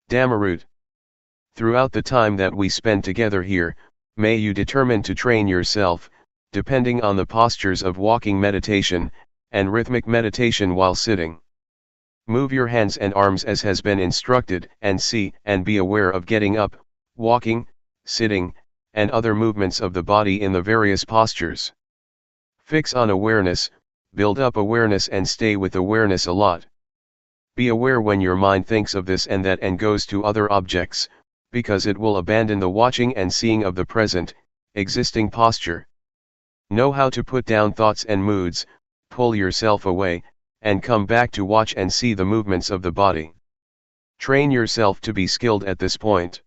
Dhammarut. Throughout the time that we spend together here, may you determine to train yourself, depending on the postures of walking meditation, and rhythmic meditation while sitting. Move your hands and arms as has been instructed, and see and be aware of getting up, walking, sitting, and other movements of the body in the various postures. Fix on awareness, build up awareness and stay with awareness a lot. Be aware when your mind thinks of this and that and goes to other objects, because it will abandon the watching and seeing of the present, existing posture. Know how to put down thoughts and moods, pull yourself away, and come back to watch and see the movements of the body. Train yourself to be skilled at this point.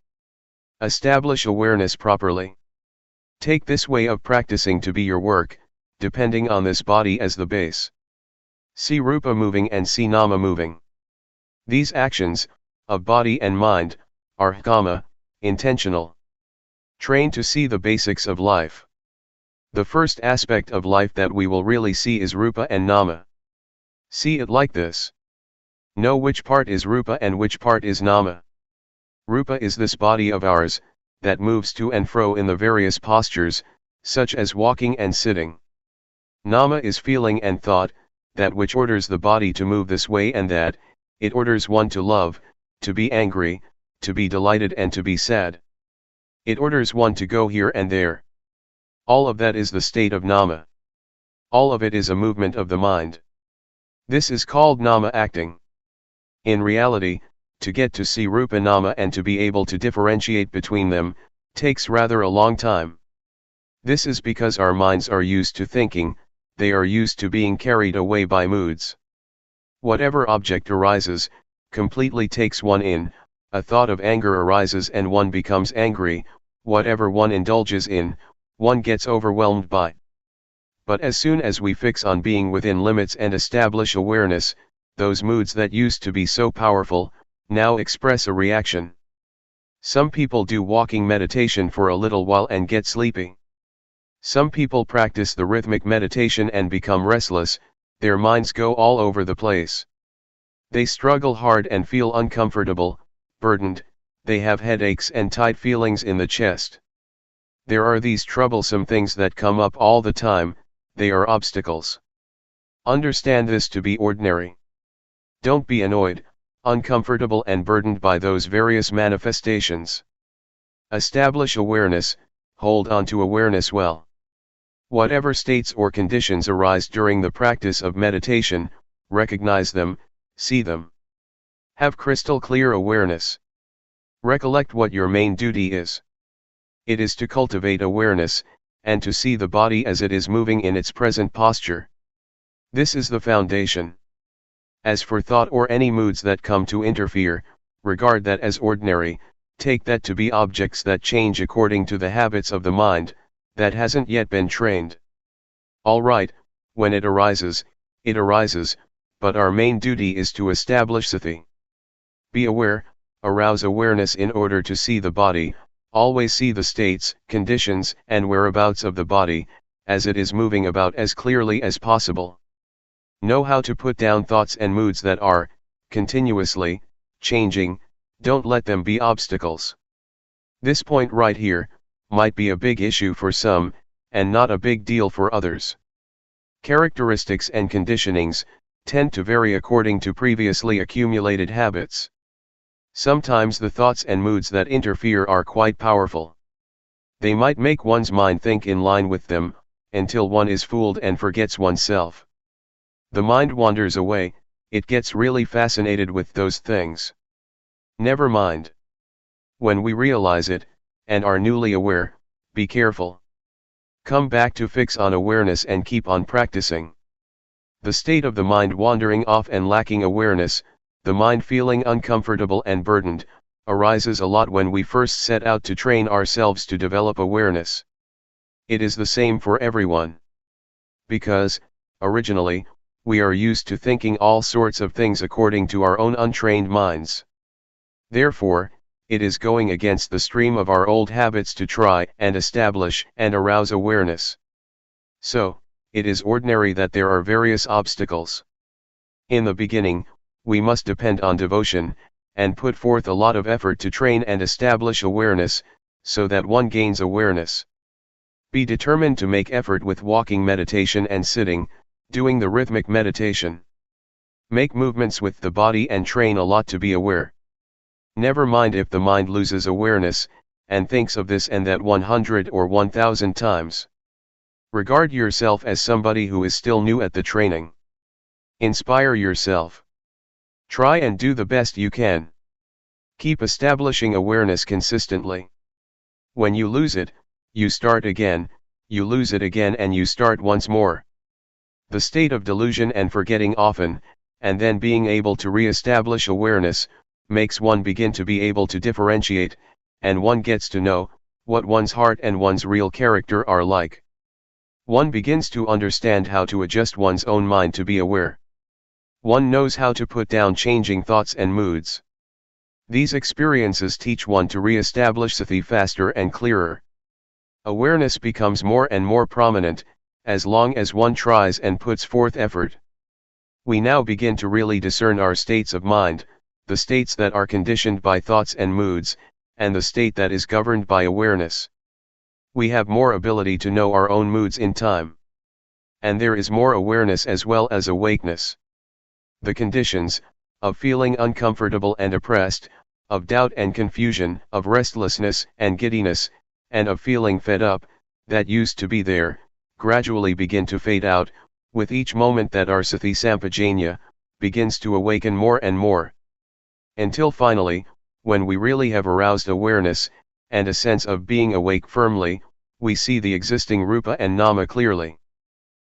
Establish awareness properly. Take this way of practicing to be your work, depending on this body as the base. See Rupa moving and see Nama moving. These actions, of body and mind, are kamma, intentional. Train to see the basics of life. The first aspect of life that we will really see is Rupa and Nama. See it like this. Know which part is Rupa and which part is Nama. Rupa is this body of ours, that moves to and fro in the various postures, such as walking and sitting. Nama is feeling and thought, that which orders the body to move this way and that. It orders one to love, to be angry, to be delighted and to be sad. It orders one to go here and there. All of that is the state of Nama. All of it is a movement of the mind. This is called Nama acting. In reality, to get to see Rupa Nama and to be able to differentiate between them, takes rather a long time. This is because our minds are used to thinking, they are used to being carried away by moods. Whatever object arises, completely takes one in. A thought of anger arises and one becomes angry. Whatever one indulges in, one gets overwhelmed by. But as soon as we fix on being within limits and establish awareness, those moods that used to be so powerful, now express a reaction. Some people do walking meditation for a little while and get sleepy. Some people practice the rhythmic meditation and become restless. Their minds go all over the place. They struggle hard and feel uncomfortable, burdened, they have headaches and tight feelings in the chest. There are these troublesome things that come up all the time, they are obstacles. Understand this to be ordinary. Don't be annoyed, uncomfortable and burdened by those various manifestations. Establish awareness, hold on to awareness well. Whatever states or conditions arise during the practice of meditation, recognize them, see them. Have crystal clear awareness. Recollect what your main duty is. It is to cultivate awareness, and to see the body as it is moving in its present posture. This is the foundation. As for thought or any moods that come to interfere, regard that as ordinary, take that to be objects that change according to the habits of the mind, that hasn't yet been trained. All right, when it arises, but our main duty is to establish sati. Be aware, arouse awareness in order to see the body, always see the states, conditions, and whereabouts of the body, as it is moving about as clearly as possible. Know how to put down thoughts and moods that are, continuously, changing, don't let them be obstacles. This point right here, might be a big issue for some, and not a big deal for others. Characteristics and conditionings tend to vary according to previously accumulated habits. Sometimes the thoughts and moods that interfere are quite powerful. They might make one's mind think in line with them, until one is fooled and forgets oneself. The mind wanders away, it gets really fascinated with those things. Never mind. When we realize it, and are newly aware, be careful. Come back to fix on awareness and keep on practicing. The state of the mind wandering off and lacking awareness, the mind feeling uncomfortable and burdened, arises a lot when we first set out to train ourselves to develop awareness. It is the same for everyone. Because, originally, we are used to thinking all sorts of things according to our own untrained minds. Therefore, it is going against the stream of our old habits to try and establish and arouse awareness. So, it is ordinary that there are various obstacles. In the beginning, we must depend on devotion, and put forth a lot of effort to train and establish awareness, so that one gains awareness. Be determined to make effort with walking meditation and sitting, doing the rhythmic meditation. Make movements with the body and train a lot to be aware. Never mind if the mind loses awareness, and thinks of this and that 100 or 1000 times. Regard yourself as somebody who is still new at the training. Inspire yourself. Try and do the best you can. Keep establishing awareness consistently. When you lose it, you start again, you lose it again and you start once more. The state of delusion and forgetting often, and then being able to re-establish awareness, makes one begin to be able to differentiate, and one gets to know what one's heart and one's real character are like. One begins to understand how to adjust one's own mind to be aware. One knows how to put down changing thoughts and moods. These experiences teach one to re-establish sati faster and clearer. Awareness becomes more and more prominent, as long as one tries and puts forth effort. We now begin to really discern our states of mind, the states that are conditioned by thoughts and moods, and the state that is governed by awareness. We have more ability to know our own moods in time. And there is more awareness as well as awakeness. The conditions, of feeling uncomfortable and oppressed, of doubt and confusion, of restlessness and giddiness, and of feeling fed up, that used to be there, gradually begin to fade out, with each moment that our sati sampajanya begins to awaken more and more. Until finally, when we really have aroused awareness, and a sense of being awake firmly, we see the existing rupa and nama clearly.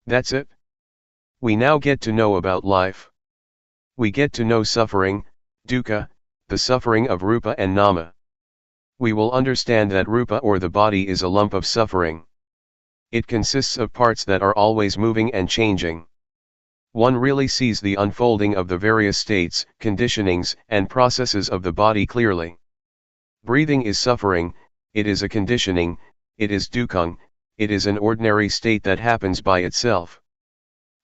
That's it. We now get to know about life. We get to know suffering, dukkha, the suffering of rupa and nama. We will understand that rupa or the body is a lump of suffering. It consists of parts that are always moving and changing. One really sees the unfolding of the various states, conditionings, and processes of the body clearly. Breathing is suffering, it is a conditioning, it is dukkha, it is an ordinary state that happens by itself.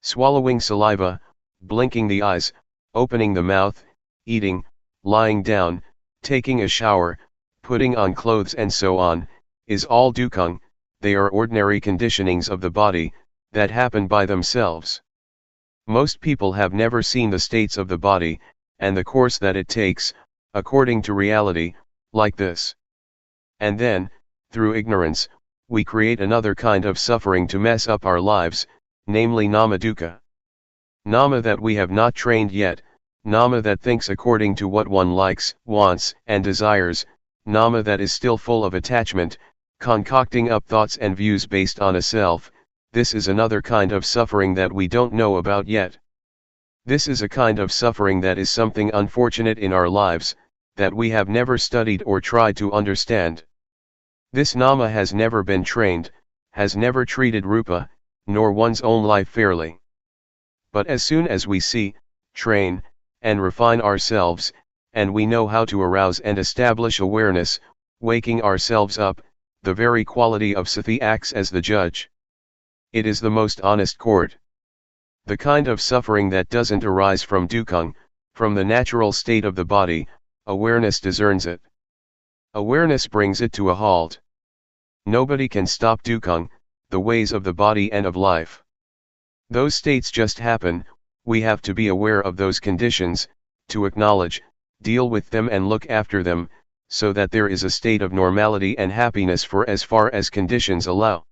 Swallowing saliva, blinking the eyes, opening the mouth, eating, lying down, taking a shower, putting on clothes and so on, is all dukkha. They are ordinary conditionings of the body, that happen by themselves. Most people have never seen the states of the body, and the course that it takes, according to reality, like this. And then, through ignorance, we create another kind of suffering to mess up our lives, namely nama dukkha. Nama that we have not trained yet, nama that thinks according to what one likes, wants, and desires, nama that is still full of attachment, concocting up thoughts and views based on a self. This is another kind of suffering that we don't know about yet. This is a kind of suffering that is something unfortunate in our lives, that we have never studied or tried to understand. This nama has never been trained, has never treated rupa, nor one's own life fairly. But as soon as we see, train, and refine ourselves, and we know how to arouse and establish awareness, waking ourselves up, the very quality of sati acts as the judge. It is the most honest court. The kind of suffering that doesn't arise from dukkha, from the natural state of the body, awareness discerns it. Awareness brings it to a halt. Nobody can stop dukkha, the ways of the body and of life. Those states just happen, we have to be aware of those conditions, to acknowledge, deal with them and look after them, so that there is a state of normality and happiness for as far as conditions allow.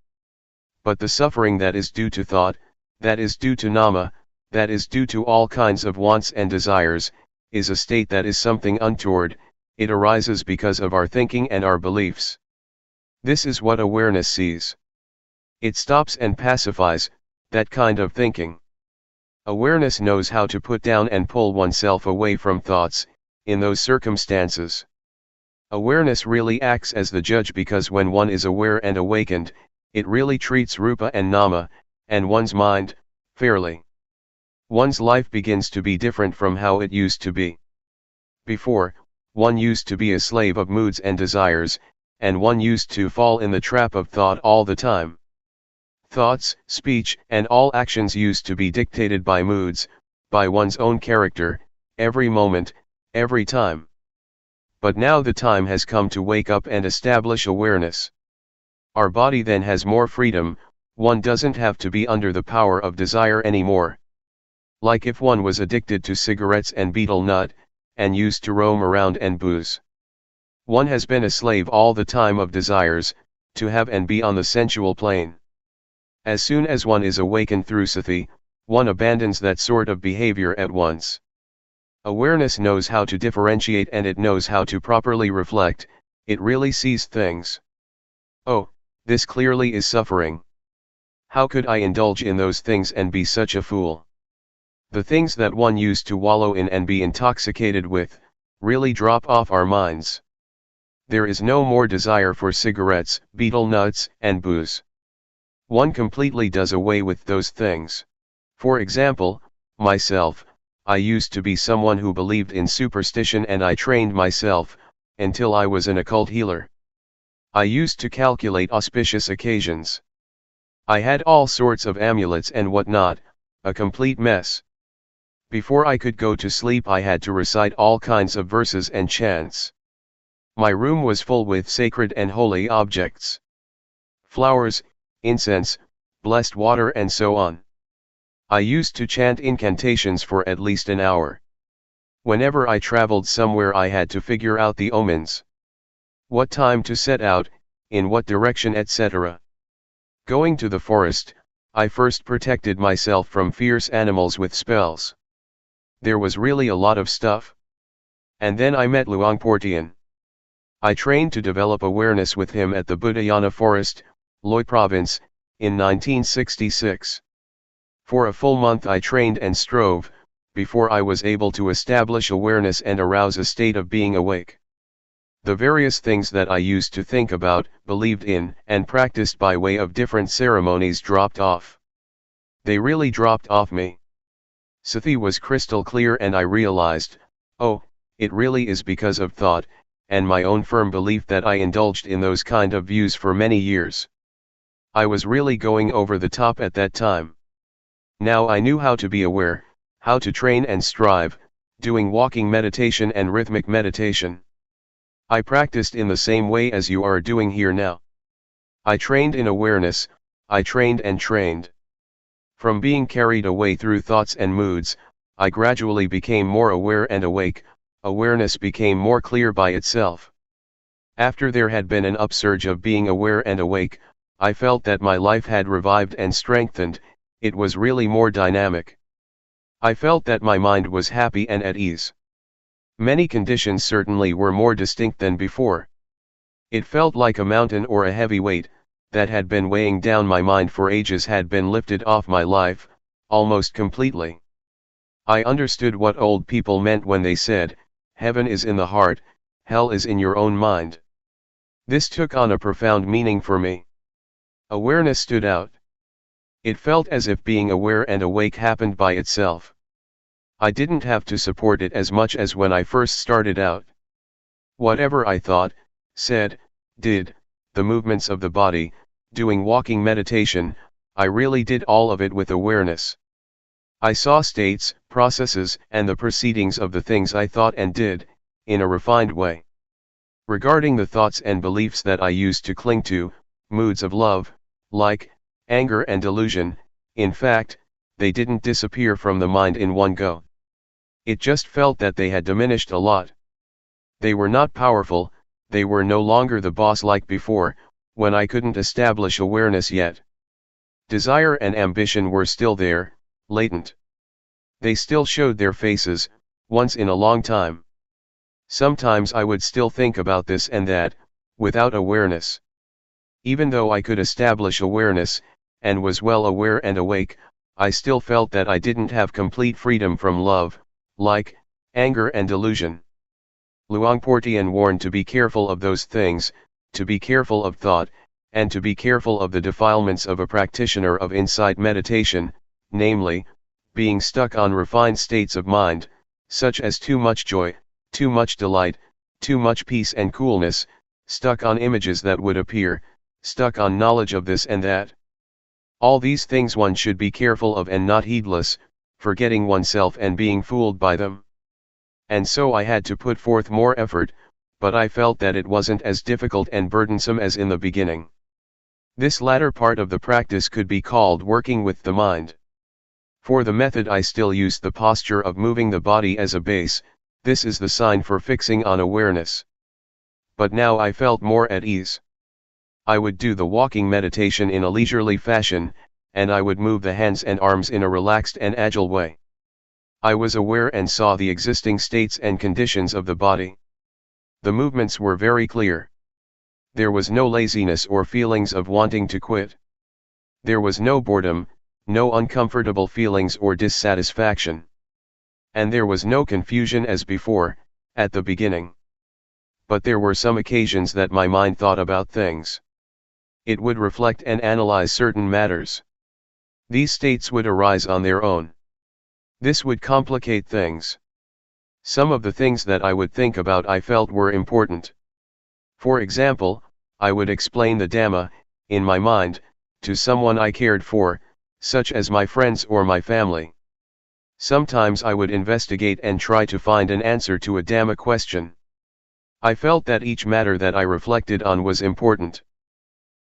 But the suffering that is due to thought, that is due to nama, that is due to all kinds of wants and desires, is a state that is something untoward. It arises because of our thinking and our beliefs. This is what awareness sees. It stops and pacifies that kind of thinking. Awareness knows how to put down and pull oneself away from thoughts, in those circumstances. Awareness really acts as the judge because when one is aware and awakened, it really treats rupa and nama, and one's mind, fairly. One's life begins to be different from how it used to be. Before, one used to be a slave of moods and desires, and one used to fall in the trap of thought all the time. Thoughts, speech, and all actions used to be dictated by moods, by one's own character, every moment, every time. But now the time has come to wake up and establish awareness. Our body then has more freedom, one doesn't have to be under the power of desire anymore. Like if one was addicted to cigarettes and betel nut, and used to roam around and booze. One has been a slave all the time of desires, to have and be on the sensual plane. As soon as one is awakened through sati, one abandons that sort of behavior at once. Awareness knows how to differentiate and it knows how to properly reflect, it really sees things. Oh, this clearly is suffering. How could I indulge in those things and be such a fool? The things that one used to wallow in and be intoxicated with, really drop off our minds. There is no more desire for cigarettes, betel nuts, and booze. One completely does away with those things. For example, myself, I used to be someone who believed in superstition and I trained myself, until I was an occult healer. I used to calculate auspicious occasions. I had all sorts of amulets and whatnot, a complete mess. Before I could go to sleep I had to recite all kinds of verses and chants. My room was full with sacred and holy objects. Flowers, incense, blessed water and so on. I used to chant incantations for at least an hour. Whenever I traveled somewhere I had to figure out the omens. What time to set out, in what direction etc. Going to the forest, I first protected myself from fierce animals with spells. There was really a lot of stuff. And then I met Luangpor Teean. I trained to develop awareness with him at the Budayana Forest, Loy Province, in 1966. For a full month I trained and strove, before I was able to establish awareness and arouse a state of being awake. The various things that I used to think about, believed in, and practiced by way of different ceremonies dropped off. They really dropped off me. Sati was crystal clear and I realized, oh, it really is because of thought, and my own firm belief that I indulged in those kind of views for many years. I was really going over the top at that time. Now I knew how to be aware, how to train and strive, doing walking meditation and rhythmic meditation. I practiced in the same way as you are doing here now. I trained in awareness, I trained and trained. From being carried away through thoughts and moods, I gradually became more aware and awake, awareness became more clear by itself. After there had been an upsurge of being aware and awake, I felt that my life had revived and strengthened, it was really more dynamic. I felt that my mind was happy and at ease. Many conditions certainly were more distinct than before. It felt like a mountain or a heavy weight, that had been weighing down my mind for ages had been lifted off my life, almost completely. I understood what old people meant when they said, heaven is in the heart, hell is in your own mind. This took on a profound meaning for me. Awareness stood out. It felt as if being aware and awake happened by itself. I didn't have to support it as much as when I first started out. Whatever I thought, said, did, the movements of the body, doing walking meditation, I really did all of it with awareness. I saw states, processes, and the proceedings of the things I thought and did, in a refined way. Regarding the thoughts and beliefs that I used to cling to, moods of love, like, anger and delusion, in fact, they didn't disappear from the mind in one go. It just felt that they had diminished a lot. They were not powerful, they were no longer the boss like before, when I couldn't establish awareness yet. Desire and ambition were still there, latent. They still showed their faces, once in a long time. Sometimes I would still think about this and that, without awareness. Even though I could establish awareness, and was well aware and awake, I still felt that I didn't have complete freedom from love, like, anger and delusion. Luangpor Teean warned to be careful of those things, to be careful of thought, and to be careful of the defilements of a practitioner of insight meditation, namely, being stuck on refined states of mind, such as too much joy, too much delight, too much peace and coolness, stuck on images that would appear, stuck on knowledge of this and that. All these things one should be careful of and not heedless, forgetting oneself and being fooled by them. And so I had to put forth more effort, but I felt that it wasn't as difficult and burdensome as in the beginning. This latter part of the practice could be called working with the mind. For the method I still used the posture of moving the body as a base. This is the sign for fixing on awareness. But now I felt more at ease. I would do the walking meditation in a leisurely fashion, and I would move the hands and arms in a relaxed and agile way. I was aware and saw the existing states and conditions of the body. The movements were very clear. There was no laziness or feelings of wanting to quit. There was no boredom, no uncomfortable feelings or dissatisfaction. And there was no confusion as before, at the beginning. But there were some occasions that my mind thought about things. It would reflect and analyze certain matters. These states would arise on their own. This would complicate things. Some of the things that I would think about I felt were important. For example, I would explain the Dhamma, in my mind, to someone I cared for, such as my friends or my family. Sometimes I would investigate and try to find an answer to a Dhamma question. I felt that each matter that I reflected on was important.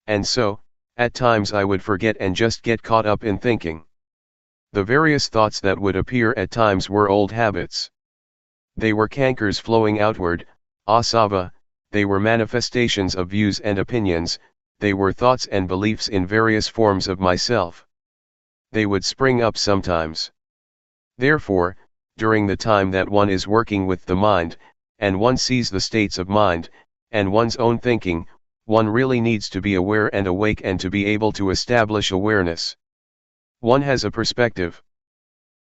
And so, at times I would forget and just get caught up in thinking. The various thoughts that would appear at times were old habits. They were cankers flowing outward, asava, they were manifestations of views and opinions, they were thoughts and beliefs in various forms of myself. They would spring up sometimes. Therefore, during the time that one is working with the mind, and one sees the states of mind, and one's own thinking, one really needs to be aware and awake and to be able to establish awareness. One has a perspective.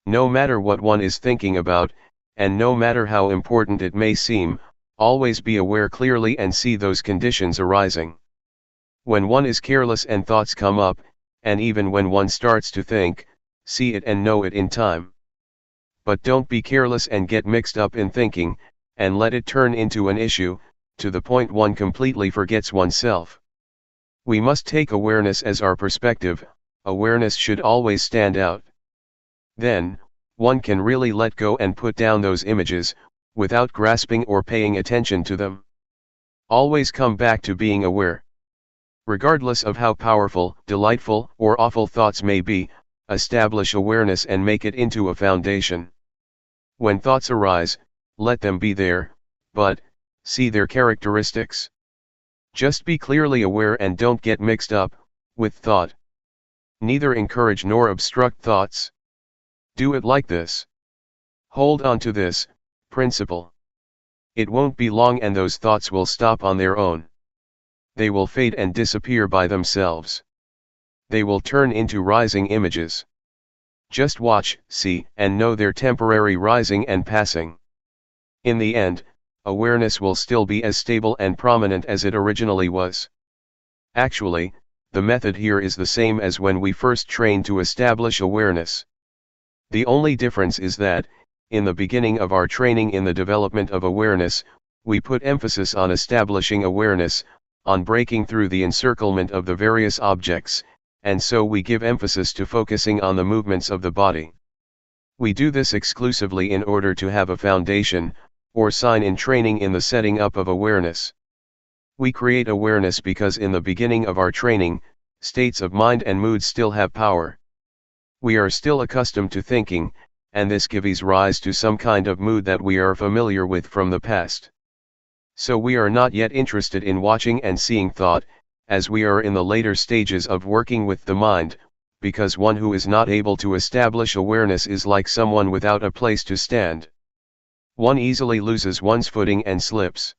No matter what one is thinking about, and no matter how important it may seem, always be aware clearly and see those conditions arising. When one is careless and thoughts come up, and even when one starts to think, see it and know it in time. But don't be careless and get mixed up in thinking, and let it turn into an issue, to the point one completely forgets oneself. We must take awareness as our perspective. Awareness should always stand out. Then, one can really let go and put down those images, without grasping or paying attention to them. Always come back to being aware. Regardless of how powerful, delightful, or awful thoughts may be, establish awareness and make it into a foundation. When thoughts arise, let them be there, but, see their characteristics. Just be clearly aware and don't get mixed up with thought. Neither encourage nor obstruct thoughts. Do it like this. Hold on to this principle. It won't be long and those thoughts will stop on their own. They will fade and disappear by themselves. They will turn into rising images. Just watch, see, and know their temporary rising and passing. In the end, awareness will still be as stable and prominent as it originally was. Actually, the method here is the same as when we first trained to establish awareness. The only difference is that, in the beginning of our training in the development of awareness, we put emphasis on establishing awareness, on breaking through the encirclement of the various objects, and so we give emphasis to focusing on the movements of the body. We do this exclusively in order to have a foundation, or sign in training in the setting up of awareness. We create awareness because in the beginning of our training, states of mind and mood still have power. We are still accustomed to thinking, and this gives rise to some kind of mood that we are familiar with from the past. So we are not yet interested in watching and seeing thought, as we are in the later stages of working with the mind, because one who is not able to establish awareness is like someone without a place to stand. One easily loses one's footing and slips.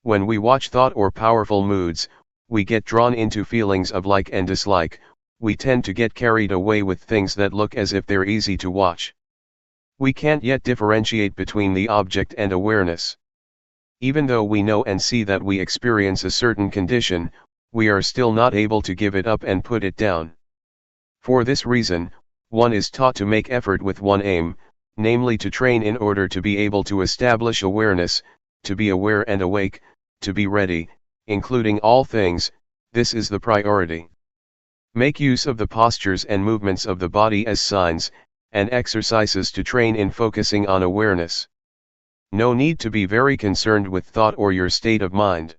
When we watch thought or powerful moods, we get drawn into feelings of like and dislike, we tend to get carried away with things that look as if they're easy to watch. We can't yet differentiate between the object and awareness. Even though we know and see that we experience a certain condition, we are still not able to give it up and put it down. For this reason, one is taught to make effort with one aim, namely to train in order to be able to establish awareness, to be aware and awake, to be ready, including all things. This is the priority. Make use of the postures and movements of the body as signs and exercises to train in focusing on awareness. No need to be very concerned with thought or your state of mind.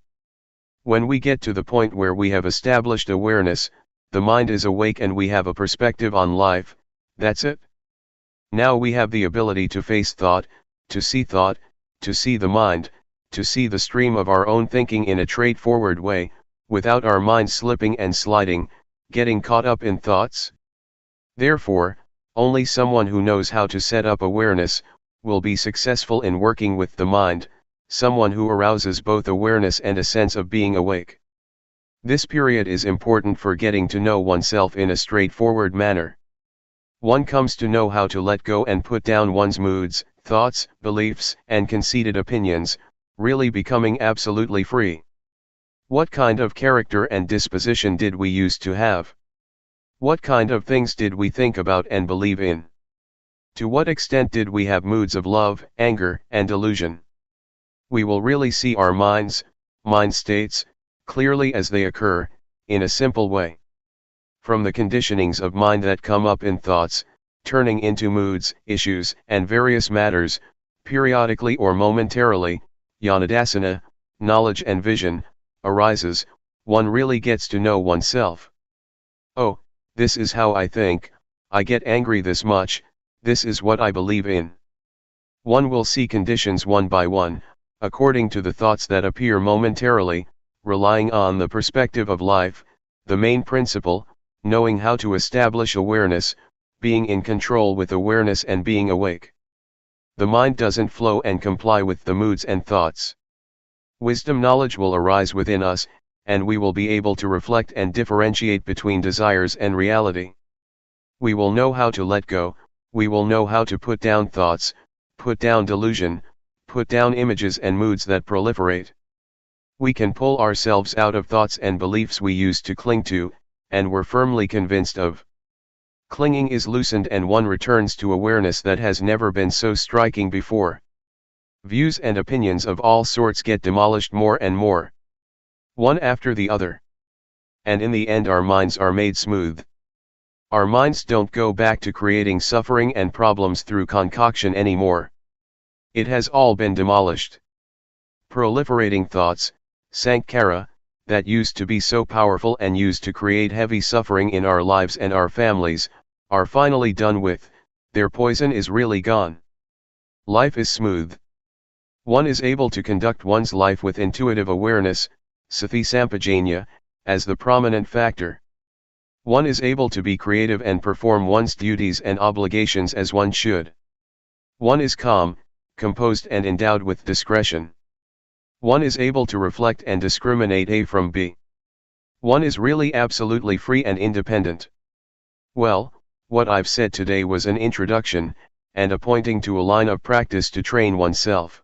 When we get to the point where we have established awareness, the mind is awake and we have a perspective on life, that's it. Now we have the ability to face thought, to see the mind, to see the stream of our own thinking in a straightforward way, without our mind slipping and sliding, getting caught up in thoughts. Therefore, only someone who knows how to set up awareness will be successful in working with the mind, someone who arouses both awareness and a sense of being awake. This period is important for getting to know oneself in a straightforward manner. One comes to know how to let go and put down one's moods, thoughts, beliefs, and conceited opinions, really becoming absolutely free. What kind of character and disposition did we used to have? What kind of things did we think about and believe in? To what extent did we have moods of love, anger, and delusion? We will really see our mind states, clearly as they occur, in a simple way. From the conditionings of mind that come up in thoughts, turning into moods, issues, and various matters, periodically or momentarily, Yanadasana, knowledge and vision, arises, one really gets to know oneself. Oh, this is how I think, I get angry this much, this is what I believe in. One will see conditions one by one, according to the thoughts that appear momentarily, relying on the perspective of life, the main principle, knowing how to establish awareness, being in control with awareness and being awake. The mind doesn't flow and comply with the moods and thoughts. Wisdom knowledge will arise within us, and we will be able to reflect and differentiate between desires and reality. We will know how to let go, we will know how to put down thoughts, put down delusion, put down images and moods that proliferate. We can pull ourselves out of thoughts and beliefs we used to cling to, and were firmly convinced of. Clinging is loosened and one returns to awareness that has never been so striking before. Views and opinions of all sorts get demolished more and more, one after the other. And in the end our minds are made smooth. Our minds don't go back to creating suffering and problems through concoction anymore. It has all been demolished. Proliferating thoughts, sankhara, that used to be so powerful and used to create heavy suffering in our lives and our families, are finally done with, their poison is really gone. Life is smooth. One is able to conduct one's life with intuitive awareness, sati sampajanya, as the prominent factor. One is able to be creative and perform one's duties and obligations as one should. One is calm, composed and endowed with discretion. One is able to reflect and discriminate A from B. One is really absolutely free and independent. Well, what I've said today was an introduction, and a pointing to a line of practice to train oneself.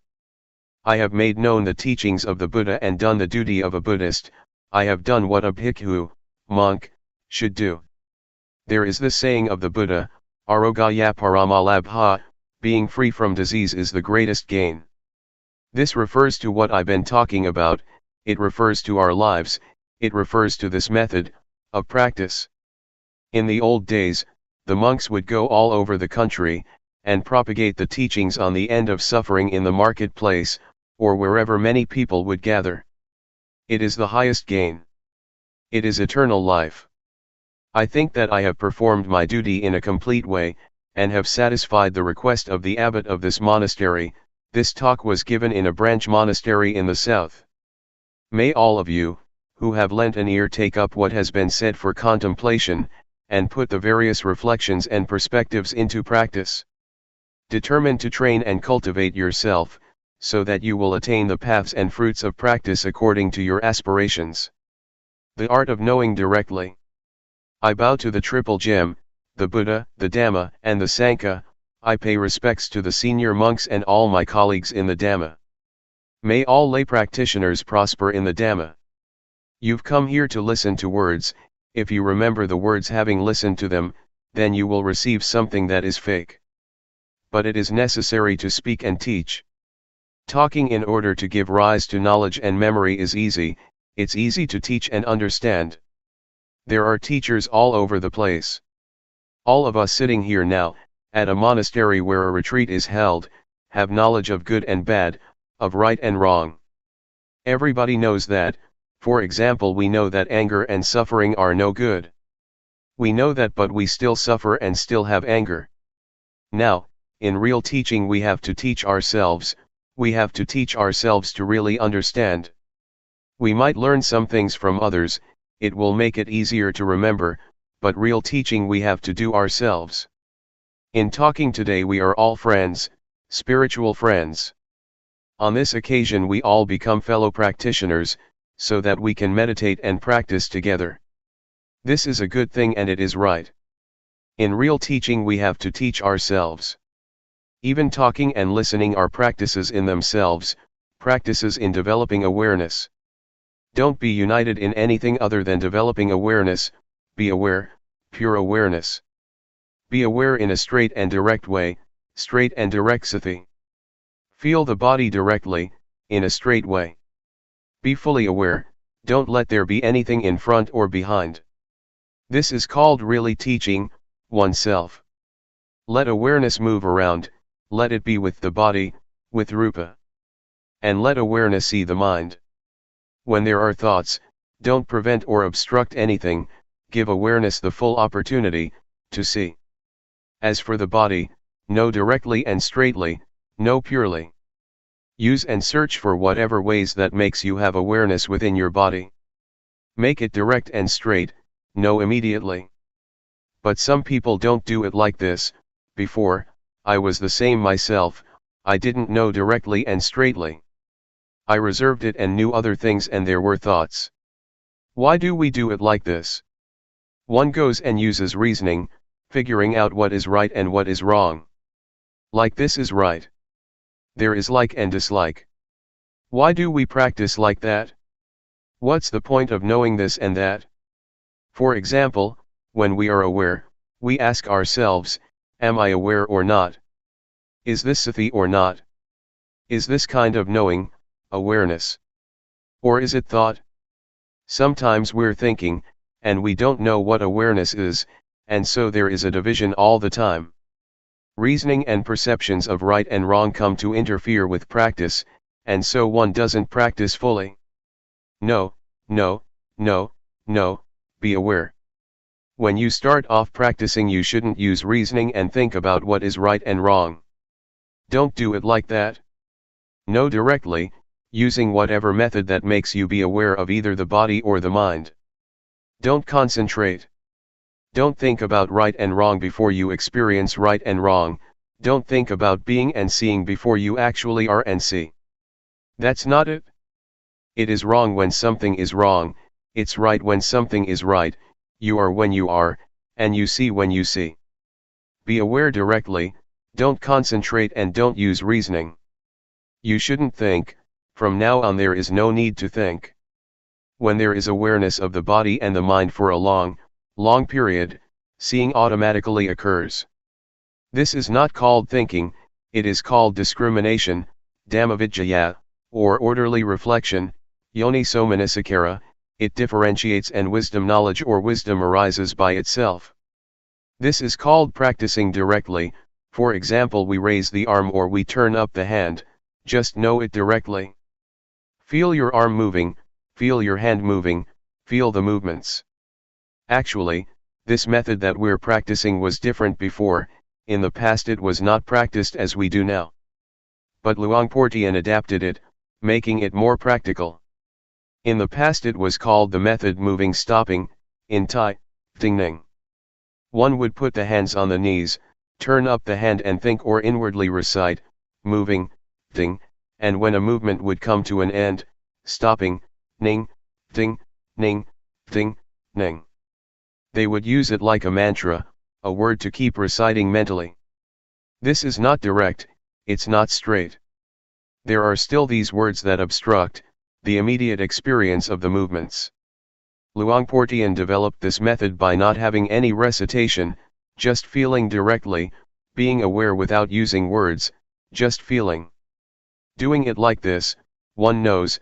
I have made known the teachings of the Buddha and done the duty of a Buddhist. I have done what a bhikkhu, monk, should do. There is the saying of the Buddha, arogaya paramalabha, being free from disease is the greatest gain. This refers to what I've been talking about, it refers to our lives, it refers to this method of practice. In the old days, the monks would go all over the country, and propagate the teachings on the end of suffering in the marketplace, or wherever many people would gather. It is the highest gain. It is eternal life. I think that I have performed my duty in a complete way, and have satisfied the request of the abbot of this monastery. This talk was given in a branch monastery in the south. May all of you, who have lent an ear, take up what has been said for contemplation, and put the various reflections and perspectives into practice. Determine to train and cultivate yourself, so that you will attain the paths and fruits of practice according to your aspirations. The art of knowing directly. I bow to the Triple Gem, the Buddha, the Dhamma, and the Sangha. I pay respects to the senior monks and all my colleagues in the Dhamma. May all lay practitioners prosper in the Dhamma. You've come here to listen to words. If you remember the words having listened to them, then you will receive something that is fake. But it is necessary to speak and teach. Talking in order to give rise to knowledge and memory is easy, it's easy to teach and understand. There are teachers all over the place. All of us sitting here now, at a monastery where a retreat is held, have knowledge of good and bad, of right and wrong. Everybody knows that. For example, we know that anger and suffering are no good. We know that, but we still suffer and still have anger. Now, in real teaching we have to teach ourselves, we have to teach ourselves to really understand. We might learn some things from others, it will make it easier to remember, but real teaching we have to do ourselves. In talking today we are all friends, spiritual friends. On this occasion we all become fellow practitioners, so that we can meditate and practice together. This is a good thing and it is right. In real teaching we have to teach ourselves. Even talking and listening are practices in themselves, practices in developing awareness. Don't be united in anything other than developing awareness. Be aware, pure awareness. Be aware in a straight and direct way, straight and direct sati. Feel the body directly, in a straight way. Be fully aware, don't let there be anything in front or behind. This is called really teaching oneself. Let awareness move around, let it be with the body, with rupa. And let awareness see the mind. When there are thoughts, don't prevent or obstruct anything, give awareness the full opportunity to see. As for the body, know directly and straightly, know purely. Use and search for whatever ways that makes you have awareness within your body. Make it direct and straight, know immediately. But some people don't do it like this. Before, I was the same myself, I didn't know directly and straightly. I reserved it and knew other things and there were thoughts. Why do we do it like this? One goes and uses reasoning, figuring out what is right and what is wrong. Like this is right. There is like and dislike. Why do we practice like that? What's the point of knowing this and that? For example, when we are aware, we ask ourselves, am I aware or not? Is this sati or not? Is this kind of knowing, awareness? Or is it thought? Sometimes we're thinking, and we don't know what awareness is, and so there is a division all the time. Reasoning and perceptions of right and wrong come to interfere with practice, and so one doesn't practice fully. No, no, no, no, be aware. When you start off practicing you shouldn't use reasoning and think about what is right and wrong. Don't do it like that. Know directly, using whatever method that makes you be aware of either the body or the mind. Don't concentrate. Don't think about right and wrong before you experience right and wrong, don't think about being and seeing before you actually are and see. That's not it. It is wrong when something is wrong, it's right when something is right, you are when you are, and you see when you see. Be aware directly, don't concentrate and don't use reasoning. You shouldn't think, from now on there is no need to think. When there is awareness of the body and the mind for a long period, seeing automatically occurs. This is not called thinking, it is called discrimination, Dhammavidyaya, or orderly reflection, Yoniso manasikara. It differentiates and wisdom knowledge or wisdom arises by itself. This is called practicing directly. For example, we raise the arm or we turn up the hand, just know it directly. Feel your arm moving, feel your hand moving, feel the movements. Actually, this method that we're practicing was different before, in the past it was not practiced as we do now. But Luangpor Teean adapted it, making it more practical. In the past it was called the method moving stopping, in Thai, Ting Ning. One would put the hands on the knees, turn up the hand and think or inwardly recite, moving, Ting, and when a movement would come to an end, stopping, Ning, Ting, Ning, Ting, Ning. They would use it like a mantra, a word to keep reciting mentally. This is not direct, it's not straight. There are still these words that obstruct the immediate experience of the movements. Luangpor Teean developed this method by not having any recitation, just feeling directly, being aware without using words, just feeling. Doing it like this, one knows.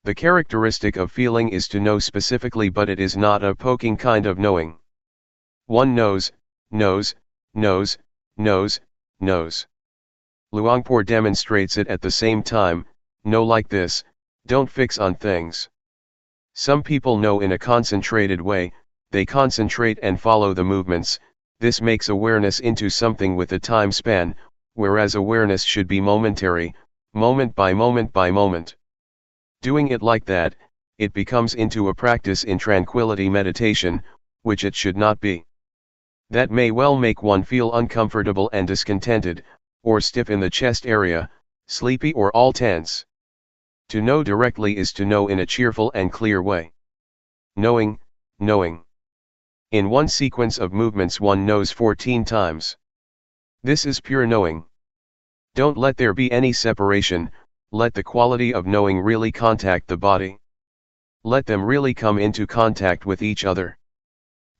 The characteristic of feeling is to know specifically, but it is not a poking kind of knowing. One knows. Luangpor demonstrates it at the same time, know like this, don't fix on things. Some people know in a concentrated way, they concentrate and follow the movements, this makes awareness into something with a time span, whereas awareness should be momentary, moment by moment by moment. Doing it like that, it becomes into a practice in tranquility meditation, which it should not be. That may well make one feel uncomfortable and discontented, or stiff in the chest area, sleepy or all tense. To know directly is to know in a cheerful and clear way. Knowing. In one sequence of movements one knows 14 times. This is pure knowing. Don't let there be any separation, let the quality of knowing really contact the body. Let them really come into contact with each other.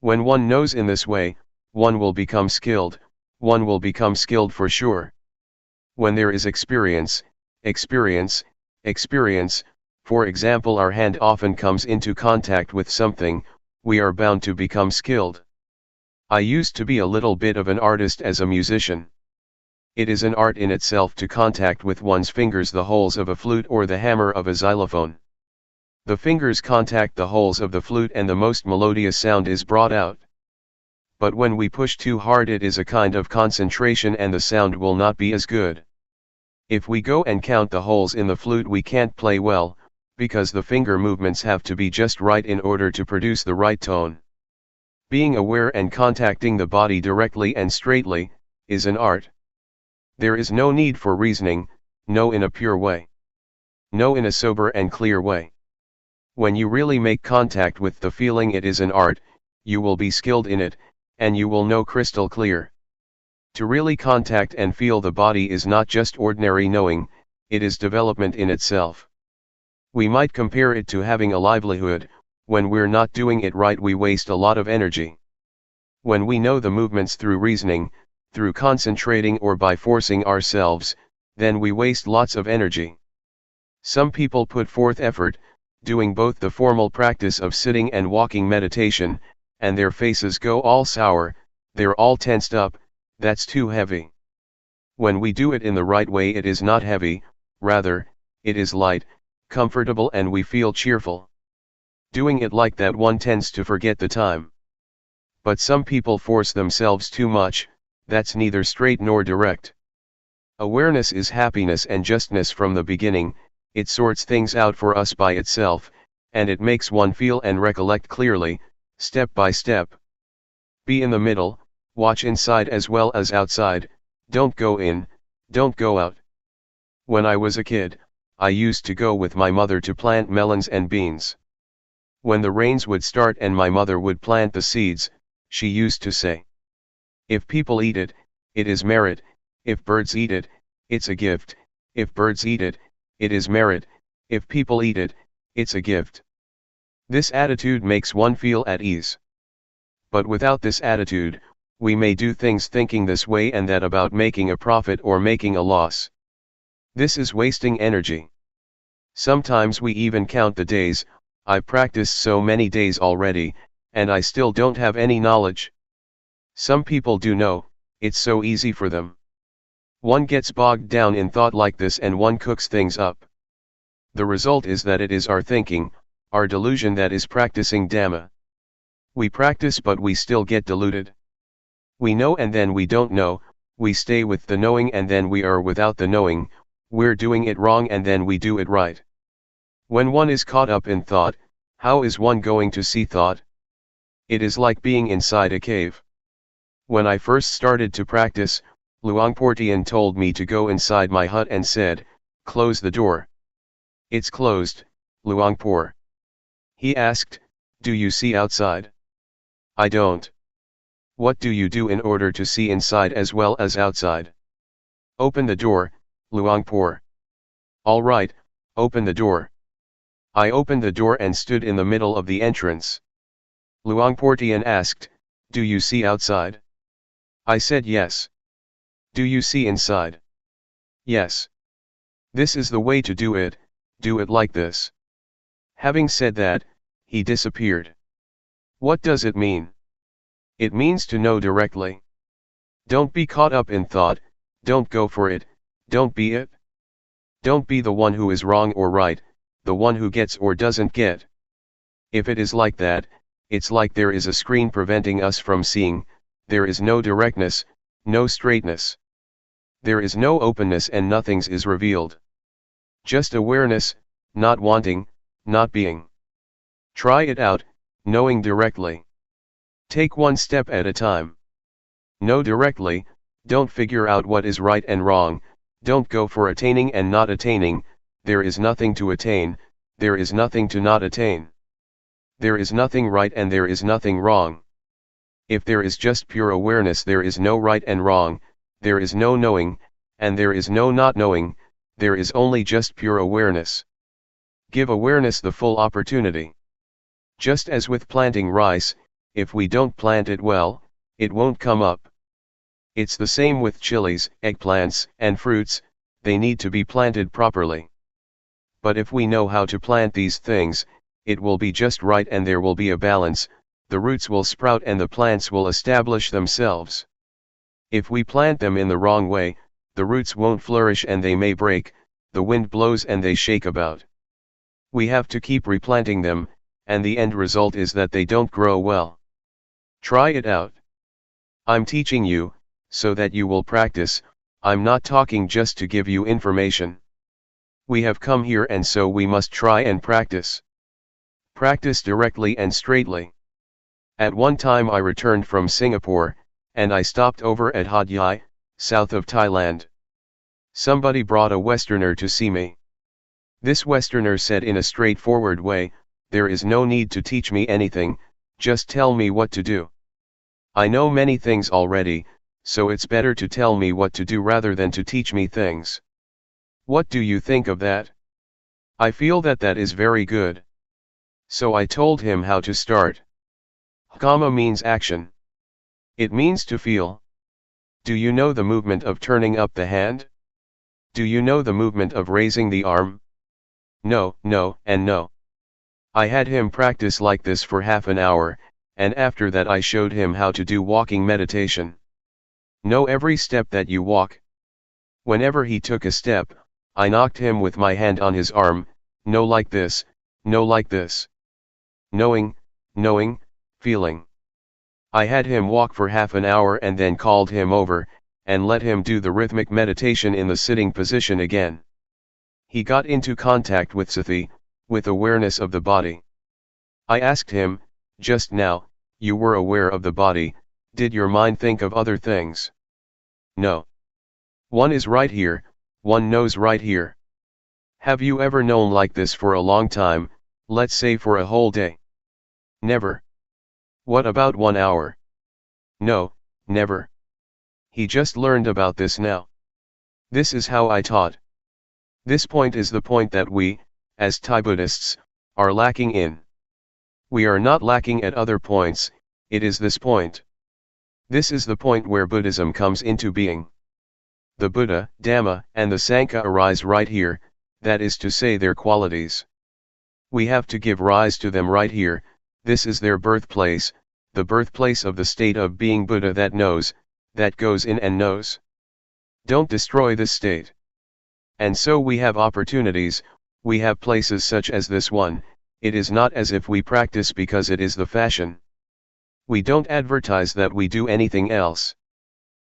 When one knows in this way, one will become skilled for sure. When there is experience, for example, our hand often comes into contact with something, we are bound to become skilled. I used to be a little bit of an artist as a musician. It is an art in itself to contact with one's fingers the holes of a flute or the hammer of a xylophone. The fingers contact the holes of the flute and the most melodious sound is brought out. But when we push too hard, it is a kind of concentration and the sound will not be as good. If we go and count the holes in the flute, we can't play well, because the finger movements have to be just right in order to produce the right tone. Being aware and contacting the body directly and straightly is an art. There is no need for reasoning, know in a pure way. Know in a sober and clear way. When you really make contact with the feeling, it is an art, you will be skilled in it, and you will know crystal clear. To really contact and feel the body is not just ordinary knowing, it is development in itself. We might compare it to having a livelihood. When we're not doing it right, we waste a lot of energy. When we know the movements through reasoning, through concentrating or by forcing ourselves, then we waste lots of energy. Some people put forth effort, doing both the formal practice of sitting and walking meditation, and their faces go all sour, they're all tensed up, that's too heavy. When we do it in the right way, it is not heavy, rather, it is light, comfortable, and we feel cheerful. Doing it like that, one tends to forget the time. But some people force themselves too much, that's neither straight nor direct. Awareness is happiness and justness from the beginning, it sorts things out for us by itself, and it makes one feel and recollect clearly, step by step. Be in the middle, watch inside as well as outside, don't go in, don't go out. When I was a kid, I used to go with my mother to plant melons and beans. When the rains would start and my mother would plant the seeds, she used to say, "If people eat it, it is merit, if birds eat it, it's a gift, if birds eat it, it is merit, if people eat it, it's a gift." This attitude makes one feel at ease. But without this attitude, we may do things thinking this way and that about making a profit or making a loss. This is wasting energy. Sometimes we even count the days, I've practiced so many days already, and I still don't have any knowledge. Some people do know, it's so easy for them. One gets bogged down in thought like this and one cooks things up. The result is that it is our thinking, our delusion that is practicing Dhamma. We practice but we still get deluded. We know and then we don't know, we stay with the knowing and then we are without the knowing, we're doing it wrong and then we do it right. When one is caught up in thought, how is one going to see thought? It is like being inside a cave. When I first started to practice, Luangpor Teean told me to go inside my hut and said, "Close the door." "It's closed, Luangpor." He asked, Do you see outside? I don't. What do you do in order to see inside as well as outside? Open the door, Luangpor. All right, open the door. I opened the door and stood in the middle of the entrance. Luangpor Teean asked, do you see outside? I said yes. Do you see inside? Yes. This is the way to do it like this. Having said that, he disappeared. What does it mean? It means to know directly. Don't be caught up in thought, don't go for it, don't be it. Don't be the one who is wrong or right, the one who gets or doesn't get. If it is like that, it's like there is a screen preventing us from seeing, there is no directness, no straightness. There is no openness and nothing is revealed. Just awareness, not wanting, not being. Try it out, knowing directly. Take one step at a time. Know directly, don't figure out what is right and wrong, don't go for attaining and not attaining, there is nothing to attain, there is nothing to not attain. There is nothing right and there is nothing wrong. If there is just pure awareness, there is no right and wrong, there is no knowing, and there is no not knowing, there is only just pure awareness. Give awareness the full opportunity. Just as with planting rice, if we don't plant it well, it won't come up. It's the same with chilies, eggplants, and fruits, they need to be planted properly. But if we know how to plant these things, it will be just right and there will be a balance, the roots will sprout and the plants will establish themselves. If we plant them in the wrong way, the roots won't flourish and they may break, the wind blows and they shake about. We have to keep replanting them, and the end result is that they don't grow well. Try it out. I'm teaching you, so that you will practice, I'm not talking just to give you information. We have come here and so we must try and practice. Practice directly and straightly. At one time I returned from Singapore, and I stopped over at Hat Yai, south of Thailand. Somebody brought a Westerner to see me. This Westerner said in a straightforward way, there is no need to teach me anything, just tell me what to do. I know many things already, so it's better to tell me what to do rather than to teach me things. What do you think of that? I feel that that is very good. So I told him how to start. Kamma means action. It means to feel. Do you know the movement of turning up the hand? Do you know the movement of raising the arm? No, no, and no. I had him practice like this for half an hour, and after that I showed him how to do walking meditation. Know every step that you walk. Whenever he took a step, I knocked him with my hand on his arm, no like this, no like this. Knowing, knowing, feeling. I had him walk for half an hour and then called him over, and let him do the rhythmic meditation in the sitting position again. He got into contact with sati, with awareness of the body. I asked him, just now, you were aware of the body, did your mind think of other things? No. One is right here, one knows right here. Have you ever known like this for a long time, let's say for a whole day? Never. What about 1 hour? No, never. He just learned about this now. This is how I taught. This point is the point that we, as Thai Buddhists, are lacking in. We are not lacking at other points, it is this point. This is the point where Buddhism comes into being. The Buddha, Dhamma, and the Sangha arise right here, that is to say their qualities. We have to give rise to them right here, this is their birthplace, the birthplace of the state of being Buddha that knows, that goes in and knows. Don't destroy this state. And so we have opportunities, we have places such as this one, it is not as if we practice because it is the fashion. We don't advertise that we do anything else.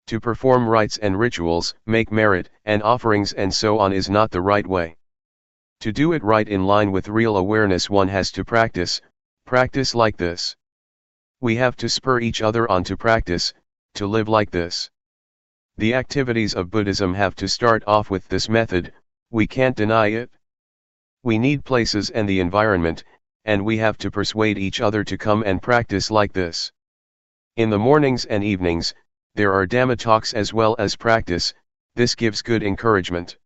To perform rites and rituals, make merit and offerings and so on is not the right way. To do it right in line with real awareness one has to practice like this. We have to spur each other on to practice, to live like this. The activities of Buddhism have to start off with this method, we can't deny it. We need places and the environment, and we have to persuade each other to come and practice like this. In the mornings and evenings, there are Dhamma talks as well as practice. This gives good encouragement.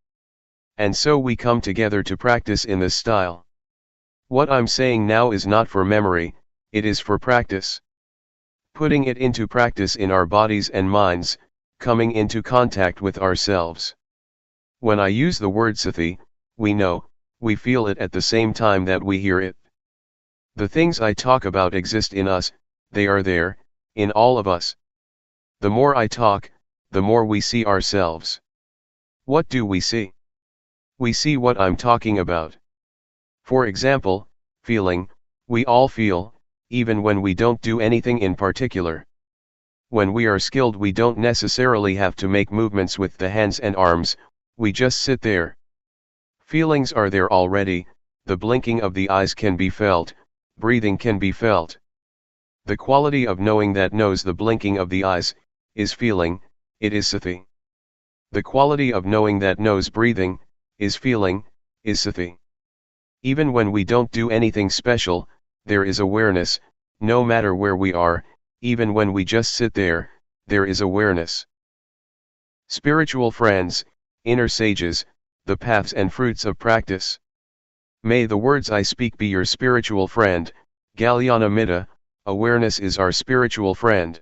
And so we come together to practice in this style. What I'm saying now is not for memory, it is for practice. Putting it into practice in our bodies and minds, coming into contact with ourselves. When I use the word sati, we know, we feel it at the same time that we hear it. The things I talk about exist in us, they are there, in all of us. The more I talk, the more we see ourselves. What do we see? We see what I'm talking about. For example, feeling, we all feel, even when we don't do anything in particular. When we are skilled, we don't necessarily have to make movements with the hands and arms, we just sit there. Feelings are there already, the blinking of the eyes can be felt, breathing can be felt. The quality of knowing that knows the blinking of the eyes, is feeling, it is sati. The quality of knowing that knows breathing, is feeling, is sati. Even when we don't do anything special, there is awareness, no matter where we are, even when we just sit there, there is awareness. Spiritual friends, inner sages, the paths and fruits of practice. May the words I speak be your spiritual friend. Kalyana Mitta, awareness is our spiritual friend.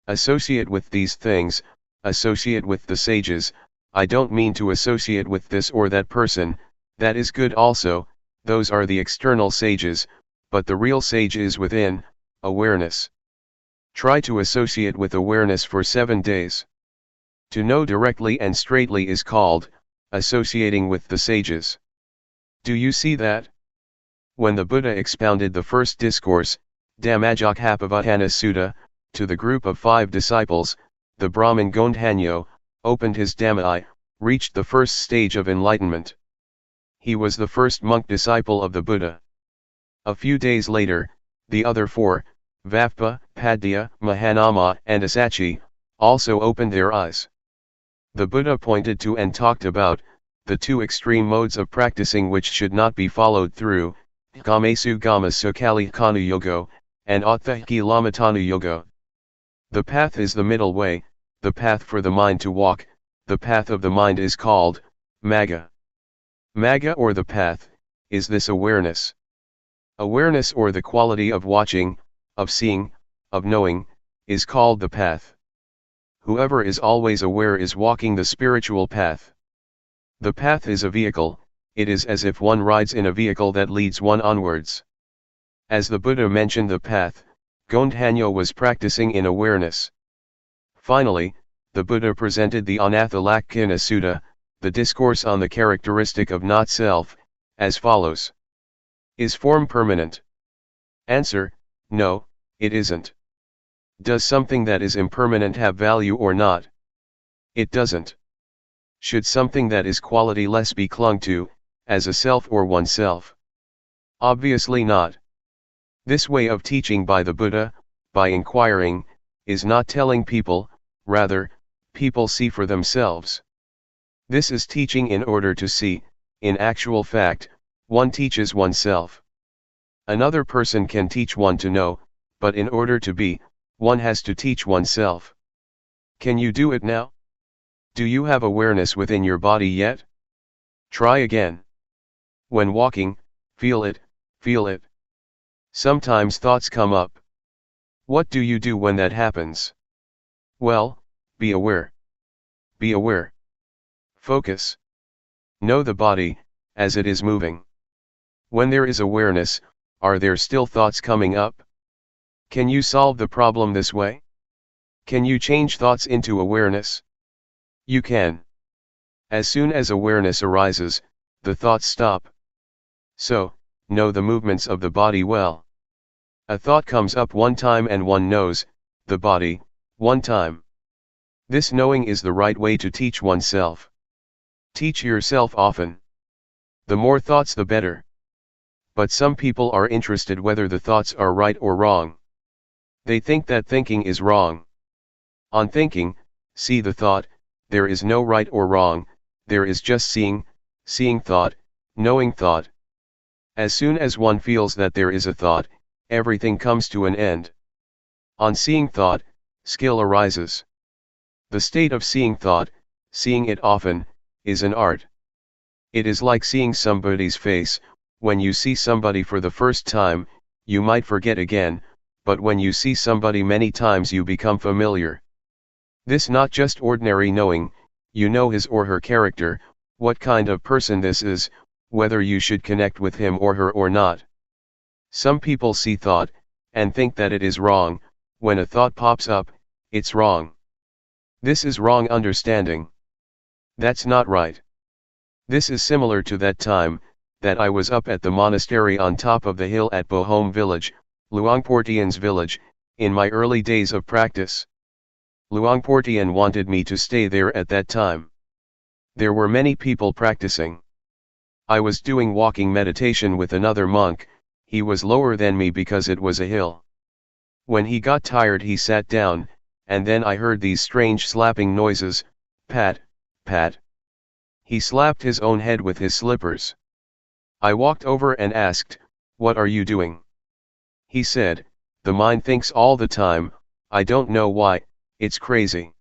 Associate with these things, associate with the sages. I don't mean to associate with this or that person, that is good also, those are the external sages, but the real sage is within, awareness. Try to associate with awareness for 7 days. To know directly and straightly is called, associating with the sages. Do you see that? When the Buddha expounded the first discourse, Dhammajjokhappavatthana Sutta, to the group of 5 disciples, the Brahmin Gondhanyo, opened his Dhamma, reached the first stage of enlightenment. He was the first monk disciple of the Buddha. A few days later, the other 4, Vappa, Padya, Mahanama and Asachi, also opened their eyes. The Buddha pointed to and talked about, the 2 extreme modes of practicing which should not be followed through, Gamesu Gama Sukali Kanu Yogo, and Athaki Lamatanu Yogo. The path is the middle way, the path for the mind to walk, the path of the mind is called, Magga. Magga or the path, is this awareness. Awareness or the quality of watching, of seeing, of knowing, is called the path. Whoever is always aware is walking the spiritual path. The path is a vehicle, it is as if one rides in a vehicle that leads one onwards. As the Buddha mentioned the path, Gondhanyo was practicing in awareness. Finally, the Buddha presented the Anathalakkhana Sutta, the discourse on the characteristic of not-self, as follows. Is form permanent? Answer, no, it isn't. Does something that is impermanent have value or not? It doesn't. Should something that is quality-less be clung to, as a self or oneself? Obviously not. This way of teaching by the Buddha, by inquiring, is not telling people, rather, people see for themselves. This is teaching in order to see, in actual fact, one teaches oneself. Another person can teach one to know, but in order to be, one has to teach oneself. Can you do it now? Do you have awareness within your body yet? Try again. When walking, feel it, feel it. Sometimes thoughts come up. What do you do when that happens? Well, be aware. Be aware. Focus. Know the body, as it is moving. When there is awareness, are there still thoughts coming up? Can you solve the problem this way? Can you change thoughts into awareness? You can. As soon as awareness arises, the thoughts stop. So, know the movements of the body well. A thought comes up one time and one knows, the body, one time. This knowing is the right way to teach oneself. Teach yourself often. The more thoughts the better. But some people are interested whether the thoughts are right or wrong. They think that thinking is wrong. On thinking, see the thought, there is no right or wrong, there is just seeing, seeing thought, knowing thought. As soon as one feels that there is a thought, everything comes to an end. On seeing thought, skill arises. The state of seeing thought, seeing it often, is an art. It is like seeing somebody's face. When you see somebody for the first time, you might forget again, but when you see somebody many times you become familiar. This not just ordinary knowing, you know his or her character, what kind of person this is, whether you should connect with him or her or not. Some people see thought, and think that it is wrong. When a thought pops up, it's wrong. This is wrong understanding. That's not right. This is similar to that time, that I was up at the monastery on top of the hill at Bohom village, Luangpor Teean's village, in my early days of practice. Luangpor Teean wanted me to stay there at that time. There were many people practicing. I was doing walking meditation with another monk. He was lower than me because it was a hill. When he got tired he sat down, and then I heard these strange slapping noises, pat, pat. He slapped his own head with his slippers. I walked over and asked, "What are you doing?" He said, "The mind thinks all the time, I don't know why, it's crazy."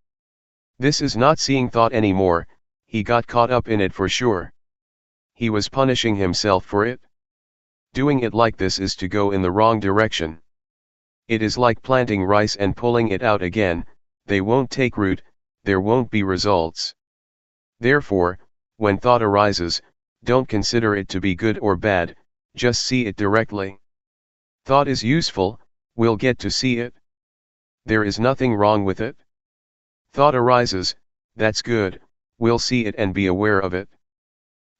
This is not seeing thought anymore, he got caught up in it for sure. He was punishing himself for it. Doing it like this is to go in the wrong direction. It is like planting rice and pulling it out again, they won't take root, there won't be results. Therefore, when thought arises, don't consider it to be good or bad, just see it directly. Thought is useful, we'll get to see it. There is nothing wrong with it. Thought arises, that's good, we'll see it and be aware of it.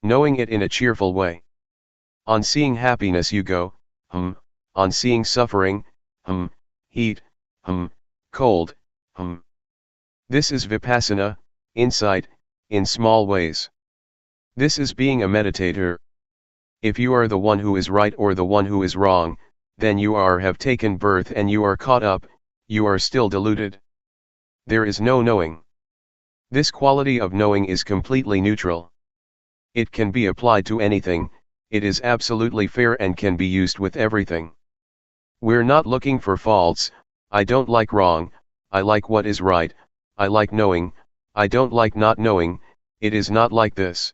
Knowing it in a cheerful way. On seeing happiness you go, on seeing suffering, heat, cold, This is Vipassana, insight, in small ways. This is being a meditator. If you are the one who is right or the one who is wrong, then you have taken birth and you are caught up, you are still deluded. There is no knowing. This quality of knowing is completely neutral. It can be applied to anything, it is absolutely fair and can be used with everything. We're not looking for faults. I don't like wrong, I like what is right, I like knowing, I don't like not knowing. It is not like this.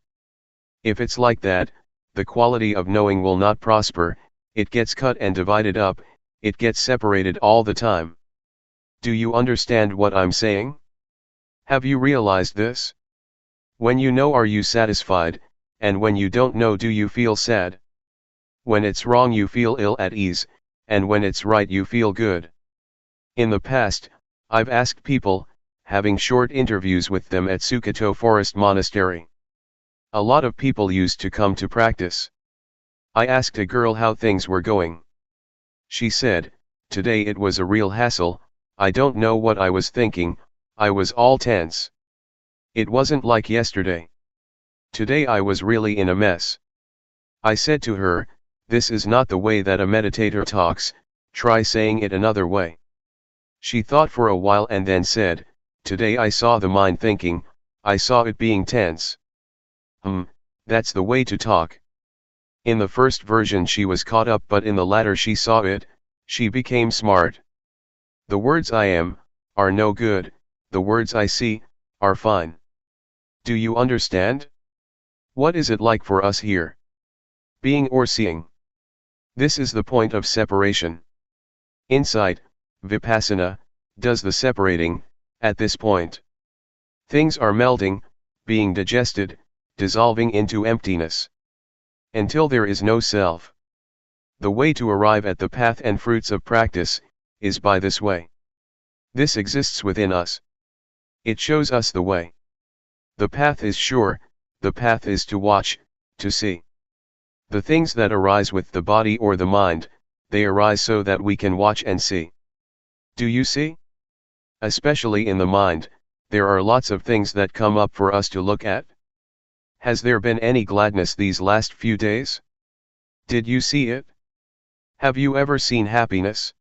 If it's like that, the quality of knowing will not prosper, it gets cut and divided up, it gets separated all the time. Do you understand what I'm saying? Have you realized this? When you know, are you satisfied, and when you don't know, do you feel sad? When it's wrong you feel ill at ease, and when it's right you feel good. In the past, I've asked people, having short interviews with them at Sukato Forest Monastery. A lot of people used to come to practice. I asked a girl how things were going. She said, "Today it was a real hassle, I don't know what I was thinking, I was all tense. It wasn't like yesterday. Today I was really in a mess." I said to her, "This is not the way that a meditator talks, try saying it another way." She thought for a while and then said, "Today I saw the mind thinking, I saw it being tense." That's the way to talk. In the first version she was caught up, but in the latter she saw it, she became smart. The words I am, are no good, the words I see, are fine. Do you understand? What is it like for us here? Being or seeing? This is the point of separation. Insight, Vipassana, does the separating, at this point. Things are melting, being digested, dissolving into emptiness. Until there is no self. The way to arrive at the path and fruits of practice, is by this way. This exists within us. It shows us the way. The path is sure, the path is to watch, to see. The things that arise with the body or the mind, they arise so that we can watch and see. Do you see? Especially in the mind, there are lots of things that come up for us to look at. Has there been any gladness these last few days? Did you see it? Have you ever seen happiness?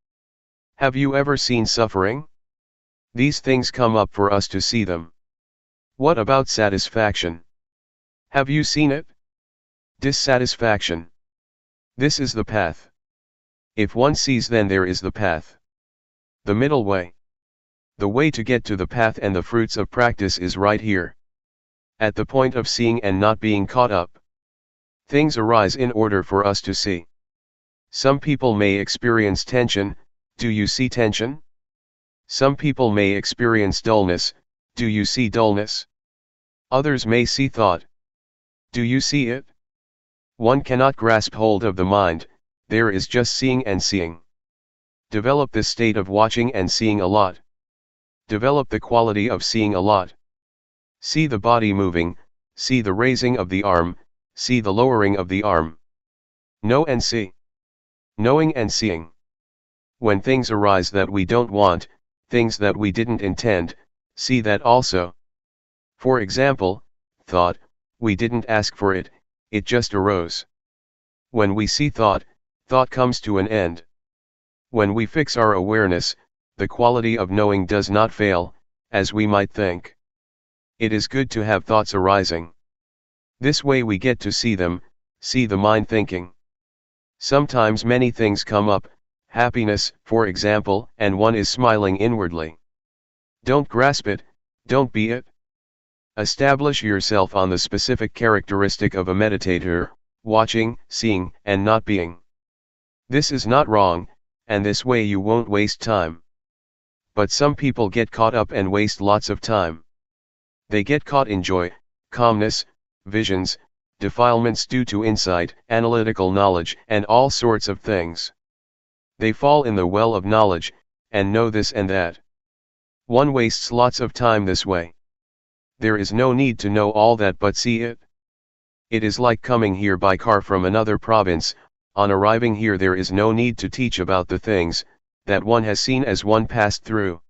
Have you ever seen suffering? These things come up for us to see them. What about satisfaction? Have you seen it? Dissatisfaction. This is the path. If one sees, then there is the path. The middle way. The way to get to the path and the fruits of practice is right here. At the point of seeing and not being caught up. Things arise in order for us to see. Some people may experience tension. Do you see tension? Some people may experience dullness. Do you see dullness? Others may see thought. Do you see it? One cannot grasp hold of the mind, there is just seeing and seeing. Develop this state of watching and seeing a lot. Develop the quality of seeing a lot. See the body moving, see the raising of the arm, see the lowering of the arm. Know and see. Knowing and seeing. When things arise that we don't want, things that we didn't intend, see that also. For example, thought, we didn't ask for it, it just arose. When we see thought, thought comes to an end. When we fix our awareness, the quality of knowing does not fail, as we might think. It is good to have thoughts arising. This way we get to see them, see the mind thinking. Sometimes many things come up, happiness, for example, and one is smiling inwardly. Don't grasp it, don't be it. Establish yourself on the specific characteristic of a meditator, watching, seeing, and not being. This is not wrong, and this way you won't waste time. But some people get caught up and waste lots of time. They get caught in joy, calmness, visions, defilements due to insight, analytical knowledge, and all sorts of things. They fall in the well of knowledge, and know this and that. One wastes lots of time this way. There is no need to know all that but see it. It is like coming here by car from another province. On arriving here there is no need to teach about the things that one has seen as one passed through.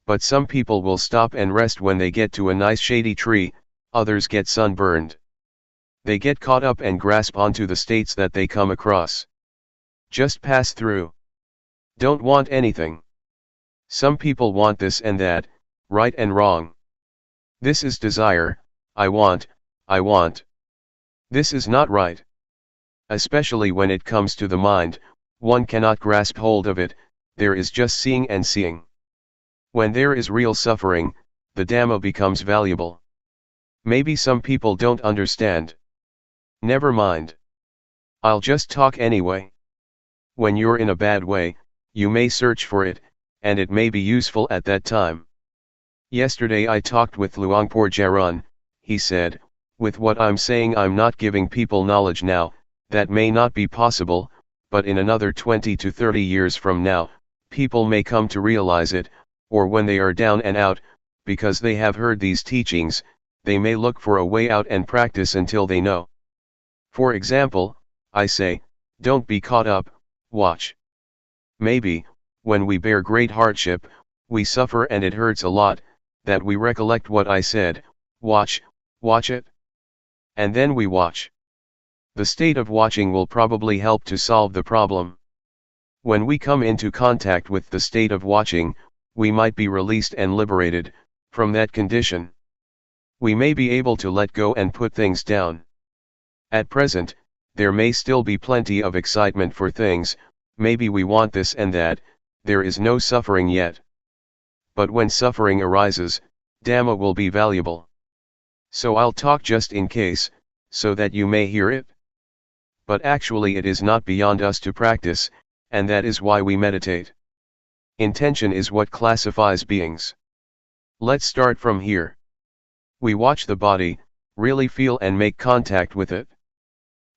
But some people will stop and rest when they get to a nice shady tree, others get sunburned. They get caught up and grasp onto the states that they come across. Just pass through. Don't want anything. Some people want this and that, right and wrong. This is desire, I want. This is not right. Especially when it comes to the mind, one cannot grasp hold of it, there is just seeing and seeing. When there is real suffering, the Dhamma becomes valuable. Maybe some people don't understand. Never mind. I'll just talk anyway. When you're in a bad way, you may search for it, and it may be useful at that time. Yesterday I talked with Luangpor Teean. He said, with what I'm saying I'm not giving people knowledge now, that may not be possible, but in another 20 to 30 years from now, people may come to realize it, or when they are down and out, because they have heard these teachings, they may look for a way out and practice until they know. For example, I say, don't be caught up, watch. Maybe, when we bear great hardship, we suffer and it hurts a lot, that we recollect what I said, watch it. And then we watch. The state of watching will probably help to solve the problem. When we come into contact with the state of watching, we might be released and liberated from that condition. We may be able to let go and put things down. At present, there may still be plenty of excitement for things, maybe we want this and that, there is no suffering yet. But when suffering arises, Dhamma will be valuable. So I'll talk just in case, so that you may hear it. But actually it is not beyond us to practice, and that is why we meditate. Intention is what classifies beings. Let's start from here. We watch the body, really feel and make contact with it.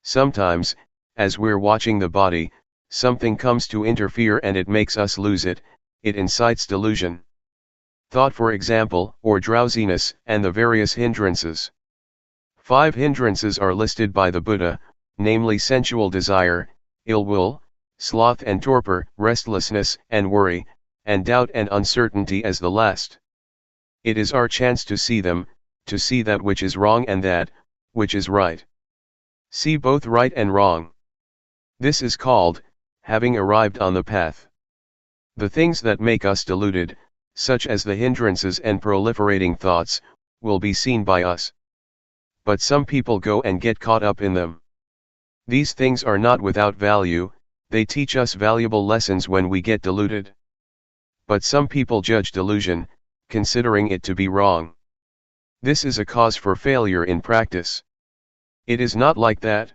Sometimes, as we're watching the body, something comes to interfere and it makes us lose it, it incites delusion. Thought, for example, or drowsiness, and the various hindrances. 5 hindrances are listed by the Buddha, namely sensual desire, ill will, sloth and torpor, restlessness and worry, and doubt and uncertainty as the last. It is our chance to see them, to see that which is wrong and that which is right. See both right and wrong. This is called having arrived on the path. The things that make us deluded, such as the hindrances and proliferating thoughts, will be seen by us. But some people go and get caught up in them. These things are not without value, they teach us valuable lessons when we get deluded. But some people judge delusion, considering it to be wrong. This is a cause for failure in practice. It is not like that.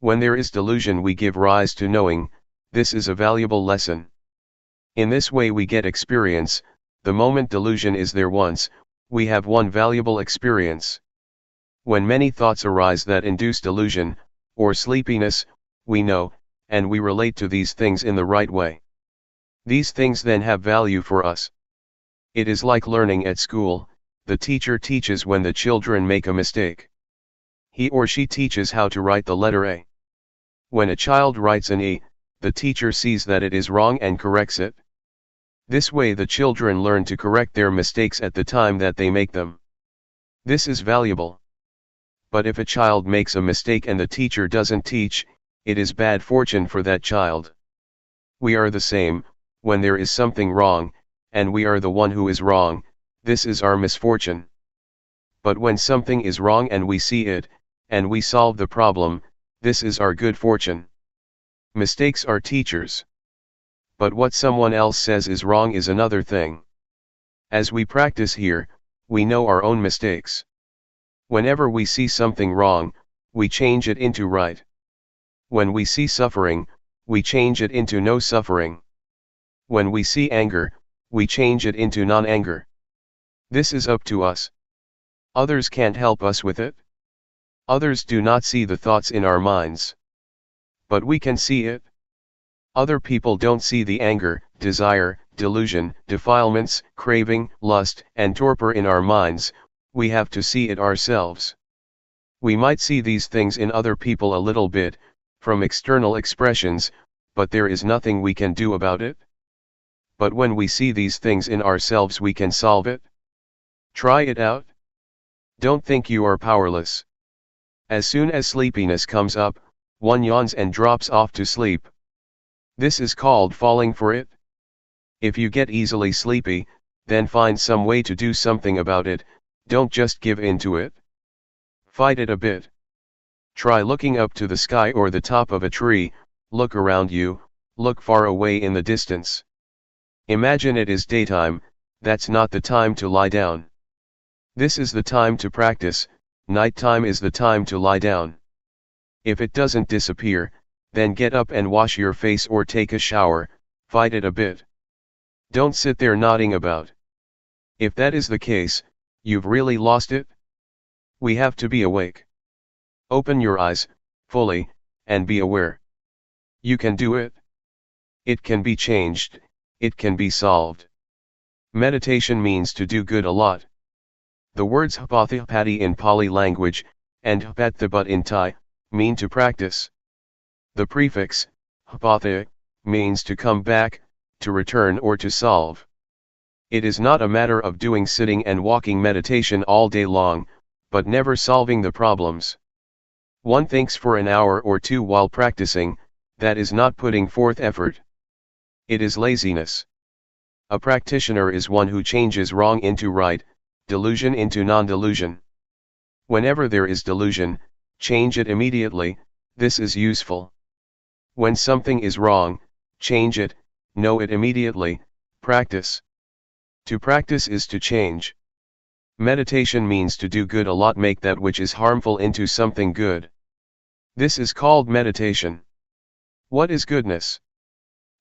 When there is delusion we give rise to knowing, this is a valuable lesson. In this way we get experience, the moment delusion is there once, we have one valuable experience. When many thoughts arise that induce delusion, or sleepiness, we know, and we relate to these things in the right way. These things then have value for us. It is like learning at school, the teacher teaches when the children make a mistake. He or she teaches how to write the letter A. When a child writes an E, the teacher sees that it is wrong and corrects it. This way the children learn to correct their mistakes at the time that they make them. This is valuable. But if a child makes a mistake and the teacher doesn't teach, it is bad fortune for that child. We are the same, when there is something wrong, and we are the one who is wrong, this is our misfortune. But when something is wrong and we see it, and we solve the problem, this is our good fortune. Mistakes are teachers. But what someone else says is wrong is another thing. As we practice here, we know our own mistakes. Whenever we see something wrong, we change it into right. When we see suffering, we change it into no suffering. When we see anger, we change it into non-anger. This is up to us. Others can't help us with it. Others do not see the thoughts in our minds. But we can see it. Other people don't see the anger, desire, delusion, defilements, craving, lust, and torpor in our minds. We have to see it ourselves. We might see these things in other people a little bit, from external expressions, but there is nothing we can do about it. But when we see these things in ourselves we can solve it. Try it out. Don't think you are powerless. As soon as sleepiness comes up, one yawns and drops off to sleep. This is called falling for it. If you get easily sleepy, then find some way to do something about it. Don't just give in to it. Fight it a bit. Try looking up to the sky or the top of a tree, look around you, look far away in the distance. Imagine it is daytime, that's not the time to lie down. This is the time to practice, nighttime is the time to lie down. If it doesn't disappear, then get up and wash your face or take a shower, fight it a bit. Don't sit there nodding about. If that is the case, you've really lost it. We have to be awake. Open your eyes, fully, and be aware. You can do it. It can be changed, it can be solved. Meditation means to do good a lot. The words hapathipati in Pali language, and hapathipat in Thai, mean to practice. The prefix, hapatha, means to come back, to return or to solve. It is not a matter of doing sitting and walking meditation all day long, but never solving the problems. One thinks for an hour or two while practicing, that is not putting forth effort. It is laziness. A practitioner is one who changes wrong into right, delusion into non-delusion. Whenever there is delusion, change it immediately, this is useful. When something is wrong, change it, know it immediately, practice. To practice is to change. Meditation means to do good a lot, make that which is harmful into something good. This is called meditation. What is goodness?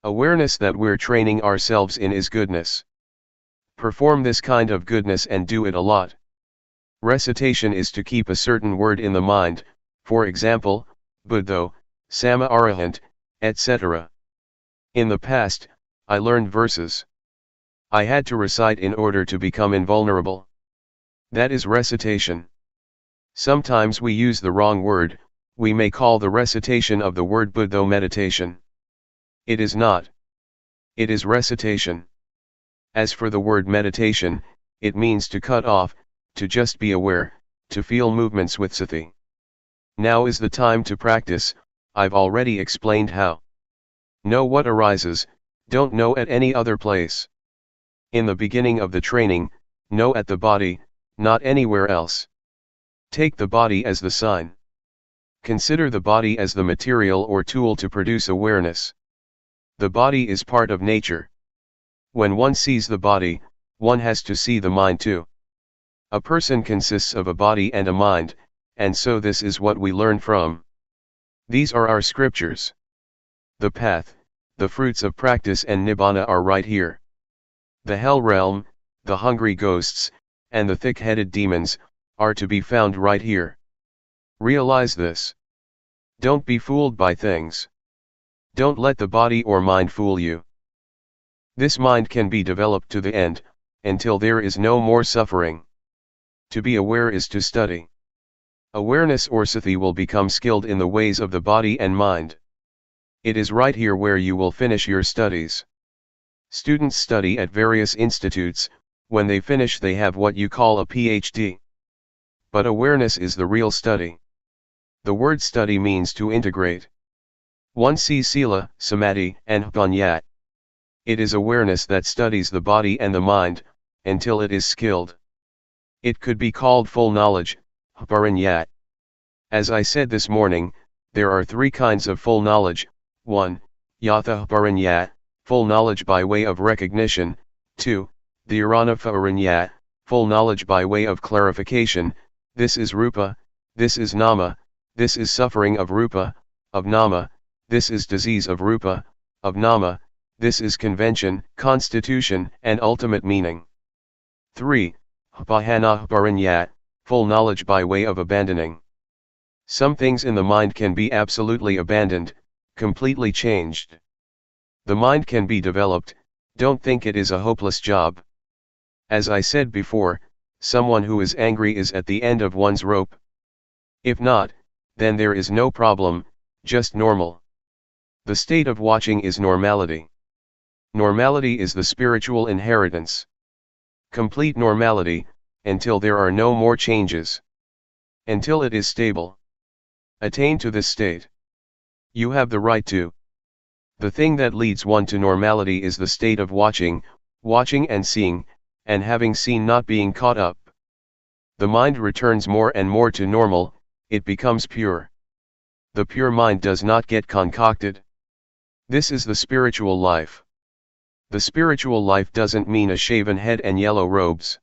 Awareness that we're training ourselves in is goodness. Perform this kind of goodness and do it a lot. Recitation is to keep a certain word in the mind, for example, Buddho, Sama Arahant, etc. In the past, I learned verses. I had to recite in order to become invulnerable. That is recitation. Sometimes we use the wrong word, we may call the recitation of the word Buddho meditation. It is not. It is recitation. As for the word meditation, it means to cut off, to just be aware, to feel movements with sati. Now is the time to practice, I've already explained how. Know what arises, don't know at any other place. In the beginning of the training, know at the body, not anywhere else. Take the body as the sign. Consider the body as the material or tool to produce awareness. The body is part of nature. When one sees the body, one has to see the mind too. A person consists of a body and a mind, and so this is what we learn from. These are our scriptures. The path, the fruits of practice and nibbana are right here. The hell realm, the hungry ghosts, and the thick-headed demons, are to be found right here. Realize this. Don't be fooled by things. Don't let the body or mind fool you. This mind can be developed to the end, until there is no more suffering. To be aware is to study. Awareness or sati will become skilled in the ways of the body and mind. It is right here where you will finish your studies. Students study at various institutes. When they finish they have what you call a PhD. But awareness is the real study. The word study means to integrate. One sees sila, samadhi, and panyat. It is awareness that studies the body and the mind, until it is skilled. It could be called full knowledge, parinyat. As I said this morning, there are three kinds of full knowledge. 1. Yatha parinyat, full knowledge by way of recognition. 2. Dhyana parinyat, full knowledge by way of clarification. This is rupa, this is nama, this is suffering of rupa, of nama, this is disease of rupa, of nama, this is convention, constitution, and ultimate meaning. 3. Pahana parinyat, full knowledge by way of abandoning. Some things in the mind can be absolutely abandoned, completely changed. The mind can be developed, don't think it is a hopeless job. As I said before, someone who is angry is at the end of one's rope. If not, then there is no problem, just normal. The state of watching is normality. Normality is the spiritual inheritance. Complete normality, until there are no more changes. Until it is stable. Attain to this state. You have the right to. The thing that leads one to normality is the state of watching and seeing, and having seen not being caught up. The mind returns more and more to normal, it becomes pure. The pure mind does not get concocted. This is the spiritual life. The spiritual life doesn't mean a shaven head and yellow robes.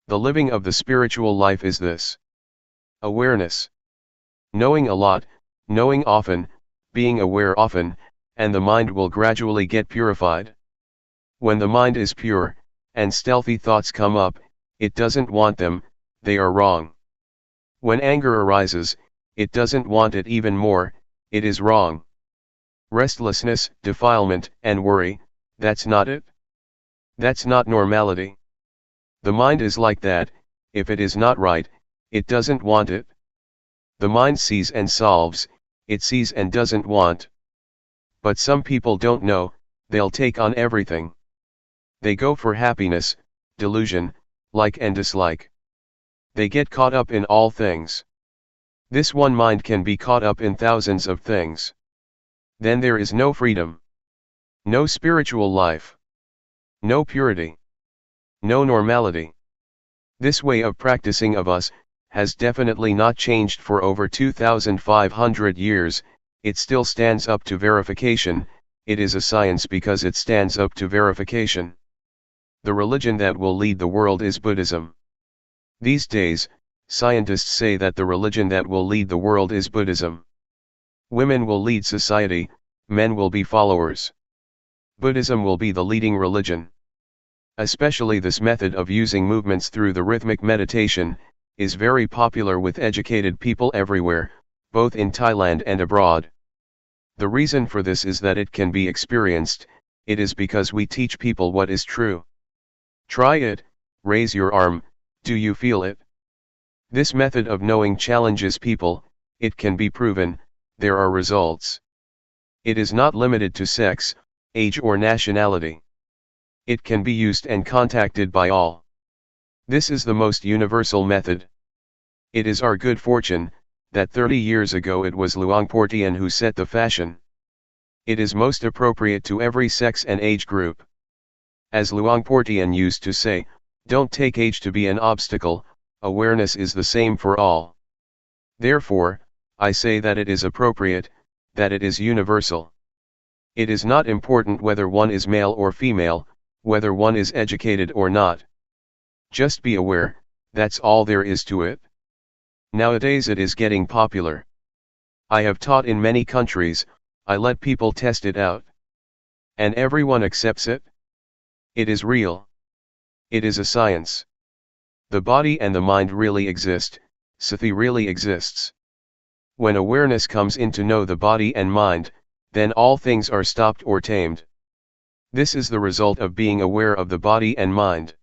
The living of the spiritual life is this. Awareness. Knowing a lot, knowing often, being aware often, and the mind will gradually get purified. When the mind is pure, and stealthy thoughts come up, it doesn't want them, they are wrong. When anger arises, it doesn't want it even more, it is wrong. Restlessness, defilement, and worry, that's not it. That's not normality. The mind is like that, if it is not right, it doesn't want it. The mind sees and solves, it sees and doesn't want. But some people don't know, they'll take on everything. They go for happiness, delusion, like and dislike. They get caught up in all things. This one mind can be caught up in thousands of things. Then there is no freedom. No spiritual life. No purity. No normality. This way of practicing of us, has definitely not changed for over 2,500 years, it still stands up to verification, it is a science because it stands up to verification. The religion that will lead the world is Buddhism. These days, scientists say that the religion that will lead the world is Buddhism. Women will lead society, men will be followers. Buddhism will be the leading religion. Especially this method of using movements through the rhythmic meditation, is very popular with educated people everywhere, both in Thailand and abroad. The reason for this is that it can be experienced, it is because we teach people what is true. Try it, raise your arm, do you feel it? This method of knowing challenges people, it can be proven, there are results. It is not limited to sex, age or nationality. It can be used and contacted by all. This is the most universal method. It is our good fortune, that 30 years ago it was Luangpor Teean who set the fashion. It is most appropriate to every sex and age group. As Luangpor Teean used to say, don't take age to be an obstacle, awareness is the same for all. Therefore, I say that it is appropriate, that it is universal. It is not important whether one is male or female, whether one is educated or not. Just be aware, that's all there is to it. Nowadays it is getting popular. I have taught in many countries, I let people test it out. And everyone accepts it. It is real. It is a science. The body and the mind really exist, sati really exists. When awareness comes in to know the body and mind, then all things are stopped or tamed. This is the result of being aware of the body and mind.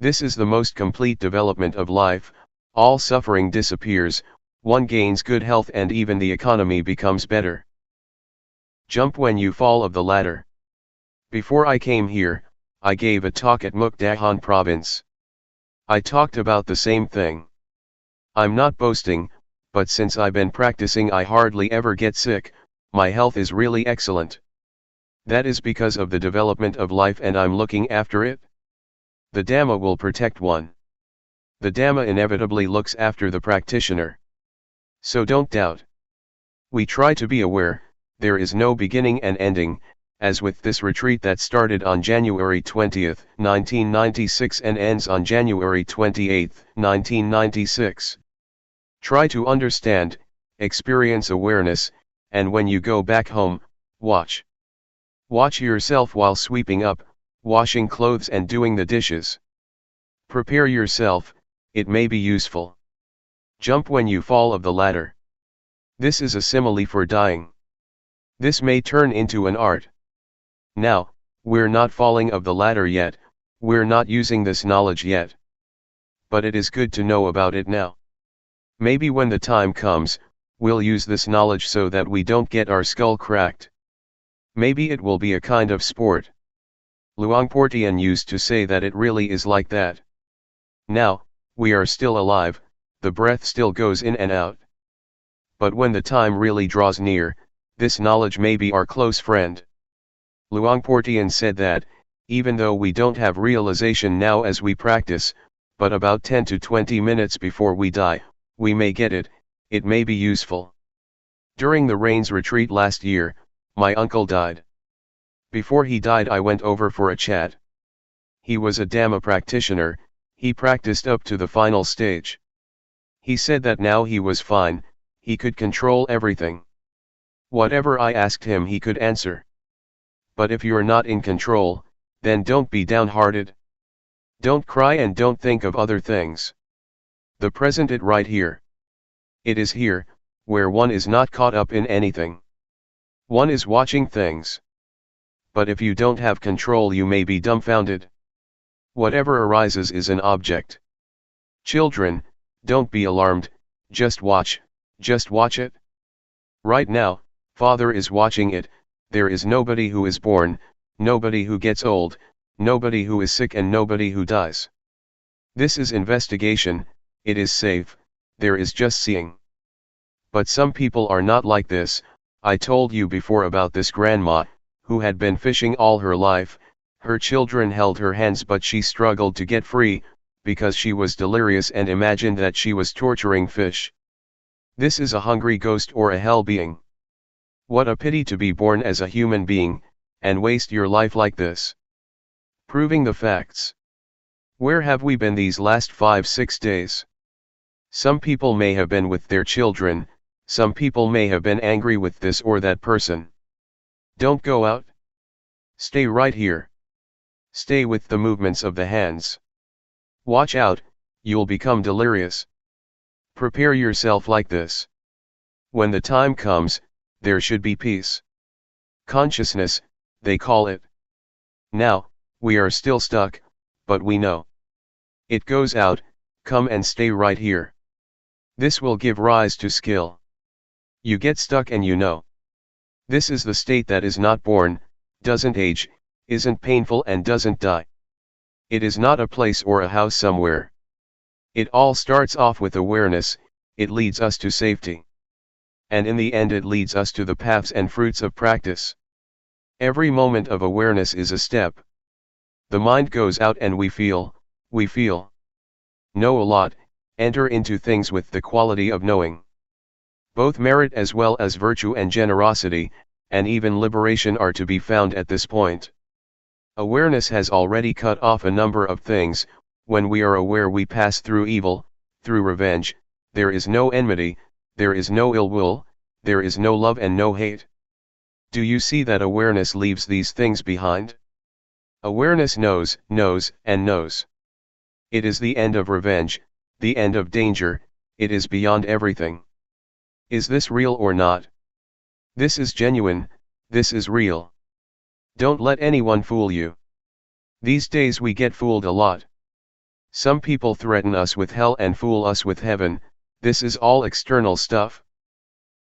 This is the most complete development of life, all suffering disappears, one gains good health and even the economy becomes better. Jump when you fall of the ladder. Before I came here, I gave a talk at Mukdahan province. I talked about the same thing. I'm not boasting, but since I've been practicing I hardly ever get sick, my health is really excellent. That is because of the development of life and I'm looking after it. The Dhamma will protect one. The Dhamma inevitably looks after the practitioner. So don't doubt. We try to be aware, there is no beginning and ending, as with this retreat that started on January 20, 1996 and ends on January 28, 1996. Try to understand, experience awareness, and when you go back home, watch. Watch yourself while sweeping up, washing clothes and doing the dishes. Prepare yourself, it may be useful. Jump when you fall of the ladder. This is a simile for dying. This may turn into an art. Now, we're not falling of the ladder yet, we're not using this knowledge yet. But it is good to know about it now. Maybe when the time comes, we'll use this knowledge so that we don't get our skull cracked. Maybe it will be a kind of sport. Luangpor Teean used to say that it really is like that. Now, we are still alive, the breath still goes in and out. But when the time really draws near, this knowledge may be our close friend. Luangpor Teean said that, even though we don't have realization now as we practice, but about 10 to 20 minutes before we die, we may get it, it may be useful. During the Rains retreat last year, my uncle died. Before he died I went over for a chat. He was a Dhamma practitioner, he practiced up to the final stage. He said that now he was fine, he could control everything. Whatever I asked him he could answer. But if you're not in control, then don't be downhearted. Don't cry and don't think of other things. The present it right here. It is here, where one is not caught up in anything. One is watching things. But if you don't have control you may be dumbfounded. Whatever arises is an object. Children, don't be alarmed, just watch it. Right now, Father is watching it, there is nobody who is born, nobody who gets old, nobody who is sick and nobody who dies. This is investigation, it is safe, there is just seeing. But some people are not like this. I told you before about this grandma, who had been fishing all her life, her children held her hands but she struggled to get free, because she was delirious and imagined that she was torturing fish. This is a hungry ghost or a hell being. What a pity to be born as a human being, and waste your life like this. Proving the facts. Where have we been these last 5-6 days? Some people may have been with their children, some people may have been angry with this or that person. Don't go out. Stay right here. Stay with the movements of the hands. Watch out, you'll become delirious. Prepare yourself like this. When the time comes, there should be peace. Consciousness, they call it. Now, we are still stuck, but we know. It goes out, come and stay right here. This will give rise to skill. You get stuck and you know. This is the state that is not born, doesn't age, isn't painful and doesn't die. It is not a place or a house somewhere. It all starts off with awareness, it leads us to safety. And in the end it leads us to the paths and fruits of practice. Every moment of awareness is a step. The mind goes out and we feel. Know a lot, enter into things with the quality of knowing. Both merit as well as virtue and generosity, and even liberation are to be found at this point. Awareness has already cut off a number of things. When we are aware we pass through evil, through revenge, there is no enmity, there is no ill will, there is no love and no hate. Do you see that awareness leaves these things behind? Awareness knows, knows, and knows. It is the end of revenge, the end of danger, it is beyond everything. Is this real or not? This is genuine, this is real. Don't let anyone fool you. These days we get fooled a lot. Some people threaten us with hell and fool us with heaven. This is all external stuff.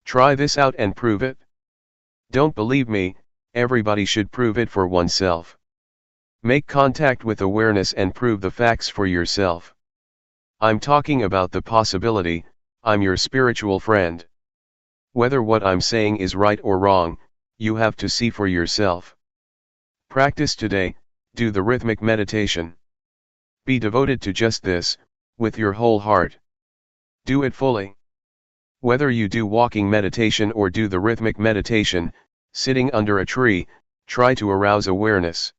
Try this out and prove it. Don't believe me, everybody should prove it for oneself. Make contact with awareness and prove the facts for yourself. I'm talking about the possibility. I'm your spiritual friend. Whether what I'm saying is right or wrong, you have to see for yourself. Practice today, do the rhythmic meditation. Be devoted to just this, with your whole heart. Do it fully. Whether you do walking meditation or do the rhythmic meditation, sitting under a tree, try to arouse awareness.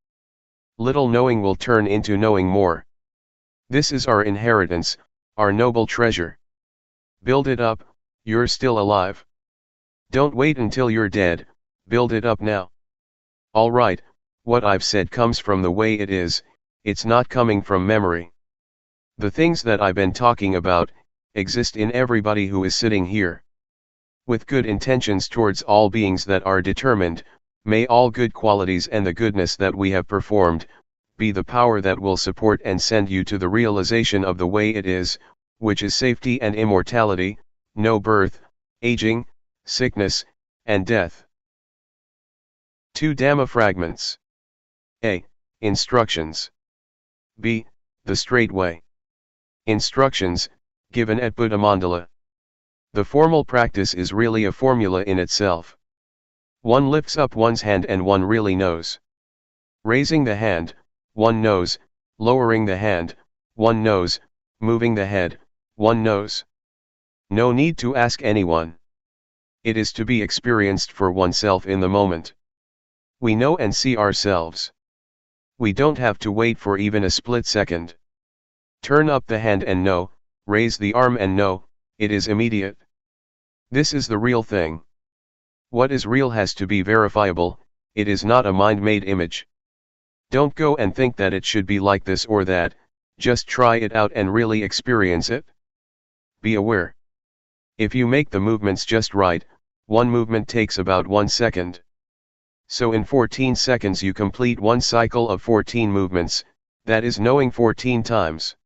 Little knowing will turn into knowing more. This is our inheritance, our noble treasure. Build it up, you're still alive. Don't wait until you're dead, build it up now. Alright, what I've said comes from the way it is, it's not coming from memory. The things that I've been talking about, exist in everybody who is sitting here. With good intentions towards all beings that are determined, may all good qualities and the goodness that we have performed, be the power that will support and send you to the realization of the way it is, which is safety and immortality, no birth, aging, sickness, and death. 2 Dhamma fragments. A. Instructions. B. The straight way. Instructions, given at Buddha Mandala. The formal practice is really a formula in itself. One lifts up one's hand and one really knows. Raising the hand, one knows, lowering the hand, one knows, moving the head, one knows. No need to ask anyone. It is to be experienced for oneself in the moment. We know and see ourselves. We don't have to wait for even a split second. Turn up the hand and know, raise the arm and know, it is immediate. This is the real thing. What is real has to be verifiable, it is not a mind-made image. Don't go and think that it should be like this or that, just try it out and really experience it. Be aware. If you make the movements just right, one movement takes about 1 second. So in 14 seconds you complete one cycle of 14 movements, that is knowing 14 times.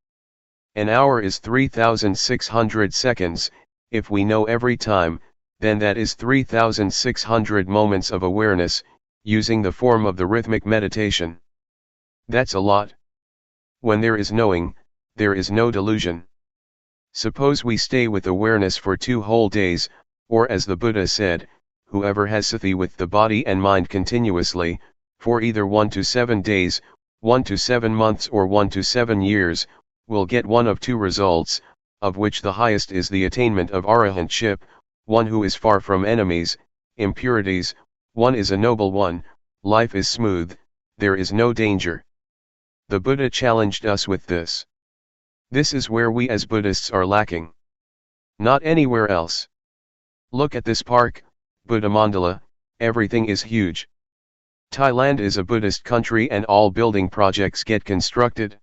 An hour is 3,600 seconds, if we know every time, then that is 3,600 moments of awareness, using the form of the rhythmic meditation. That's a lot. When there is knowing, there is no delusion. Suppose we stay with awareness for 2 whole days, or as the Buddha said, whoever has sati with the body and mind continuously, for either 1 to 7 days, 1 to 7 months or 1 to 7 years, will get one of 2 results, of which the highest is the attainment of arahantship, one who is far from enemies, impurities, one is a noble one, life is smooth, there is no danger. The Buddha challenged us with this. This is where we as Buddhists are lacking. Not anywhere else. Look at this park, Buddha Mandala, everything is huge. Thailand is a Buddhist country and all building projects get constructed.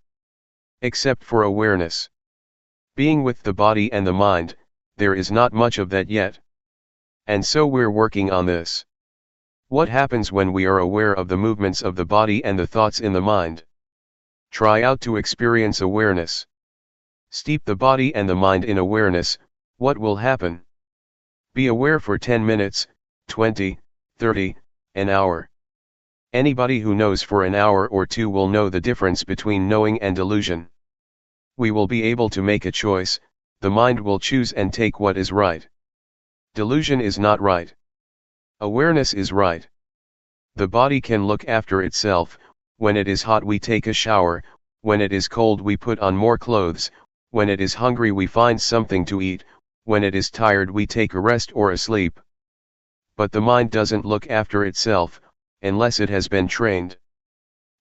Except for awareness. Being with the body and the mind, there is not much of that yet. And so we're working on this. What happens when we are aware of the movements of the body and the thoughts in the mind? Try out to experience awareness. Steep the body and the mind in awareness, what will happen? Be aware for 10 minutes, 20, 30, an hour. Anybody who knows for an hour or 2 will know the difference between knowing and delusion. We will be able to make a choice, the mind will choose and take what is right. Delusion is not right. Awareness is right. The body can look after itself, when it is hot we take a shower, when it is cold we put on more clothes, when it is hungry we find something to eat, when it is tired we take a rest or a sleep. But the mind doesn't look after itself, unless it has been trained.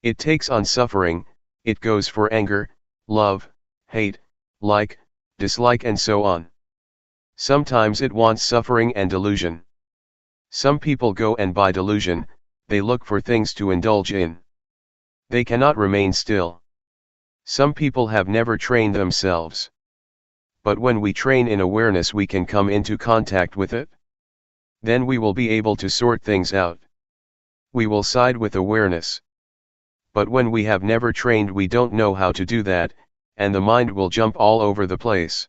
It takes on suffering, it goes for anger, love, hate, like, dislike and so on. Sometimes it wants suffering and delusion. Some people go and buy delusion, they look for things to indulge in. They cannot remain still. Some people have never trained themselves. But when we train in awareness we can come into contact with it. Then we will be able to sort things out. We will side with awareness. But when we have never trained we don't know how to do that, and the mind will jump all over the place.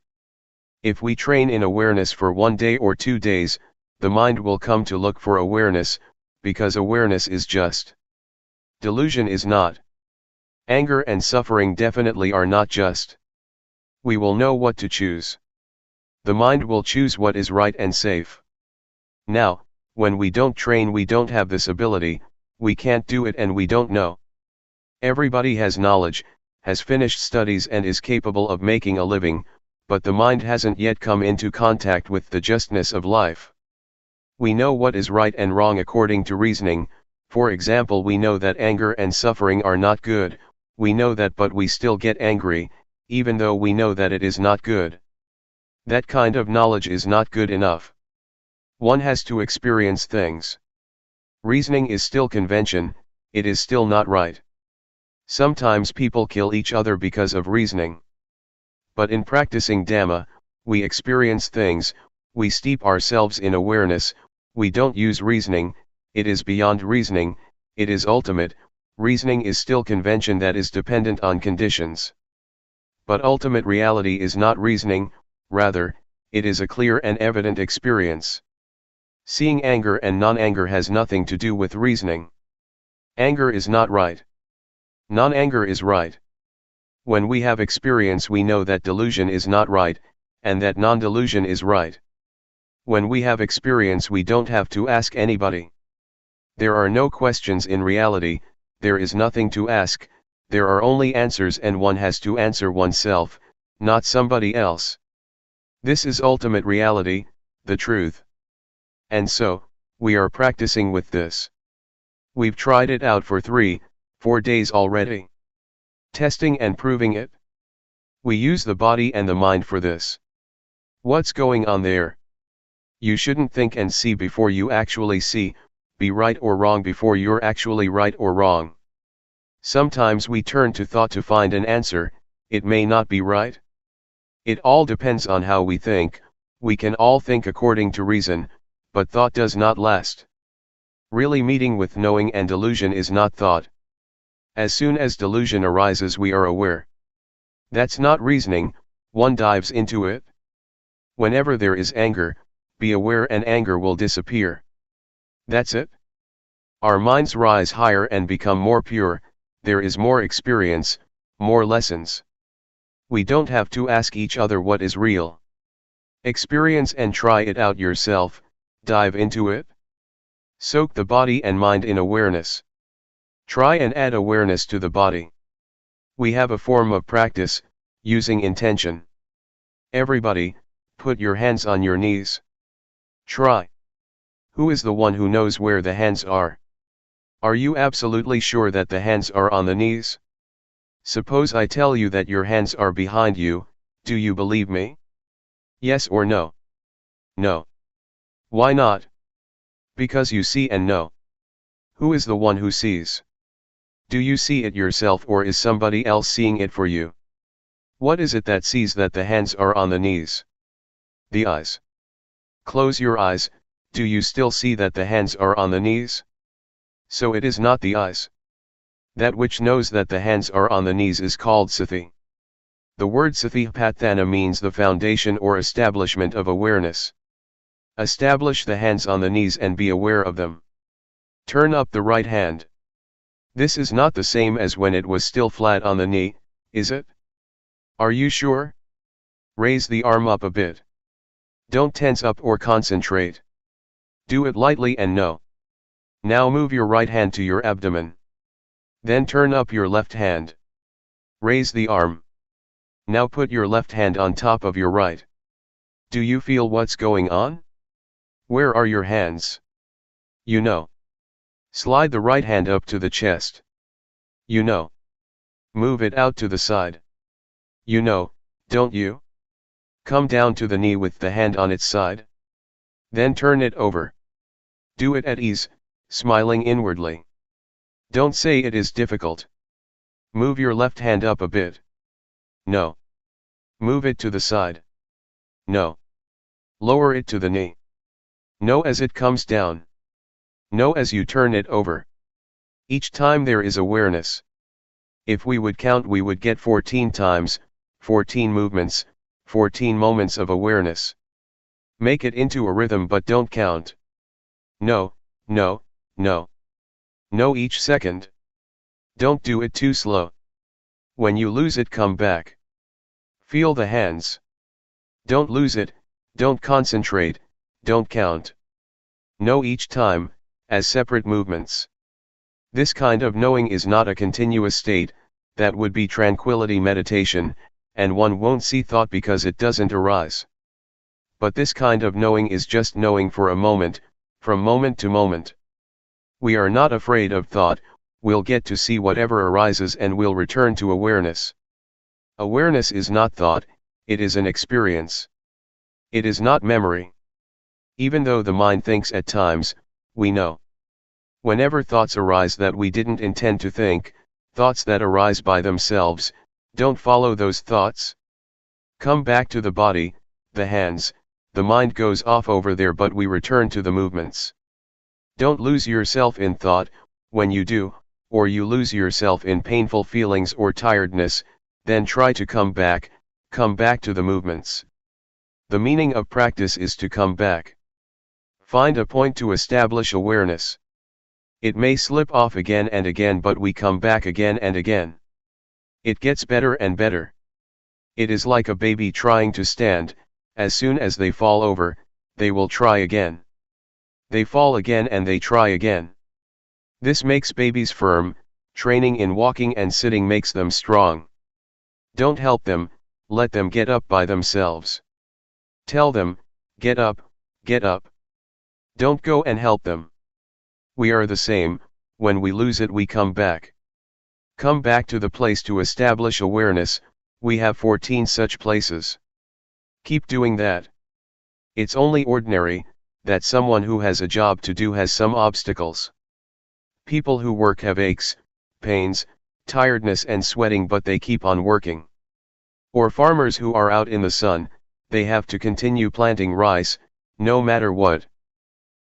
If we train in awareness for 1 day or 2 days, the mind will come to look for awareness, because awareness is just. Delusion is not. Anger and suffering definitely are not just. We will know what to choose. The mind will choose what is right and safe. Now, when we don't train we don't have this ability, we can't do it and we don't know. Everybody has knowledge, has finished studies and is capable of making a living, but the mind hasn't yet come into contact with the justness of life. We know what is right and wrong according to reasoning. For example, we know that anger and suffering are not good, we know that, but we still get angry, even though we know that it is not good. That kind of knowledge is not good enough. One has to experience things. Reasoning is still convention, it is still not right. Sometimes people kill each other because of reasoning. But in practicing Dhamma, we experience things, we steep ourselves in awareness, we don't use reasoning, it is beyond reasoning, it is ultimate. Reasoning is still convention that is dependent on conditions. But ultimate reality is not reasoning, rather, it is a clear and evident experience. Seeing anger and non-anger has nothing to do with reasoning. Anger is not right. Non-anger is right. When we have experience we know that delusion is not right, and that non-delusion is right. When we have experience we don't have to ask anybody. There are no questions in reality, there is nothing to ask, there are only answers and one has to answer oneself, not somebody else. This is ultimate reality, the truth. And so, we are practicing with this. We've tried it out for 3-4 days already. Testing and proving it. We use the body and the mind for this. What's going on there? You shouldn't think and see before you actually see, be right or wrong before you're actually right or wrong. Sometimes we turn to thought to find an answer, it may not be right. It all depends on how we think. We can all think according to reason, but thought does not last. Really meeting with knowing and delusion is not thought. As soon as delusion arises we are aware. That's not reasoning, one dives into it. Whenever there is anger, be aware and anger will disappear. That's it. Our minds rise higher and become more pure, there is more experience, more lessons. We don't have to ask each other what is real. Experience and try it out yourself, dive into it. Soak the body and mind in awareness. Try and add awareness to the body. We have a form of practice, using intention. Everybody, put your hands on your knees. Try. Who is the one who knows where the hands are? Are you absolutely sure that the hands are on the knees? Suppose I tell you that your hands are behind you, do you believe me? Yes or no? No. Why not? Because you see and know. Who is the one who sees? Do you see it yourself or is somebody else seeing it for you? What is it that sees that the hands are on the knees? The eyes. Close your eyes, do you still see that the hands are on the knees? So it is not the eyes. That which knows that the hands are on the knees is called sati. The word satipatthana means the foundation or establishment of awareness. Establish the hands on the knees and be aware of them. Turn up the right hand. This is not the same as when it was still flat on the knee, is it? Are you sure? Raise the arm up a bit. Don't tense up or concentrate. Do it lightly and know. Now move your right hand to your abdomen. Then turn up your left hand. Raise the arm. Now put your left hand on top of your right. Do you feel what's going on? Where are your hands? You know. Slide the right hand up to the chest. You know. Move it out to the side. You know, don't you? Come down to the knee with the hand on its side. Then turn it over. Do it at ease, smiling inwardly. Don't say it is difficult. Move your left hand up a bit. No. Move it to the side. No. Lower it to the knee. No as it comes down. No as you turn it over. Each time there is awareness. If we would count, we would get 14 times, 14 movements, 14 moments of awareness. Make it into a rhythm, but don't count. No, no, no. No each second. Don't do it too slow. When you lose it, come back. Feel the hands. Don't lose it, don't concentrate, don't count. Know each time, as separate movements. This kind of knowing is not a continuous state, that would be tranquility meditation, and one won't see thought because it doesn't arise. But this kind of knowing is just knowing for a moment, from moment to moment. We are not afraid of thought, we'll get to see whatever arises and we'll return to awareness. Awareness is not thought, it is an experience. It is not memory. Even though the mind thinks at times, we know. Whenever thoughts arise that we didn't intend to think, thoughts that arise by themselves, don't follow those thoughts. Come back to the body, the hands, the mind goes off over there, but we return to the movements. Don't lose yourself in thought. When you do, or you lose yourself in painful feelings or tiredness, then try to come back to the movements. The meaning of practice is to come back. Find a point to establish awareness. It may slip off again and again, but we come back again and again. It gets better and better. It is like a baby trying to stand. As soon as they fall over, they will try again. They fall again and they try again. This makes babies firm. Training in walking and sitting makes them strong. Don't help them, let them get up by themselves. Tell them, get up, get up. Don't go and help them. We are the same, when we lose it we come back. Come back to the place to establish awareness. We have 14 such places. Keep doing that. It's only ordinary, that someone who has a job to do has some obstacles. People who work have aches, pains, tiredness and sweating, but they keep on working. Or farmers who are out in the sun, they have to continue planting rice, no matter what.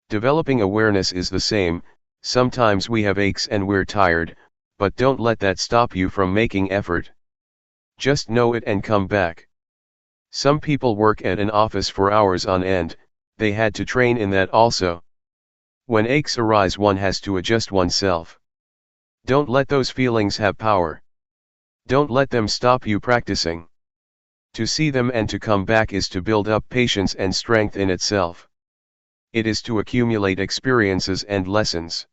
Developing awareness is the same. Sometimes we have aches and we're tired, but don't let that stop you from making effort. Just know it and come back. Some people work at an office for hours on end, they had to train in that also. When aches arise, one has to adjust oneself. Don't let those feelings have power. Don't let them stop you practicing. To see them and to come back is to build up patience and strength in itself. It is to accumulate experiences and lessons.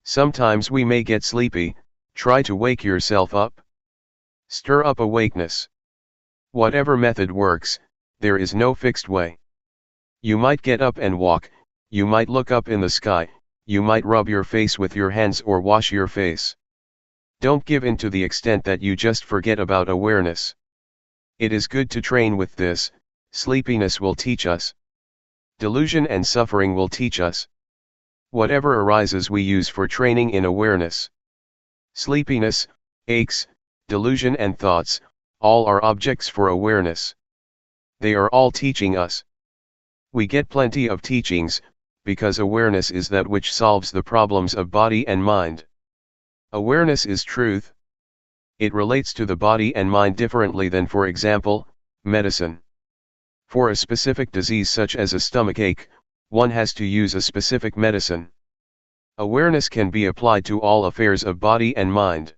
Sometimes we may get sleepy. Try to wake yourself up. Stir up awakeness. Whatever method works, there is no fixed way. You might get up and walk, you might look up in the sky, you might rub your face with your hands or wash your face. Don't give in to the extent that you just forget about awareness. It is good to train with this. Sleepiness will teach us. Delusion and suffering will teach us. Whatever arises we use for training in awareness. Sleepiness, aches, delusion and thoughts, all are objects for awareness. They are all teaching us. We get plenty of teachings, because awareness is that which solves the problems of body and mind. Awareness is truth. It relates to the body and mind differently than, for example, medicine. For a specific disease such as a stomachache, one has to use a specific medicine. Awareness can be applied to all affairs of body and mind.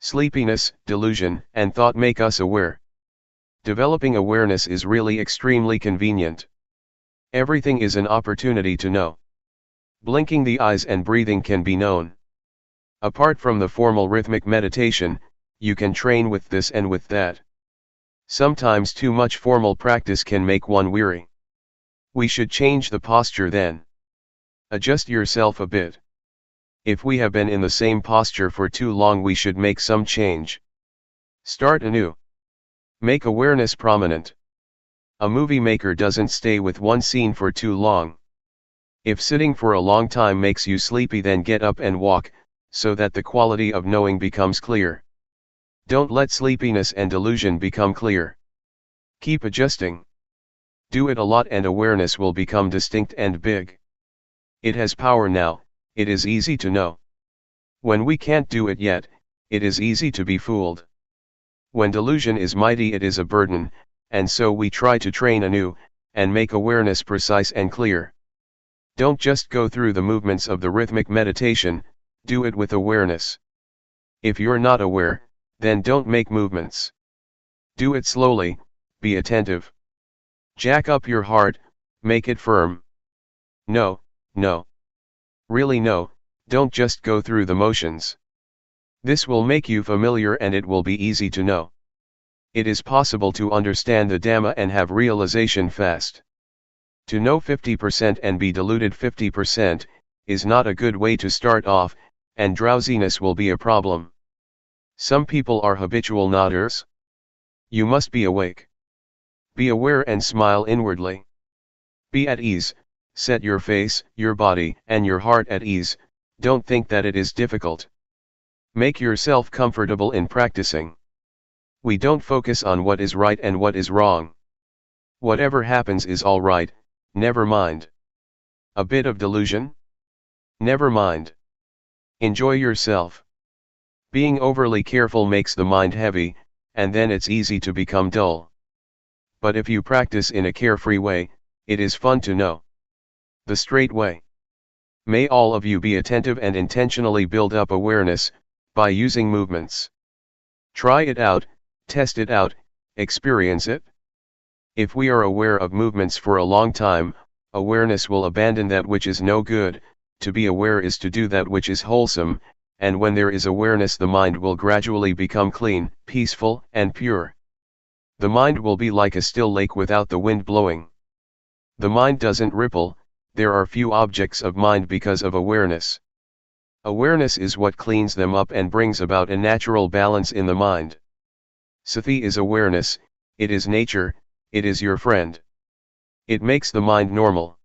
Sleepiness, delusion, and thought make us aware. Developing awareness is really extremely convenient. Everything is an opportunity to know. Blinking the eyes and breathing can be known. Apart from the formal rhythmic meditation, you can train with this and with that. Sometimes too much formal practice can make one weary. We should change the posture then. Adjust yourself a bit. If we have been in the same posture for too long, we should make some change. Start anew. Make awareness prominent. A movie maker doesn't stay with one scene for too long. If sitting for a long time makes you sleepy, then get up and walk, so that the quality of knowing becomes clear. Don't let sleepiness and delusion become clear. Keep adjusting. Do it a lot and awareness will become distinct and big. It has power now, it is easy to know. When we can't do it yet, it is easy to be fooled. When delusion is mighty, it is a burden, and so we try to train anew, and make awareness precise and clear. Don't just go through the movements of the rhythmic meditation, do it with awareness. If you're not aware, then don't make movements. Do it slowly, be attentive. Jack up your heart, make it firm. No, no. Really no, don't just go through the motions. This will make you familiar and it will be easy to know. It is possible to understand the Dhamma and have realization fast. To know 50% and be deluded 50% is not a good way to start off, and drowsiness will be a problem. Some people are habitual nodders. You must be awake. Be aware and smile inwardly. Be at ease, set your face, your body, and your heart at ease, don't think that it is difficult. Make yourself comfortable in practicing. We don't focus on what is right and what is wrong. Whatever happens is all right, never mind. A bit of delusion? Never mind. Enjoy yourself. Being overly careful makes the mind heavy, and then it's easy to become dull. But if you practice in a carefree way, it is fun to know. The straight way. May all of you be attentive and intentionally build up awareness, by using movements. Try it out, test it out, experience it. If we are aware of movements for a long time, awareness will abandon that which is no good. To be aware is to do that which is wholesome, and when there is awareness, the mind will gradually become clean, peaceful, and pure. The mind will be like a still lake without the wind blowing. The mind doesn't ripple, there are few objects of mind because of awareness. Awareness is what cleans them up and brings about a natural balance in the mind. Sati is awareness, it is nature, it is your friend. It makes the mind normal.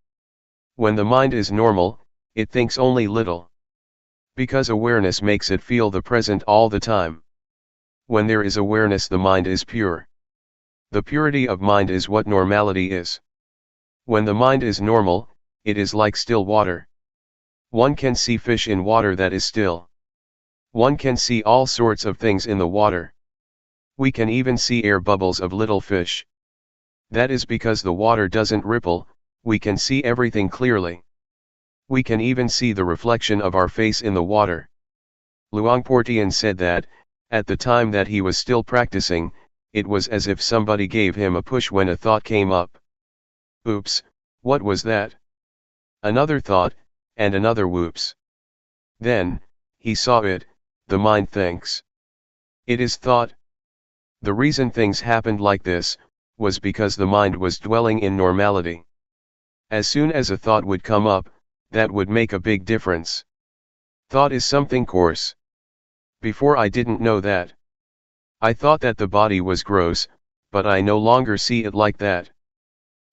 When the mind is normal, it thinks only little. Because awareness makes it feel the present all the time. When there is awareness, the mind is pure. The purity of mind is what normality is. When the mind is normal, it is like still water. One can see fish in water that is still. One can see all sorts of things in the water. We can even see air bubbles of little fish. That is because the water doesn't ripple, we can see everything clearly. We can even see the reflection of our face in the water. Luangpor Teean said that, at the time that he was still practicing, it was as if somebody gave him a push when a thought came up. Oops, what was that? Another thought, and another whoops. Then, he saw it, the mind thinks. It is thought. The reason things happened like this, was because the mind was dwelling in normality. As soon as a thought would come up, that would make a big difference. Thought is something coarse. Before I didn't know that. I thought that the body was gross, but I no longer see it like that.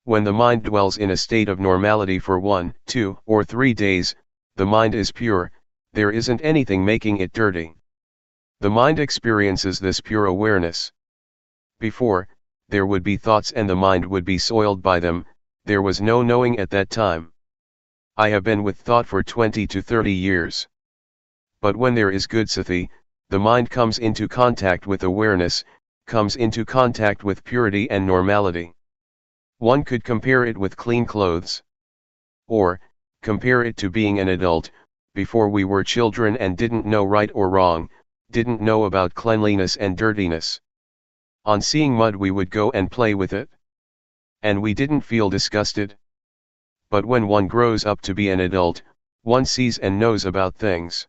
When the mind dwells in a state of normality for 1, 2, or 3 days, the mind is pure, there isn't anything making it dirty. The mind experiences this pure awareness. Before, there would be thoughts and the mind would be soiled by them, there was no knowing at that time. I have been with thought for 20 to 30 years. But when there is good sati, the mind comes into contact with awareness, comes into contact with purity and normality. One could compare it with clean clothes. Or, compare it to being an adult. Before we were children and didn't know right or wrong, didn't know about cleanliness and dirtiness. On seeing mud we would go and play with it. And we didn't feel disgusted. But when one grows up to be an adult, one sees and knows about things.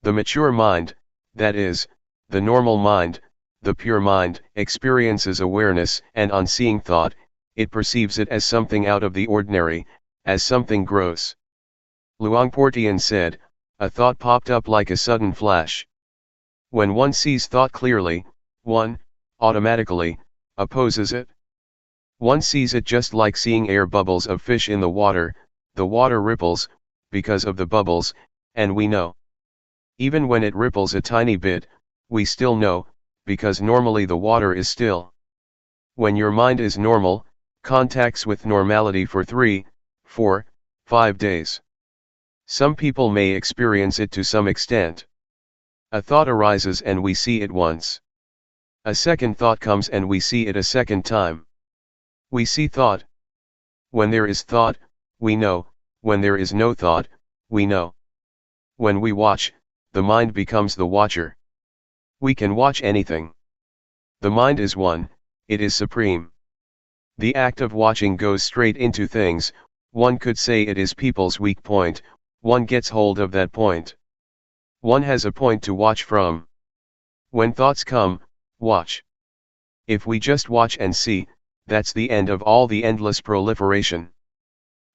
The mature mind, that is, the normal mind, the pure mind, experiences awareness, and on seeing thought, it perceives it as something out of the ordinary, as something gross. Luangpor Teean said, "A thought popped up like a sudden flash. When one sees thought clearly, one, automatically, opposes it. One sees it just like seeing air bubbles of fish in the water ripples, because of the bubbles, and we know. Even when it ripples a tiny bit, we still know, because normally the water is still. When your mind is normal, contacts with normality for 3, 4, 5 days. Some people may experience it to some extent. A thought arises and we see it once. A second thought comes and we see it a second time. We see thought. When there is thought, we know. When there is no thought, we know. When we watch, the mind becomes the watcher. We can watch anything. The mind is one, it is supreme. The act of watching goes straight into things. One could say it is people's weak point. One gets hold of that point. One has a point to watch from. When thoughts come, watch. If we just watch and see, that's the end of all the endless proliferation.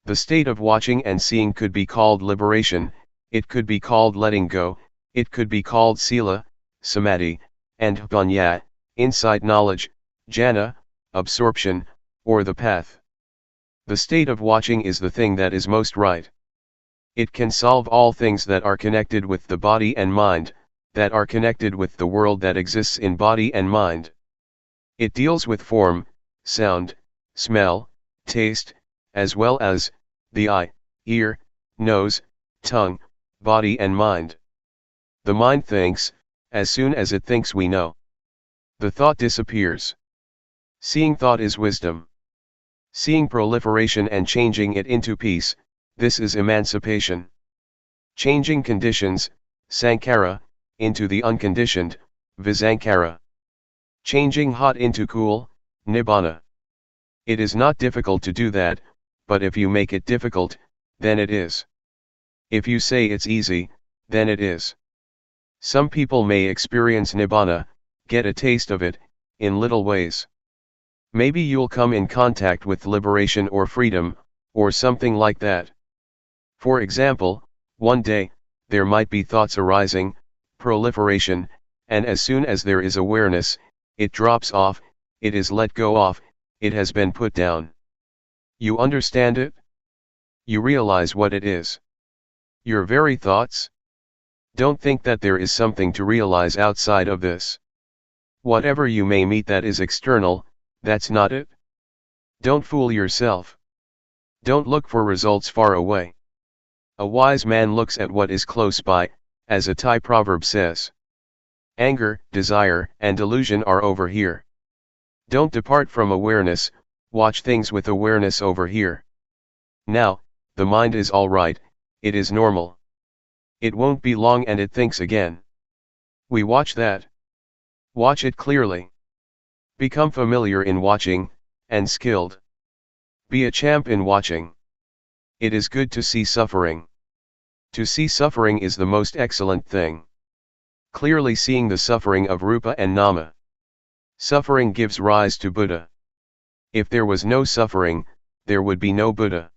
The state of watching and seeing could be called liberation, it could be called letting go, it could be called sila, samadhi, and jnana, insight knowledge, jhana, absorption, or the path. The state of watching is the thing that is most right. It can solve all things that are connected with the body and mind, that are connected with the world that exists in body and mind. It deals with form, sound, smell, taste, as well as the eye, ear, nose, tongue, body and mind. The mind thinks, as soon as it thinks we know. The thought disappears. Seeing thought is wisdom. Seeing proliferation and changing it into peace, this is emancipation. Changing conditions, sankhara, into the unconditioned, visankhara. Changing hot into cool, nibbana. It is not difficult to do that, but if you make it difficult, then it is. If you say it's easy, then it is. Some people may experience nibbana, get a taste of it, in little ways. Maybe you'll come in contact with liberation or freedom, or something like that. For example, one day, there might be thoughts arising, proliferation, and as soon as there is awareness, it drops off, it is let go of, it has been put down. You understand it? You realize what it is. Your very thoughts? Don't think that there is something to realize outside of this. Whatever you may meet that is external, that's not it. Don't fool yourself. Don't look for results far away. A wise man looks at what is close by, as a Thai proverb says. Anger, desire, and delusion are over here. Don't depart from awareness, watch things with awareness over here. Now, the mind is all right, it is normal. It won't be long and it thinks again. We watch that. Watch it clearly. Become familiar in watching, and skilled. Be a champ in watching. It is good to see suffering. To see suffering is the most excellent thing. Clearly seeing the suffering of Rupa and Nama. Suffering gives rise to Buddha. If there was no suffering, there would be no Buddha.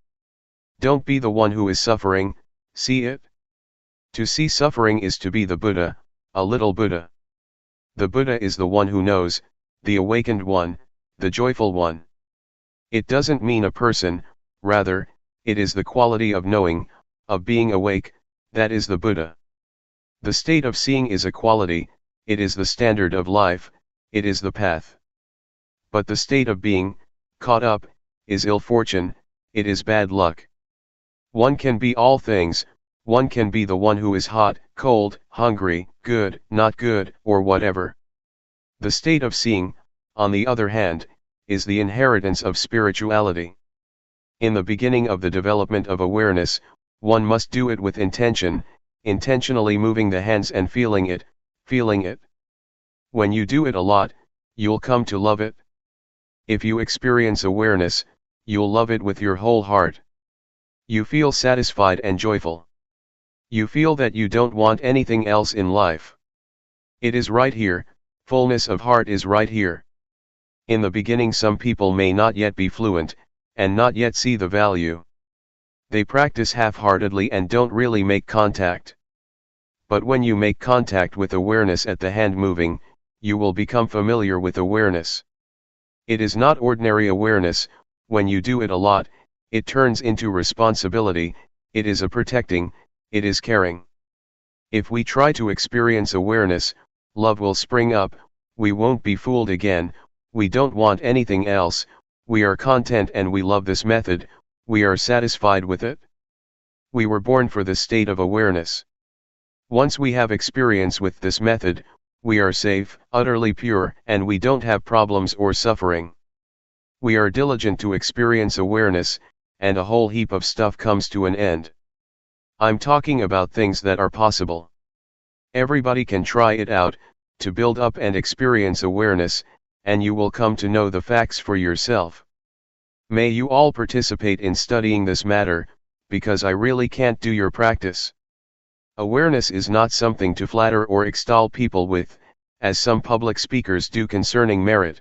Don't be the one who is suffering, see it. To see suffering is to be the Buddha, a little Buddha. The Buddha is the one who knows, the awakened one, the joyful one. It doesn't mean a person, rather, it is the quality of knowing, of being awake, that is the Buddha. The state of seeing is a quality, it is the standard of life, it is the path. But the state of being, caught up, is ill fortune, it is bad luck. One can be all things, one can be the one who is hot, cold, hungry, good, not good, or whatever. The state of seeing, on the other hand, is the inheritance of spirituality. In the beginning of the development of awareness, one must do it with intention, intentionally moving the hands and feeling it, feeling it. When you do it a lot, you'll come to love it. If you experience awareness, you'll love it with your whole heart. You feel satisfied and joyful. You feel that you don't want anything else in life. It is right here, Fullness of heart is right here. In the beginning some people may not yet be fluent, and not yet see the value. They practice half-heartedly and don't really make contact. But when you make contact with awareness at the hand moving, you will become familiar with awareness. It is not ordinary awareness. When you do it a lot, it turns into responsibility, it is a protecting, it is caring. If we try to experience awareness, love will spring up, we won't be fooled again, we don't want anything else, we are content and we love this method, we are satisfied with it. We were born for this state of awareness. Once we have experience with this method, we are safe, utterly pure, and we don't have problems or suffering. We are diligent to experience awareness, and a whole heap of stuff comes to an end. I'm talking about things that are possible. Everybody can try it out, to build up and experience awareness, and you will come to know the facts for yourself. May you all participate in studying this matter, because I really can't do your practice. Awareness is not something to flatter or extol people with, as some public speakers do concerning merit.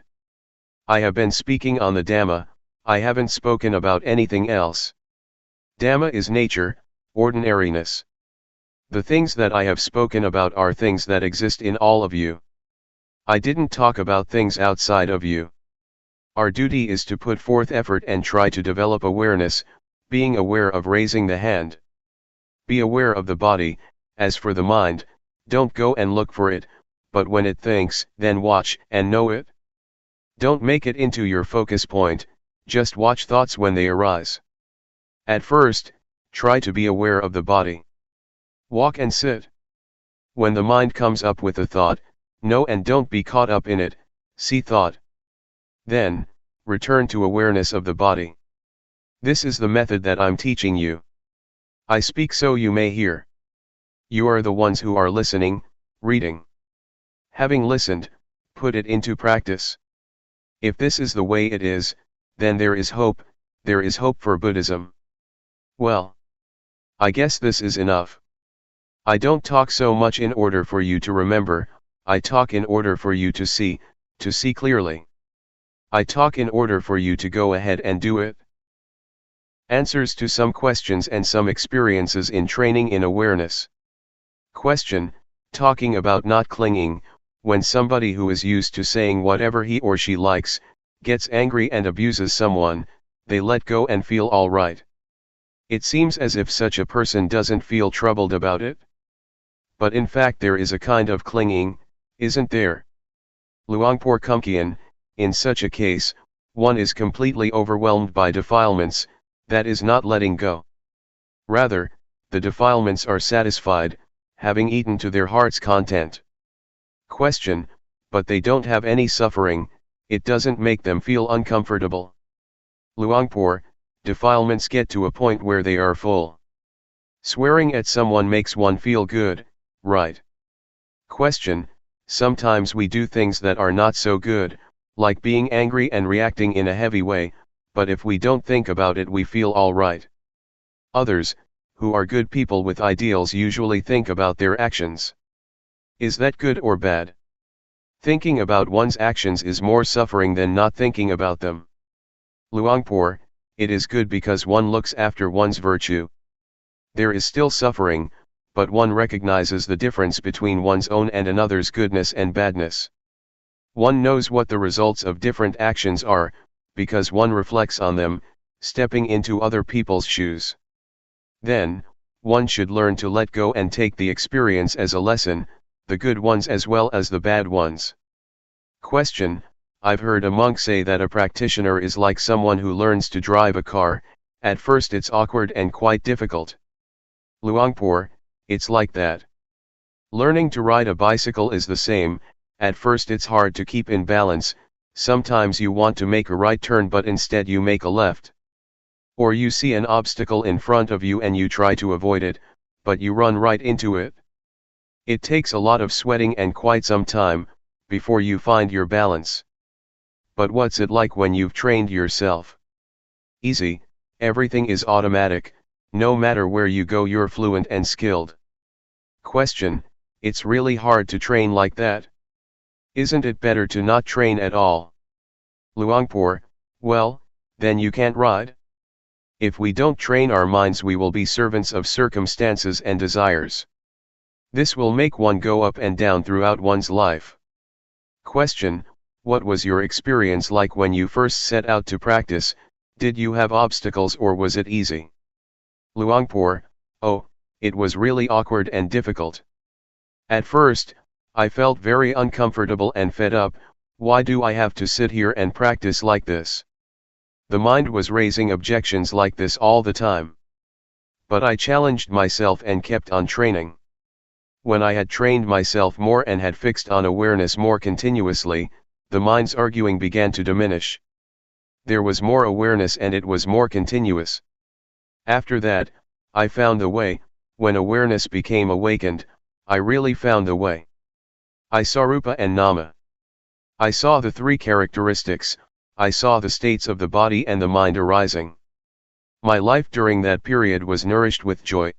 I have been speaking on the Dhamma, I haven't spoken about anything else. Dhamma is nature, ordinariness. The things that I have spoken about are things that exist in all of you. I didn't talk about things outside of you. Our duty is to put forth effort and try to develop awareness, being aware of raising the hand. Be aware of the body. As for the mind, don't go and look for it, but when it thinks, then watch and know it. Don't make it into your focus point, just watch thoughts when they arise. At first, try to be aware of the body. Walk and sit. When the mind comes up with a thought, know and don't be caught up in it, see thought. Then, return to awareness of the body. This is the method that I'm teaching you. I speak so you may hear. You are the ones who are listening, reading. Having listened, put it into practice. If this is the way it is, then there is hope for Buddhism. Well, I guess this is enough. I don't talk so much in order for you to remember, I talk in order for you to see clearly. I talk in order for you to go ahead and do it. Answers to some questions and some experiences in training in awareness. Question, talking about not clinging, when somebody who is used to saying whatever he or she likes, gets angry and abuses someone, they let go and feel all right. It seems as if such a person doesn't feel troubled about it. But in fact there is a kind of clinging, isn't there? Luangpor Teean, in such a case, one is completely overwhelmed by defilements, that is not letting go. Rather, the defilements are satisfied, having eaten to their heart's content. Question, but they don't have any suffering, it doesn't make them feel uncomfortable. Luangpor, defilements get to a point where they are full. Swearing at someone makes one feel good, right? Question, sometimes we do things that are not so good, like being angry and reacting in a heavy way, but if we don't think about it we feel all right. Others, who are good people with ideals usually think about their actions. Is that good or bad? Thinking about one's actions is more suffering than not thinking about them. Luangpor, it is good because one looks after one's virtue. There is still suffering, but one recognizes the difference between one's own and another's goodness and badness. One knows what the results of different actions are, because one reflects on them, stepping into other people's shoes. Then, one should learn to let go and take the experience as a lesson, the good ones as well as the bad ones. Question, I've heard a monk say that a practitioner is like someone who learns to drive a car, at first it's awkward and quite difficult. Luangpor, it's like that. Learning to ride a bicycle is the same, at first it's hard to keep in balance, sometimes you want to make a right turn but instead you make a left. Or you see an obstacle in front of you and you try to avoid it, but you run right into it. It takes a lot of sweating and quite some time, before you find your balance. But what's it like when you've trained yourself? Easy, everything is automatic, no matter where you go you're fluent and skilled. Question, it's really hard to train like that? Isn't it better to not train at all? Luangpor, well, then you can't ride. If we don't train our minds, we will be servants of circumstances and desires. This will make one go up and down throughout one's life. Question: what was your experience like when you first set out to practice? Did you have obstacles or was it easy? Luangpor, oh, it was really awkward and difficult. At first, I felt very uncomfortable and fed up. Why do I have to sit here and practice like this? The mind was raising objections like this all the time. But I challenged myself and kept on training. When I had trained myself more and had fixed on awareness more continuously, the mind's arguing began to diminish. There was more awareness and it was more continuous. After that, I found the way. When awareness became awakened, I really found the way. I saw Rupa and Nama. I saw the three characteristics, I saw the states of the body and the mind arising. My life during that period was nourished with joy.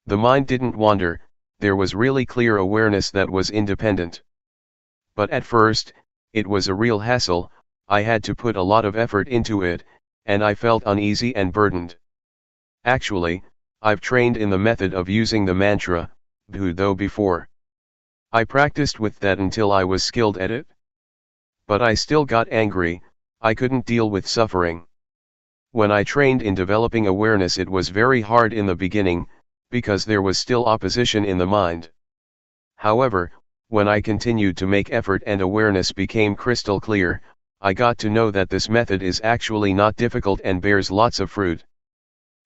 The mind didn't wander, there was really clear awareness that was independent. But at first, it was a real hassle, I had to put a lot of effort into it, and I felt uneasy and burdened. Actually, I've trained in the method of using the mantra, Bhudo before. I practiced with that until I was skilled at it. But I still got angry, I couldn't deal with suffering. When I trained in developing awareness, it was very hard in the beginning, because there was still opposition in the mind. However, when I continued to make effort and awareness became crystal clear, I got to know that this method is actually not difficult and bears lots of fruit.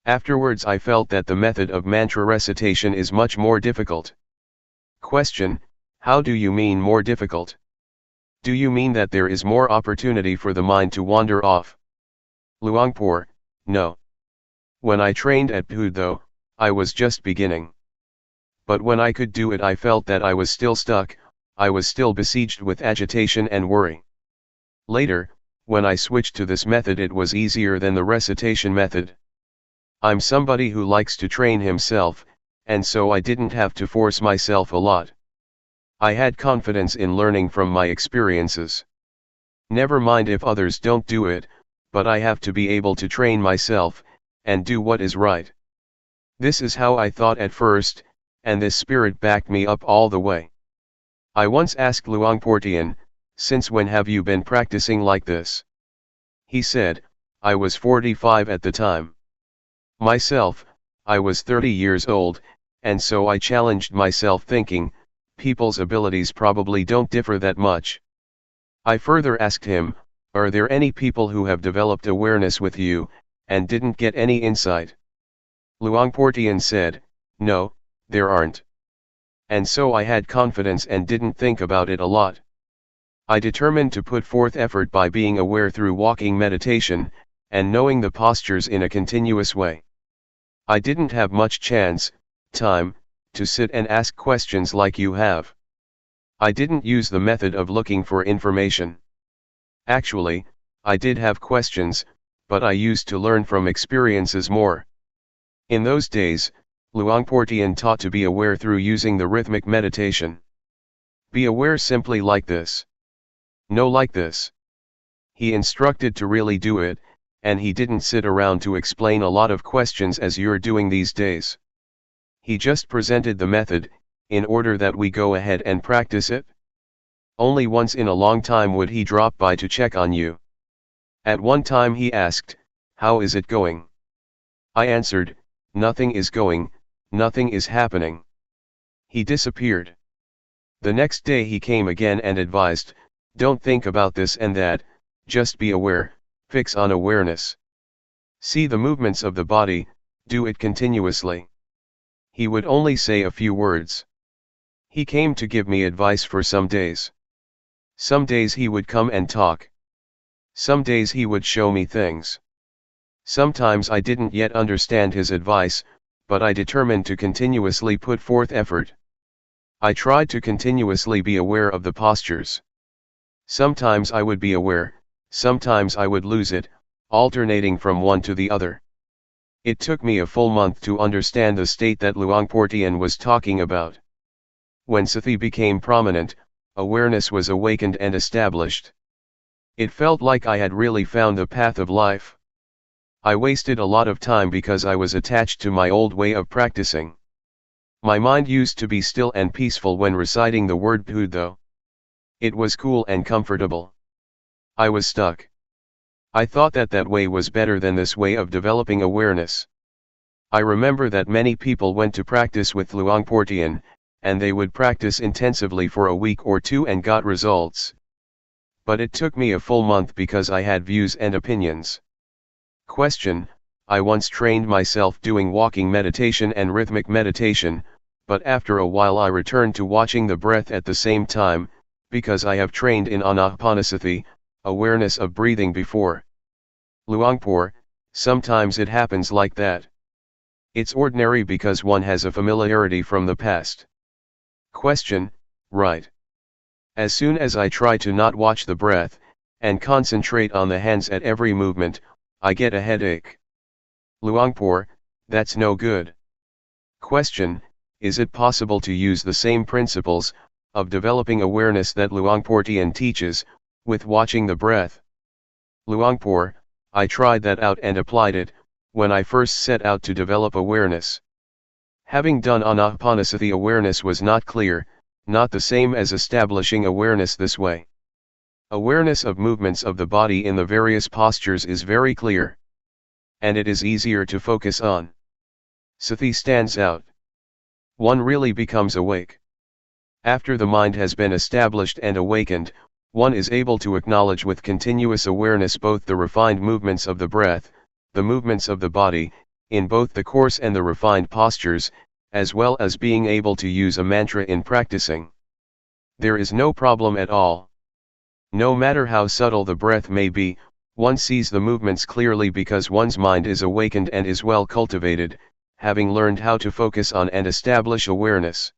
Afterwards I felt that the method of mantra recitation is much more difficult. Question: how do you mean more difficult? Do you mean that there is more opportunity for the mind to wander off? Luangpor, no. When I trained at Bhudo, I was just beginning. But when I could do it, I felt that I was still stuck, I was still besieged with agitation and worry. Later, when I switched to this method, it was easier than the recitation method. I'm somebody who likes to train himself, and so I didn't have to force myself a lot. I had confidence in learning from my experiences. Never mind if others don't do it, but I have to be able to train myself, and do what is right. This is how I thought at first, and this spirit backed me up all the way. I once asked Luangpor Teean, since when have you been practicing like this? He said, I was 45 at the time. Myself, I was 30 years old, and so I challenged myself thinking, people's abilities probably don't differ that much. I further asked him, are there any people who have developed awareness with you, and didn't get any insight? Luangpor Teean said, no, there aren't. And so I had confidence and didn't think about it a lot. I determined to put forth effort by being aware through walking meditation, and knowing the postures in a continuous way. I didn't have much time, to sit and ask questions like you have. I didn't use the method of looking for information. Actually, I did have questions, but I used to learn from experiences more. In those days, Luangpor Teean taught to be aware through using the rhythmic meditation. Be aware simply like this. No, like this. He instructed to really do it, and he didn't sit around to explain a lot of questions as you're doing these days. He just presented the method, in order that we go ahead and practice it. Only once in a long time would he drop by to check on you. At one time he asked, how is it going? I answered, nothing is going, nothing is happening. He disappeared. The next day he came again and advised, don't think about this and that, just be aware, fix on awareness. See the movements of the body, do it continuously. He would only say a few words. He came to give me advice for some days. Some days he would come and talk. Some days he would show me things. Sometimes I didn't yet understand his advice, but I determined to continuously put forth effort. I tried to continuously be aware of the postures. Sometimes I would be aware, sometimes I would lose it, alternating from one to the other. It took me a full month to understand the state that Luangpor Teean was talking about. When Sati became prominent, awareness was awakened and established. It felt like I had really found the path of life. I wasted a lot of time because I was attached to my old way of practicing. My mind used to be still and peaceful when reciting the word Bhud though. It was cool and comfortable. I was stuck. I thought that that way was better than this way of developing awareness. I remember that many people went to practice with Luangpor Teean, and they would practice intensively for a week or two and got results. But it took me a full month because I had views and opinions. Question: I once trained myself doing walking meditation and rhythmic meditation, but after a while I returned to watching the breath at the same time, because I have trained in anapanasati, awareness of breathing before. Luangpor, sometimes it happens like that. It's ordinary because one has a familiarity from the past. Question: right. As soon as I try to not watch the breath, and concentrate on the hands at every movement, I get a headache. Luangpor, that's no good. Question: is it possible to use the same principles, of developing awareness that Luangpor Teean teaches, with watching the breath? Luangpor, I tried that out and applied it, when I first set out to develop awareness. Having done anapanasati, awareness was not clear, not the same as establishing awareness this way. Awareness of movements of the body in the various postures is very clear. And it is easier to focus on. Sati stands out. One really becomes awake. After the mind has been established and awakened, one is able to acknowledge with continuous awareness both the refined movements of the breath, the movements of the body, in both the coarse and the refined postures, as well as being able to use a mantra in practicing. There is no problem at all. No matter how subtle the breath may be, one sees the movements clearly because one's mind is awakened and is well cultivated, having learned how to focus on and establish awareness.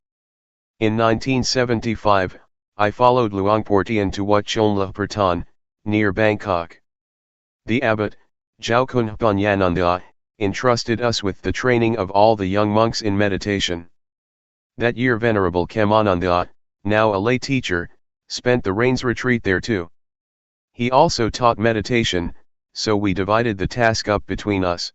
In 1975, I followed Luangpor Teean to Wat Chonla Pertan, near Bangkok. The abbot, Jaukun Panyananda, entrusted us with the training of all the young monks in meditation. That year Venerable Khemananda, now a lay teacher, spent the rains retreat there too. He also taught meditation, so we divided the task up between us.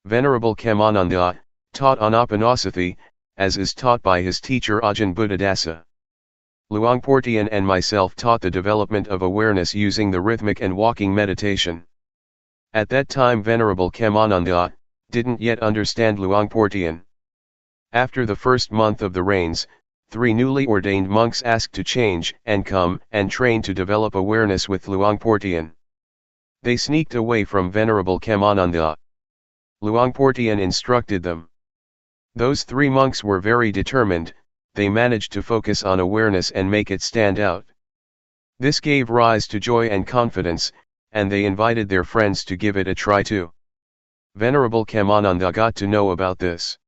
Venerable Khemananda taught anapanasati, as is taught by his teacher Ajahn Buddhadasa. Luangpor Teean and myself taught the development of awareness using the rhythmic and walking meditation. At that time Venerable Khemananda didn't yet understand Luangpor Teean. After the first month of the rains, 3 newly ordained monks asked to change and come and train to develop awareness with Luangpor Teean. They sneaked away from Venerable Khemananda. Luangpor Teean instructed them. Those 3 monks were very determined. They managed to focus on awareness and make it stand out. This gave rise to joy and confidence, and they invited their friends to give it a try too. Venerable Khemananda got to know about this.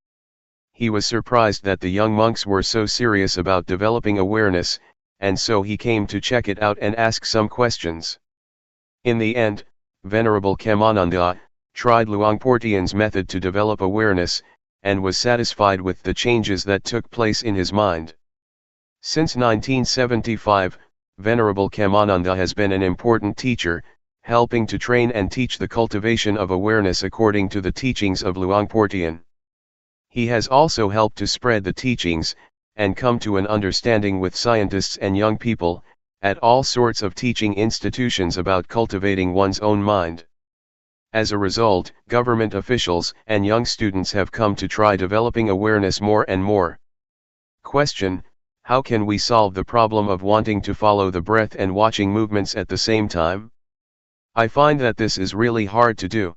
He was surprised that the young monks were so serious about developing awareness, and so he came to check it out and ask some questions. In the end, Venerable Khemananda tried Luangpor Teean's method to develop awareness, and was satisfied with the changes that took place in his mind. Since 1975, Venerable Khemananda has been an important teacher, helping to train and teach the cultivation of awareness according to the teachings of Luangpor Teean. He has also helped to spread the teachings, and come to an understanding with scientists and young people, at all sorts of teaching institutions about cultivating one's own mind. As a result, government officials and young students have come to try developing awareness more and more. Question: how can we solve the problem of wanting to follow the breath and watching movements at the same time? I find that this is really hard to do.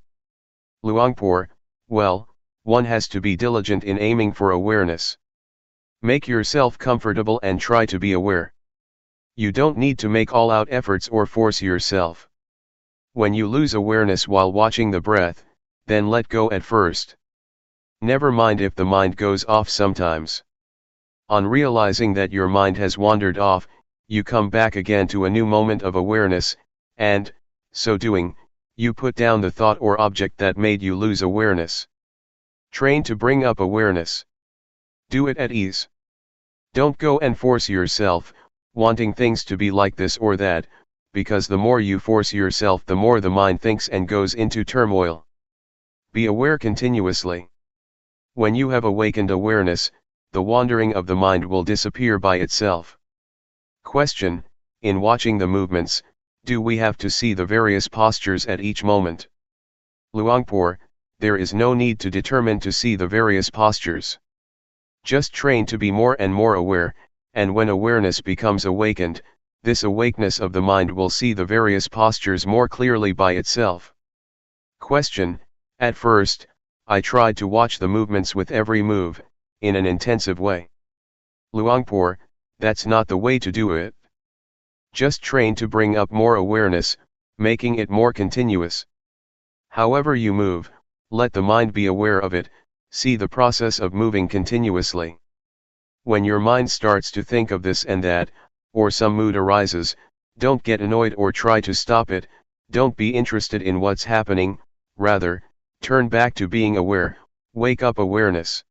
Luangpor: well, one has to be diligent in aiming for awareness. Make yourself comfortable and try to be aware. You don't need to make all-out efforts or force yourself. When you lose awareness while watching the breath, then let go at first. Never mind if the mind goes off sometimes. On realizing that your mind has wandered off, you come back again to a new moment of awareness, and, so doing, you put down the thought or object that made you lose awareness. Train to bring up awareness. Do it at ease. Don't go and force yourself, wanting things to be like this or that, because the more you force yourself the more the mind thinks and goes into turmoil. Be aware continuously. When you have awakened awareness, the wandering of the mind will disappear by itself. Question: in watching the movements, do we have to see the various postures at each moment? Luangpor: there is no need to determine to see the various postures. Just train to be more and more aware, and when awareness becomes awakened, this awakeness of the mind will see the various postures more clearly by itself. Question: at first, I tried to watch the movements with every move, in an intensive way. Luangpor: that's not the way to do it. Just train to bring up more awareness, making it more continuous. However you move, let the mind be aware of it, see the process of moving continuously. When your mind starts to think of this and that, or some mood arises, don't get annoyed or try to stop it, don't be interested in what's happening, rather, turn back to being aware, wake up awareness.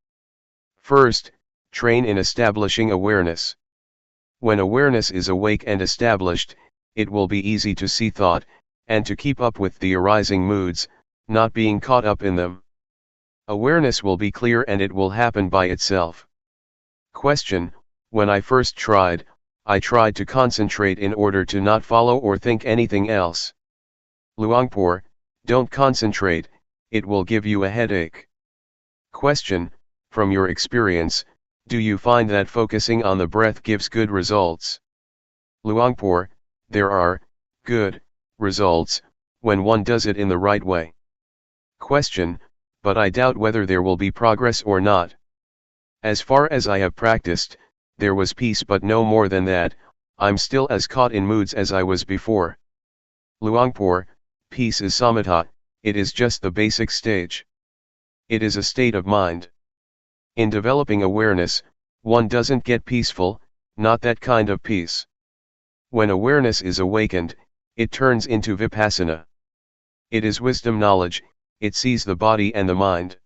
First, train in establishing awareness. When awareness is awake and established, it will be easy to see thought, and to keep up with the arising moods, not being caught up in them. Awareness will be clear and it will happen by itself. Question: when I first tried, I tried to concentrate in order to not follow or think anything else. Luangpor: don't concentrate, it will give you a headache. Question: from your experience, do you find that focusing on the breath gives good results? Luangpor: there are good results when one does it in the right way. Question: but I doubt whether there will be progress or not. As far as I have practiced, there was peace, but no more than that. I'm still as caught in moods as I was before. Luangpor: peace is samatha, it is just the basic stage. It is a state of mind. In developing awareness, one doesn't get peaceful, not that kind of peace. When awareness is awakened, it turns into Vipassana. It is wisdom knowledge, it sees the body and the mind.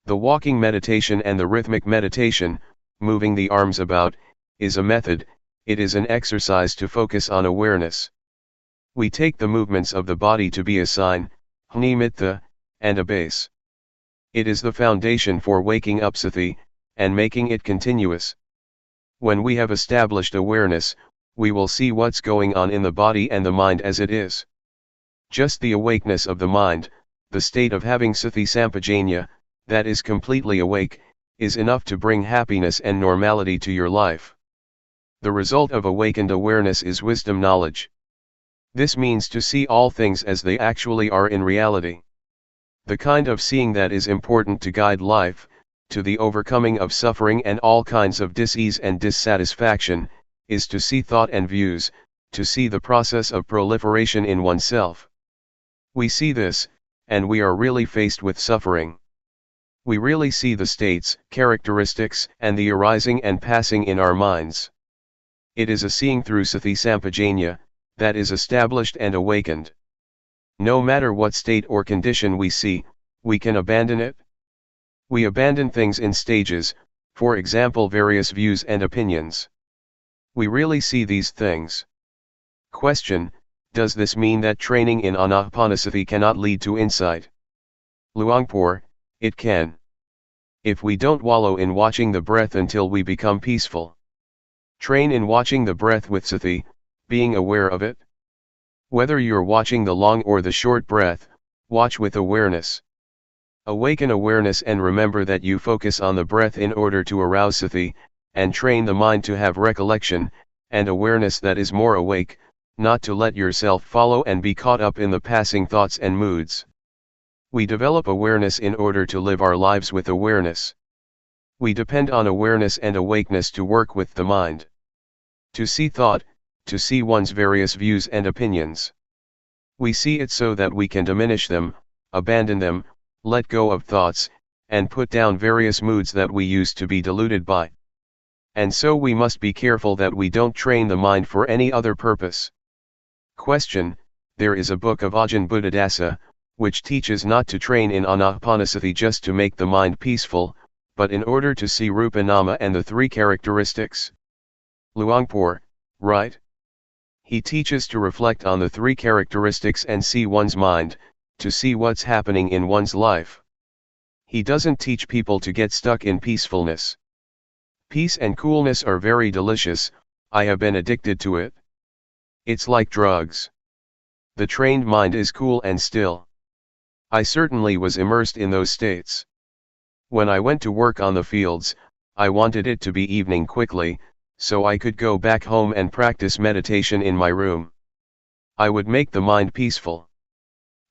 The walking meditation and the rhythmic meditation, moving the arms about, is a method, it is an exercise to focus on awareness. We take the movements of the body to be a sign, nimitta, and a base. It is the foundation for waking up sati, and making it continuous. When we have established awareness, we will see what's going on in the body and the mind as it is. Just the awakeness of the mind, the state of having sati sampajanya, that is completely awake, is enough to bring happiness and normality to your life. The result of awakened awareness is wisdom knowledge. This means to see all things as they actually are in reality. The kind of seeing that is important to guide life, to the overcoming of suffering and all kinds of dis-ease and dissatisfaction, is to see thought and views, to see the process of proliferation in oneself. We see this, and we are really faced with suffering. We really see the states, characteristics, and the arising and passing in our minds. It is a seeing through sati sampajanya, that is established and awakened. No matter what state or condition we see, we can abandon it. We abandon things in stages, for example various views and opinions. We really see these things. Question: does this mean that training in anapanasati cannot lead to insight? Luangpor: it can. If we don't wallow in watching the breath until we become peaceful. Train in watching the breath with sati, being aware of it. Whether you're watching the long or the short breath, watch with awareness. Awaken awareness and remember that you focus on the breath in order to arouse sati, and train the mind to have recollection, and awareness that is more awake, not to let yourself follow and be caught up in the passing thoughts and moods. We develop awareness in order to live our lives with awareness. We depend on awareness and awakeness to work with the mind. To see thought, to see one's various views and opinions. We see it so that we can diminish them, abandon them, let go of thoughts, and put down various moods that we used to be deluded by. And so we must be careful that we don't train the mind for any other purpose. Question: there is a book of Ajahn Buddhadasa, which teaches not to train in anapanasati just to make the mind peaceful, but in order to see rupa nama and the three characteristics. Luangpor: right? He teaches to reflect on the three characteristics and see one's mind, to see what's happening in one's life. He doesn't teach people to get stuck in peacefulness. Peace and coolness are very delicious, I have been addicted to it. It's like drugs. The trained mind is cool and still. I certainly was immersed in those states. When I went to work on the fields, I wanted it to be evening quickly, so I could go back home and practice meditation in my room. I would make the mind peaceful.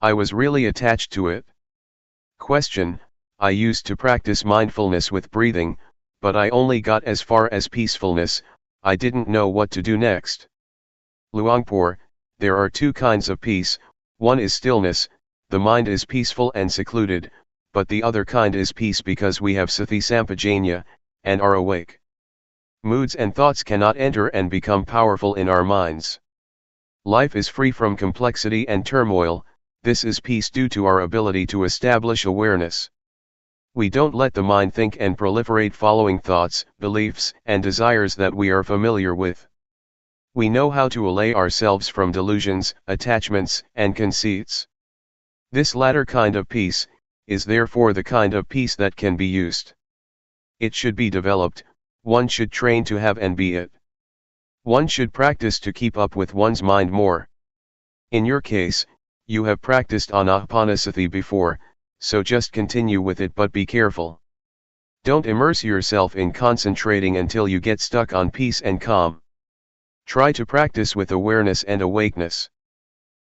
I was really attached to it. Question: I used to practice mindfulness with breathing, but I only got as far as peacefulness, I didn't know what to do next. Luangpor: there are two kinds of peace, one is stillness, the mind is peaceful and secluded, but the other kind is peace because we have sati sampajanya, and are awake. Moods and thoughts cannot enter and become powerful in our minds. Life is free from complexity and turmoil, this is peace due to our ability to establish awareness. We don't let the mind think and proliferate following thoughts, beliefs, and desires that we are familiar with. We know how to allay ourselves from delusions, attachments, and conceits. This latter kind of peace is therefore the kind of peace that can be used. It should be developed, one should train to have and be it. One should practice to keep up with one's mind more. In your case, you have practiced anapanasati before, so just continue with it, but be careful. Don't immerse yourself in concentrating until you get stuck on peace and calm. Try to practice with awareness and awakeness.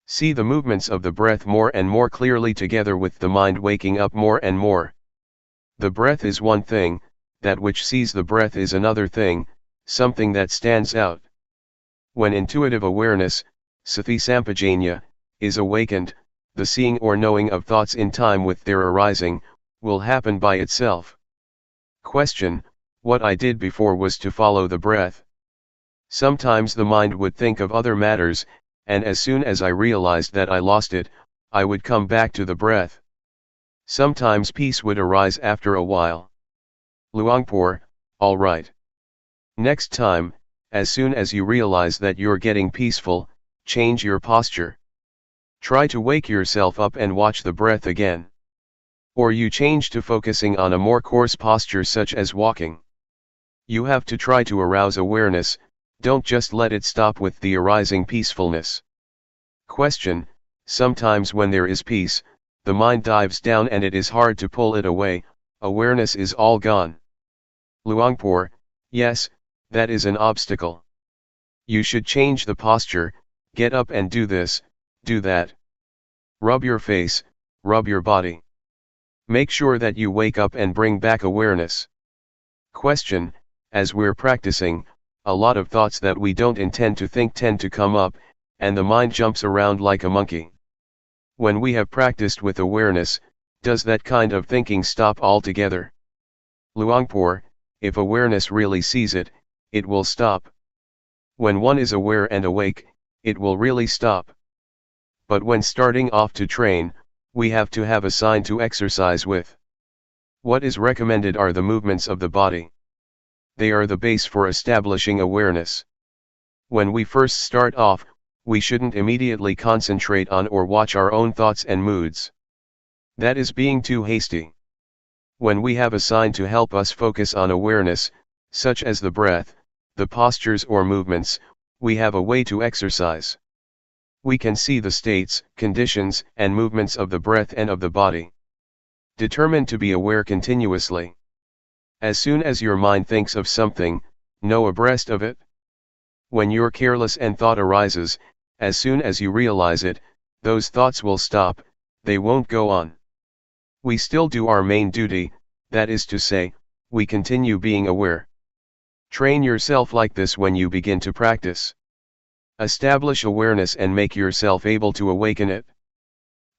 See the movements of the breath more and more clearly together with the mind waking up more and more. The breath is one thing, that which sees the breath is another thing, something that stands out. When intuitive awareness, sati sampajanya, is awakened, the seeing or knowing of thoughts in time with their arising, will happen by itself. Question: what I did before was to follow the breath. Sometimes the mind would think of other matters, and as soon as I realized that I lost it, I would come back to the breath. Sometimes peace would arise after a while. Luangpor: all right. Next time, as soon as you realize that you're getting peaceful, change your posture. Try to wake yourself up and watch the breath again. Or you change to focusing on a more coarse posture such as walking. You have to try to arouse awareness, don't just let it stop with the arising peacefulness. Question: sometimes when there is peace, the mind dives down and it is hard to pull it away, awareness is all gone. Luangpor: yes, that is an obstacle. You should change the posture, get up and do this, do that. Rub your face, rub your body. Make sure that you wake up and bring back awareness. Question: as we're practicing, a lot of thoughts that we don't intend to think tend to come up, and the mind jumps around like a monkey. When we have practiced with awareness, does that kind of thinking stop altogether? Luangpor: if awareness really sees it, it will stop. When one is aware and awake, it will really stop. But when starting off to train, we have to have a sign to exercise with. What is recommended are the movements of the body. They are the base for establishing awareness. When we first start off, we shouldn't immediately concentrate on or watch our own thoughts and moods. That is being too hasty. When we have a sign to help us focus on awareness, such as the breath, the postures or movements, we have a way to exercise. We can see the states, conditions, and movements of the breath and of the body. Determine to be aware continuously. As soon as your mind thinks of something, know abreast of it. When you're careless and thought arises, as soon as you realize it, those thoughts will stop, they won't go on. We still do our main duty, that is to say, we continue being aware. Train yourself like this when you begin to practice. Establish awareness and make yourself able to awaken it.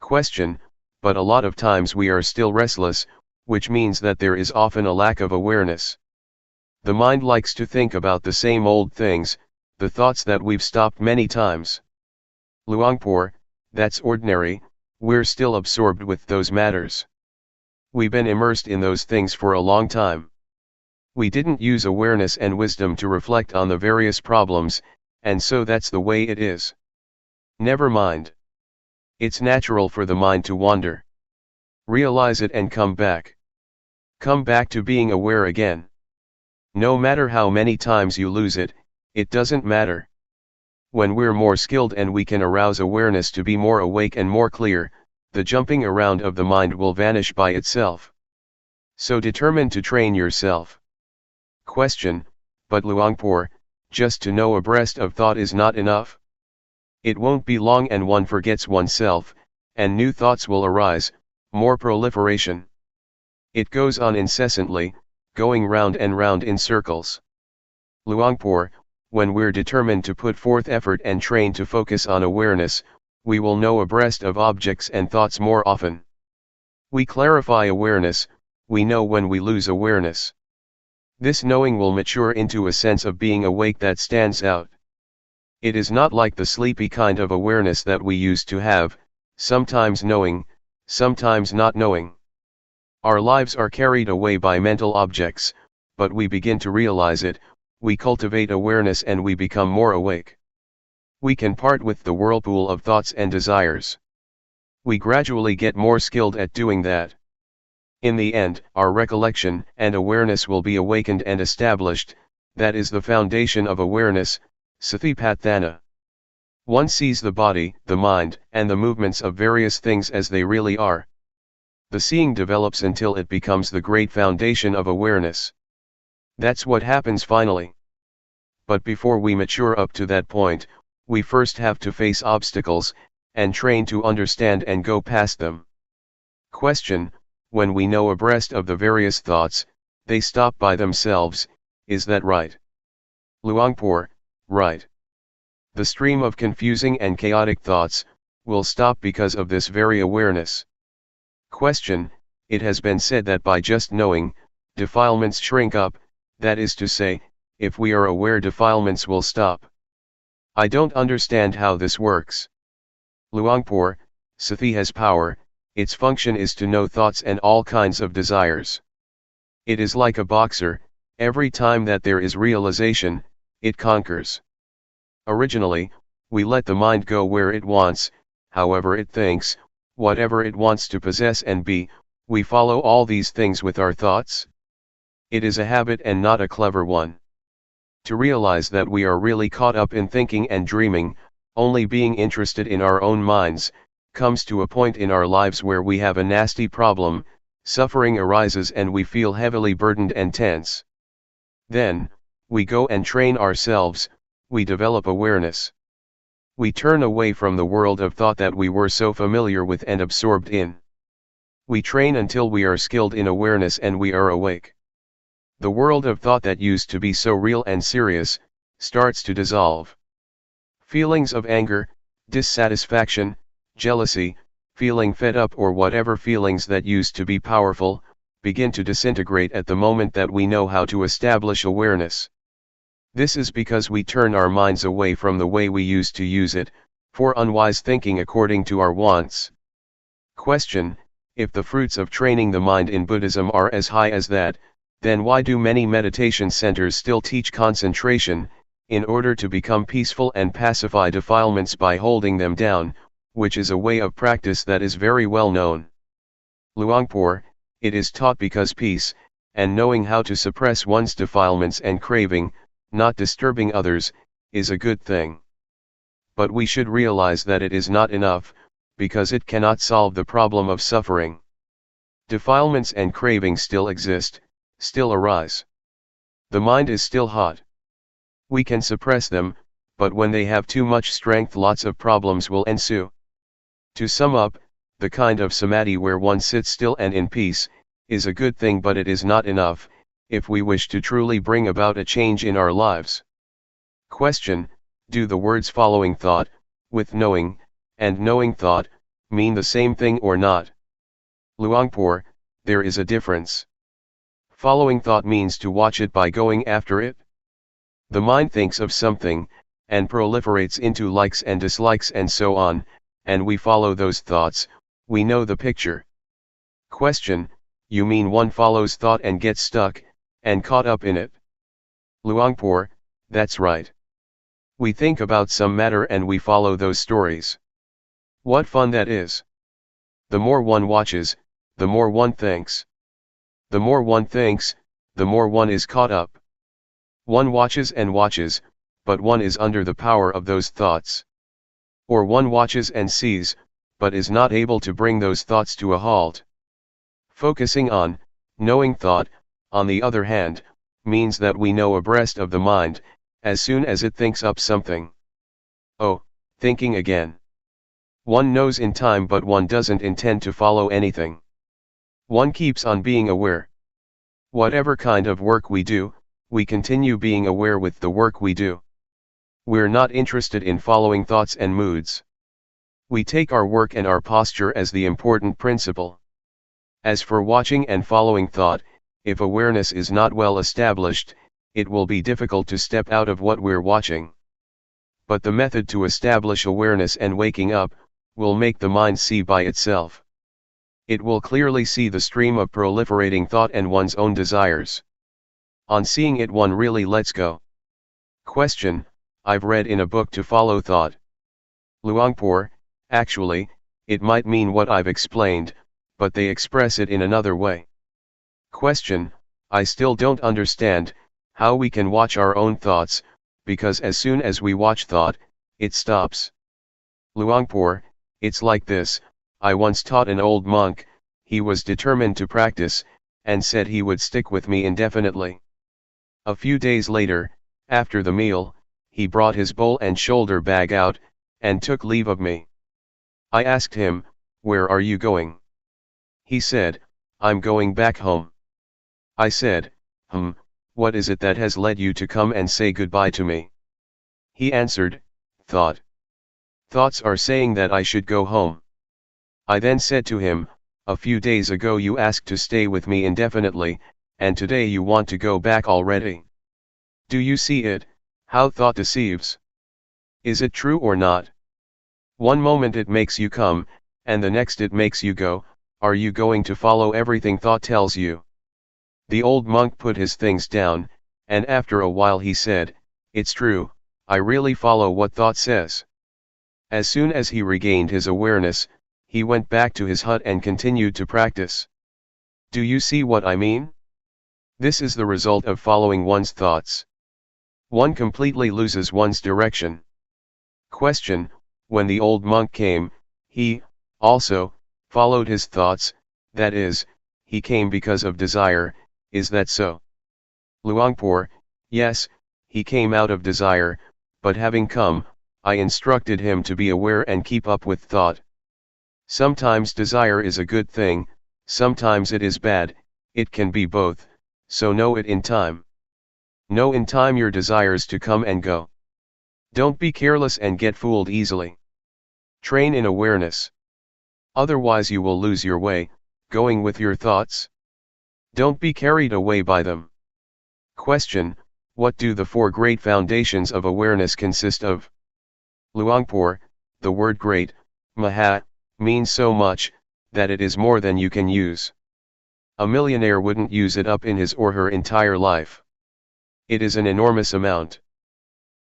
Question: but a lot of times we are still restless, which means that there is often a lack of awareness. The mind likes to think about the same old things, the thoughts that we've stopped many times. Luangpor: that's ordinary, we're still absorbed with those matters. We've been immersed in those things for a long time. We didn't use awareness and wisdom to reflect on the various problems, and so that's the way it is. Never mind. It's natural for the mind to wander. Realize it and come back. Come back to being aware again. No matter how many times you lose it, it doesn't matter. When we're more skilled and we can arouse awareness to be more awake and more clear, the jumping around of the mind will vanish by itself. So determine to train yourself. Question: but Luangpor, just to know abreast of thought is not enough? It won't be long and one forgets oneself, and new thoughts will arise, more proliferation. It goes on incessantly, going round and round in circles. Luangpor, when we're determined to put forth effort and train to focus on awareness, we will know abreast of objects and thoughts more often. We clarify awareness, we know when we lose awareness. This knowing will mature into a sense of being awake that stands out. It is not like the sleepy kind of awareness that we used to have, sometimes knowing, sometimes not knowing. Our lives are carried away by mental objects, but we begin to realize it, we cultivate awareness and we become more awake. We can part with the whirlpool of thoughts and desires. We gradually get more skilled at doing that. In the end, our recollection and awareness will be awakened and established. That is the foundation of awareness, Satipatthana. One sees the body, the mind, and the movements of various things as they really are. The seeing develops until it becomes the great foundation of awareness. That's what happens finally. But before we mature up to that point, we first have to face obstacles, and train to understand and go past them. Question: when we know abreast of the various thoughts, they stop by themselves, is that right? Luangpor: right. The stream of confusing and chaotic thoughts will stop because of this very awareness. Question: it has been said that by just knowing, defilements shrink up, that is to say, if we are aware, defilements will stop. I don't understand how this works. Luangpor: Sati has power, its function is to know thoughts and all kinds of desires. It is like a boxer, every time that there is realization, it conquers. Originally, we let the mind go where it wants, however it thinks, whatever it wants to possess and be, we follow all these things with our thoughts. It is a habit and not a clever one. To realize that we are really caught up in thinking and dreaming, only being interested in our own minds, comes to a point in our lives where we have a nasty problem, suffering arises and we feel heavily burdened and tense. Then, we go and train ourselves, we develop awareness. We turn away from the world of thought that we were so familiar with and absorbed in. We train until we are skilled in awareness and we are awake. The world of thought that used to be so real and serious, starts to dissolve. Feelings of anger, dissatisfaction, jealousy, feeling fed up or whatever feelings that used to be powerful, begin to disintegrate at the moment that we know how to establish awareness. This is because we turn our minds away from the way we used to use it, for unwise thinking according to our wants. Question: if the fruits of training the mind in Buddhism are as high as that, then why do many meditation centers still teach concentration, in order to become peaceful and pacify defilements by holding them down, which is a way of practice that is very well known? Luangpor: it is taught because peace, and knowing how to suppress one's defilements and craving, not disturbing others, is a good thing. But we should realize that it is not enough, because it cannot solve the problem of suffering. Defilements and cravings still exist, still arise. The mind is still hot. We can suppress them, but when they have too much strength, lots of problems will ensue. To sum up, the kind of samadhi where one sits still and in peace, is a good thing, but it is not enough, if we wish to truly bring about a change in our lives. Question: do the words following thought, with knowing, and knowing thought, mean the same thing or not? Luangpor: there is a difference. Following thought means to watch it by going after it. The mind thinks of something, and proliferates into likes and dislikes and so on, and we follow those thoughts, we know the picture. Question: you mean one follows thought and gets stuck, and caught up in it? Luangpor: that's right. We think about some matter and we follow those stories. What fun that is! The more one watches, the more one thinks. The more one thinks, the more one is caught up. One watches and watches, but one is under the power of those thoughts. Or one watches and sees, but is not able to bring those thoughts to a halt. Focusing on, knowing thought, on the other hand, means that we know abreast of the mind, as soon as it thinks up something. Oh, thinking again. One knows in time but one doesn't intend to follow anything. One keeps on being aware. Whatever kind of work we do, we continue being aware with the work we do. We're not interested in following thoughts and moods. We take our work and our posture as the important principle. As for watching and following thought, if awareness is not well established, it will be difficult to step out of what we're watching. But the method to establish awareness and waking up, will make the mind see by itself. It will clearly see the stream of proliferating thought and one's own desires. On seeing it, one really lets go. Question: I've read in a book to follow thought. Luangpor: actually, it might mean what I've explained, but they express it in another way. Question: I still don't understand how we can watch our own thoughts, because as soon as we watch thought, it stops. Luangpor: it's like this. I once taught an old monk. He was determined to practice, and said he would stick with me indefinitely. A few days later, after the meal, he brought his bowl and shoulder bag out, and took leave of me. I asked him, "Where are you going?" He said, "I'm going back home." I said, "What is it that has led you to come and say goodbye to me?" He answered, "Thought. Thoughts are saying that I should go home." I then said to him, "A few days ago you asked to stay with me indefinitely, and today you want to go back already. Do you see it, how thought deceives? Is it true or not? One moment it makes you come, and the next it makes you go. Are you going to follow everything thought tells you?" The old monk put his things down, and after a while he said, "It's true, I really follow what thought says." As soon as he regained his awareness, he went back to his hut and continued to practice. Do you see what I mean? This is the result of following one's thoughts. One completely loses one's direction. Question: when the old monk came, he, also, followed his thoughts, that is, he came because of desire, is that so? Luangpor: yes, he came out of desire, but having come, I instructed him to be aware and keep up with thought. Sometimes desire is a good thing, sometimes it is bad, it can be both, so know it in time. Know in time your desires to come and go. Don't be careless and get fooled easily. Train in awareness. Otherwise you will lose your way, going with your thoughts. Don't be carried away by them. Question: what do the four great foundations of awareness consist of? Luangpor: the word great, maha, means so much, that it is more than you can use. A millionaire wouldn't use it up in his or her entire life. It is an enormous amount.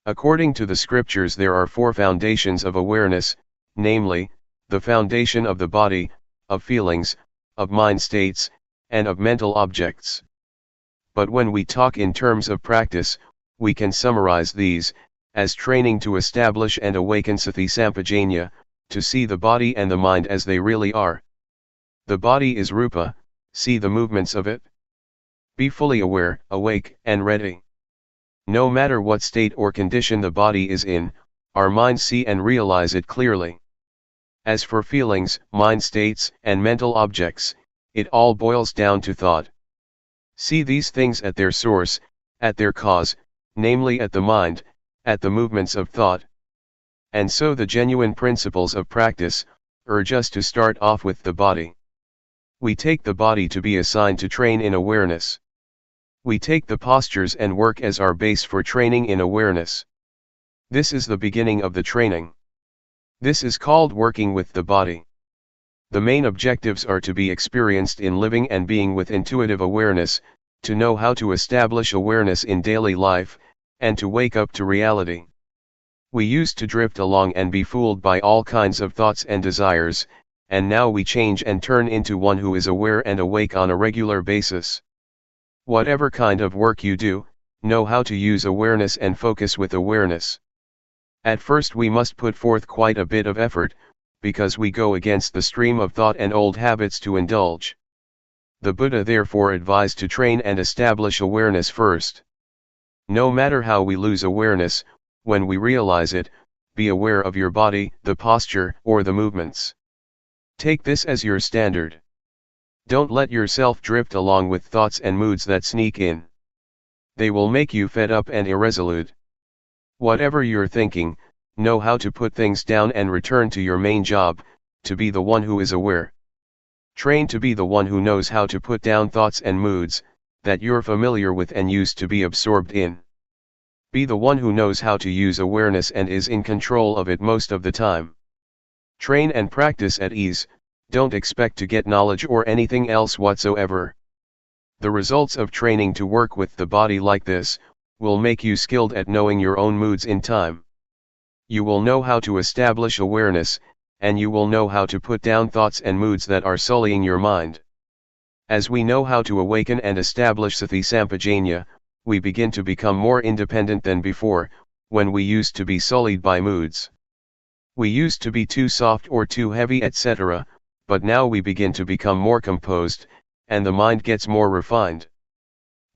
According to the scriptures there are four foundations of awareness, namely, the foundation of the body, of feelings, of mind states, and of mental objects. But when we talk in terms of practice, we can summarize these, as training to establish and awaken sati sampajanya, to see the body and the mind as they really are. The body is rupa, see the movements of it. Be fully aware, awake, and ready. No matter what state or condition the body is in, our minds see and realize it clearly. As for feelings, mind states, and mental objects, it all boils down to thought. See these things at their source, at their cause, namely at the mind, at the movements of thought. And so the genuine principles of practice urge us to start off with the body. We take the body to be assigned to train in awareness. We take the postures and work as our base for training in awareness. This is the beginning of the training. This is called working with the body. The main objectives are to be experienced in living and being with intuitive awareness, to know how to establish awareness in daily life, and to wake up to reality. We used to drift along and be fooled by all kinds of thoughts and desires, and now we change and turn into one who is aware and awake on a regular basis. Whatever kind of work you do, know how to use awareness and focus with awareness. At first we must put forth quite a bit of effort, because we go against the stream of thought and old habits to indulge. The Buddha therefore advised to train and establish awareness first. No matter how we lose awareness, when we realize it, be aware of your body, the posture, or the movements. Take this as your standard. Don't let yourself drift along with thoughts and moods that sneak in. They will make you fed up and irresolute. Whatever you're thinking, know how to put things down and return to your main job, to be the one who is aware. Train to be the one who knows how to put down thoughts and moods that you're familiar with and used to be absorbed in. Be the one who knows how to use awareness and is in control of it most of the time. Train and practice at ease, don't expect to get knowledge or anything else whatsoever. The results of training to work with the body like this, will make you skilled at knowing your own moods in time. You will know how to establish awareness, and you will know how to put down thoughts and moods that are sullying your mind. As we know how to awaken and establish sati sampajanya, we begin to become more independent than before, when we used to be sullied by moods. We used to be too soft or too heavy, etc., but now we begin to become more composed, and the mind gets more refined.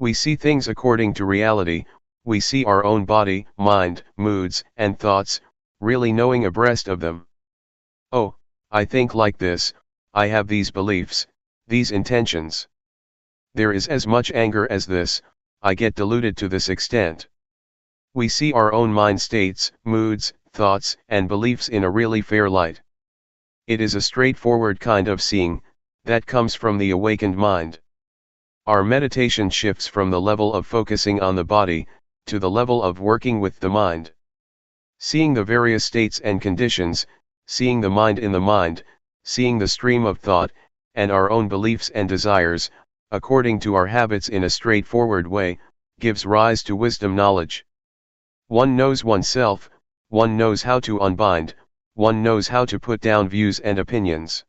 We see things according to reality, we see our own body, mind, moods, and thoughts, really knowing abreast of them. Oh, I think like this, I have these beliefs, these intentions. There is as much anger as this, I get deluded to this extent. We see our own mind states, moods, thoughts, and beliefs in a really fair light. It is a straightforward kind of seeing, that comes from the awakened mind. Our meditation shifts from the level of focusing on the body, to the level of working with the mind. Seeing the various states and conditions, seeing the mind in the mind, seeing the stream of thought, and our own beliefs and desires, according to our habits in a straightforward way, gives rise to wisdom knowledge. One knows oneself, one knows how to unbind, one knows how to put down views and opinions.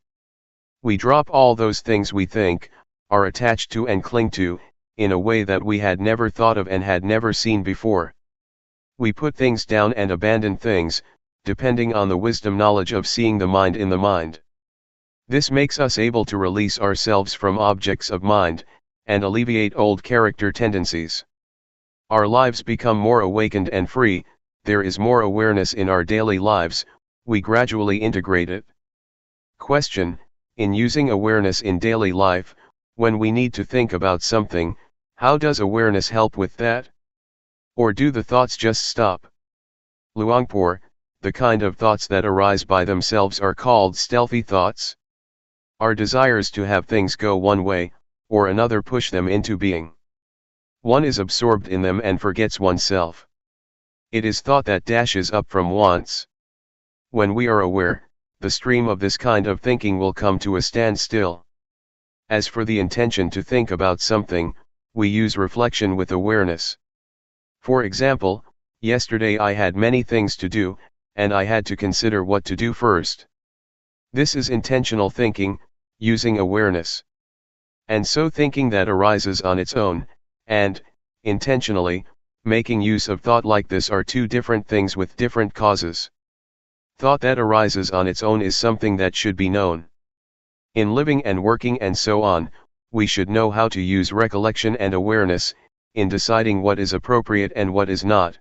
We drop all those things we think, are attached to and cling to, in a way that we had never thought of and had never seen before. We put things down and abandon things, depending on the wisdom knowledge of seeing the mind in the mind. This makes us able to release ourselves from objects of mind, and alleviate old character tendencies. Our lives become more awakened and free, there is more awareness in our daily lives, we gradually integrate it. Question: in using awareness in daily life, when we need to think about something, how does awareness help with that? Or do the thoughts just stop? Luangpor: the kind of thoughts that arise by themselves are called stealthy thoughts. Our desires to have things go one way, or another push them into being. One is absorbed in them and forgets oneself. It is thought that dashes up from wants. When we are aware, the stream of this kind of thinking will come to a standstill. As for the intention to think about something, we use reflection with awareness. For example, yesterday I had many things to do, and I had to consider what to do first. This is intentional thinking, using awareness. And so thinking that arises on its own, and, intentionally, making use of thought like this are two different things with different causes. Thought that arises on its own is something that should be known. In living and working and so on, we should know how to use recollection and awareness, in deciding what is appropriate and what is not.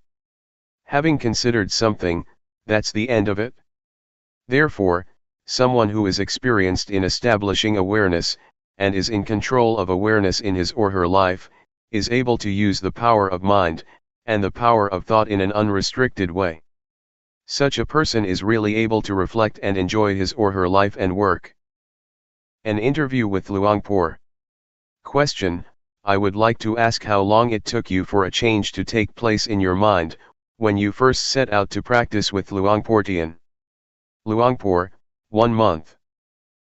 Having considered something, that's the end of it. Therefore, someone who is experienced in establishing awareness, and is in control of awareness in his or her life, is able to use the power of mind, and the power of thought in an unrestricted way. Such a person is really able to reflect and enjoy his or her life and work. An interview with Luangpor. Question: I would like to ask how long it took you for a change to take place in your mind, when you first set out to practice with Luangpor Teean. Luangpor: 1 month.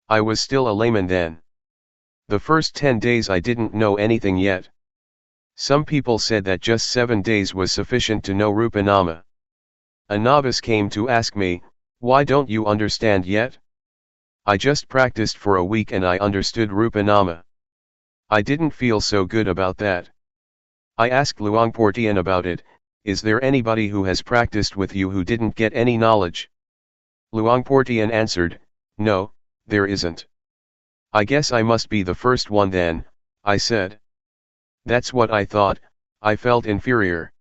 I was still a layman then. The first 10 days I didn't know anything yet. Some people said that just 7 days was sufficient to know Rupanama. A novice came to ask me, "Why don't you understand yet?" I just practiced for a week and I understood Rupa Nama. I didn't feel so good about that. I asked Luangpor Teean about it, "Is there anybody who has practiced with you who didn't get any knowledge?" Luangpor Teean answered, "No, there isn't." "I guess I must be the first one then," I said. That's what I thought. I felt inferior.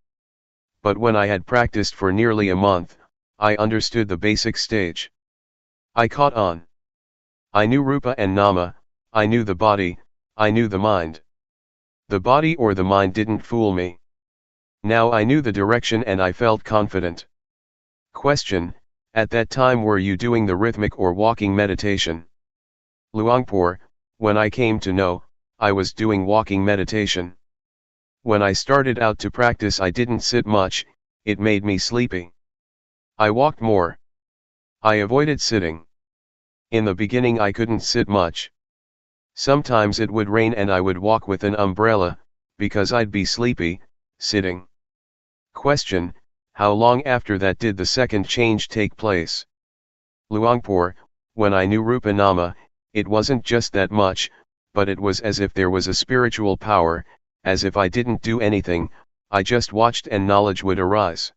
But when I had practiced for nearly a month, I understood the basic stage. I caught on. I knew Rupa and Nama, I knew the body, I knew the mind. The body or the mind didn't fool me. Now I knew the direction and I felt confident. Question: at that time were you doing the rhythmic or walking meditation? Luangpor: when I came to know, I was doing walking meditation. When I started out to practice I didn't sit much, it made me sleepy. I walked more. I avoided sitting. In the beginning I couldn't sit much. Sometimes it would rain and I would walk with an umbrella, because I'd be sleepy, sitting. Question: how long after that did the second change take place? Luangpor: when I knew Rupa Nama, it wasn't just that much, but it was as if there was a spiritual power, as if I didn't do anything, I just watched and knowledge would arise.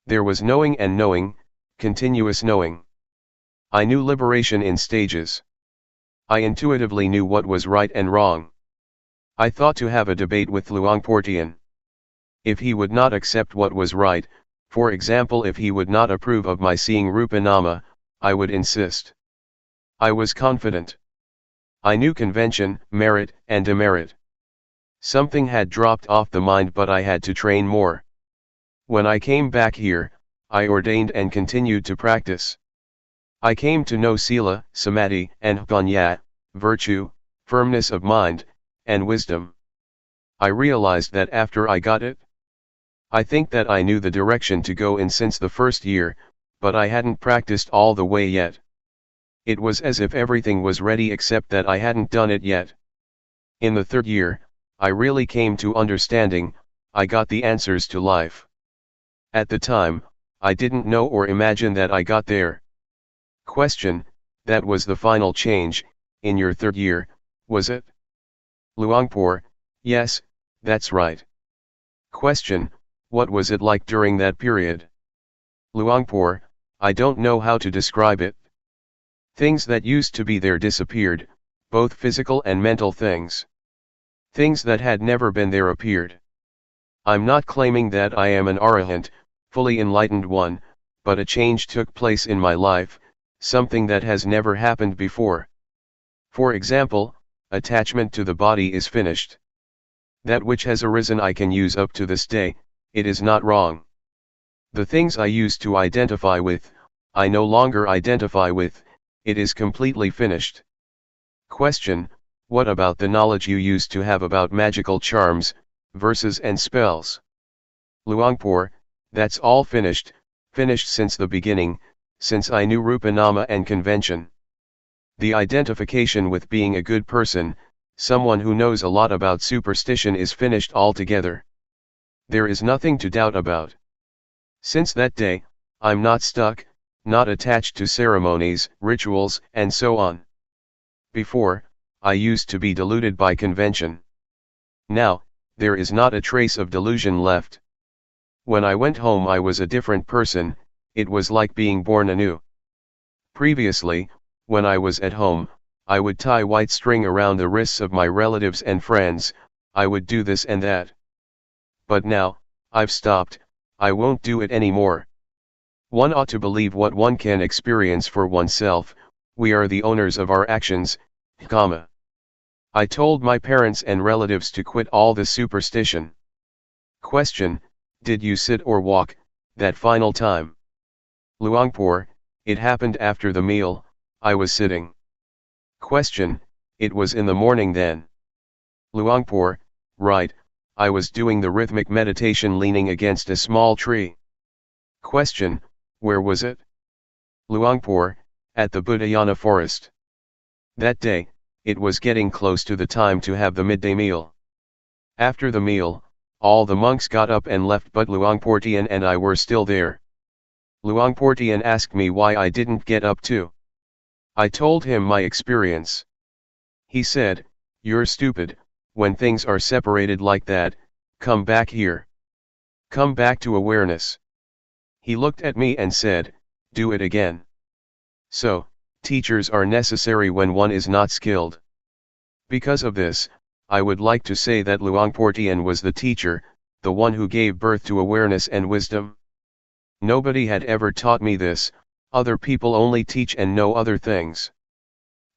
There was knowing and knowing, continuous knowing. I knew liberation in stages. I intuitively knew what was right and wrong. I thought to have a debate with Luangpor Teean. If he would not accept what was right, for example if he would not approve of my seeing Rupa Nama, I would insist. I was confident. I knew convention, merit and demerit. Something had dropped off the mind but I had to train more. When I came back here, I ordained and continued to practice. I came to know Sila, Samadhi and Panya, virtue, firmness of mind, and wisdom. I realized that after I got it. I think that I knew the direction to go in since the first year, but I hadn't practiced all the way yet. It was as if everything was ready except that I hadn't done it yet. In the third year, I really came to understanding, I got the answers to life. At the time, I didn't know or imagine that I got there. Question: that was the final change, in your third year, was it? Luangpor: yes, that's right. Question: what was it like during that period? Luangpor: I don't know how to describe it. Things that used to be there disappeared, both physical and mental things. Things that had never been there appeared. I'm not claiming that I am an arahant, fully enlightened one, but a change took place in my life, something that has never happened before. For example, attachment to the body is finished. That which has arisen I can use up to this day, it is not wrong. The things I used to identify with, I no longer identify with, it is completely finished. Question: what about the knowledge you used to have about magical charms, verses and spells? Luangpor: that's all finished, finished since the beginning, since I knew Rupa Nama and convention. The identification with being a good person, someone who knows a lot about superstition is finished altogether. There is nothing to doubt about. Since that day, I'm not stuck, not attached to ceremonies, rituals, and so on. Before, I used to be deluded by convention. Now, there is not a trace of delusion left. When I went home I was a different person, it was like being born anew. Previously, when I was at home, I would tie white string around the wrists of my relatives and friends, I would do this and that. But now, I've stopped, I won't do it anymore. One ought to believe what one can experience for oneself, we are the owners of our actions, karma. I told my parents and relatives to quit all the superstition. Question: did you sit or walk, that final time? Luangpor: it happened after the meal, I was sitting. Question: it was in the morning then? Luangpor: right, I was doing the rhythmic meditation leaning against a small tree. Question: where was it? Luangpor: at the Budayana forest. That day, it was getting close to the time to have the midday meal. After the meal, all the monks got up and left but Luangpor Teean and I were still there. Luangpor Teean asked me why I didn't get up too. I told him my experience. He said, "You're stupid, when things are separated like that, come back here. Come back to awareness." He looked at me and said, "Do it again." So, teachers are necessary when one is not skilled. Because of this, I would like to say that Luangpor Teean was the teacher, the one who gave birth to awareness and wisdom. Nobody had ever taught me this, other people only teach and know other things.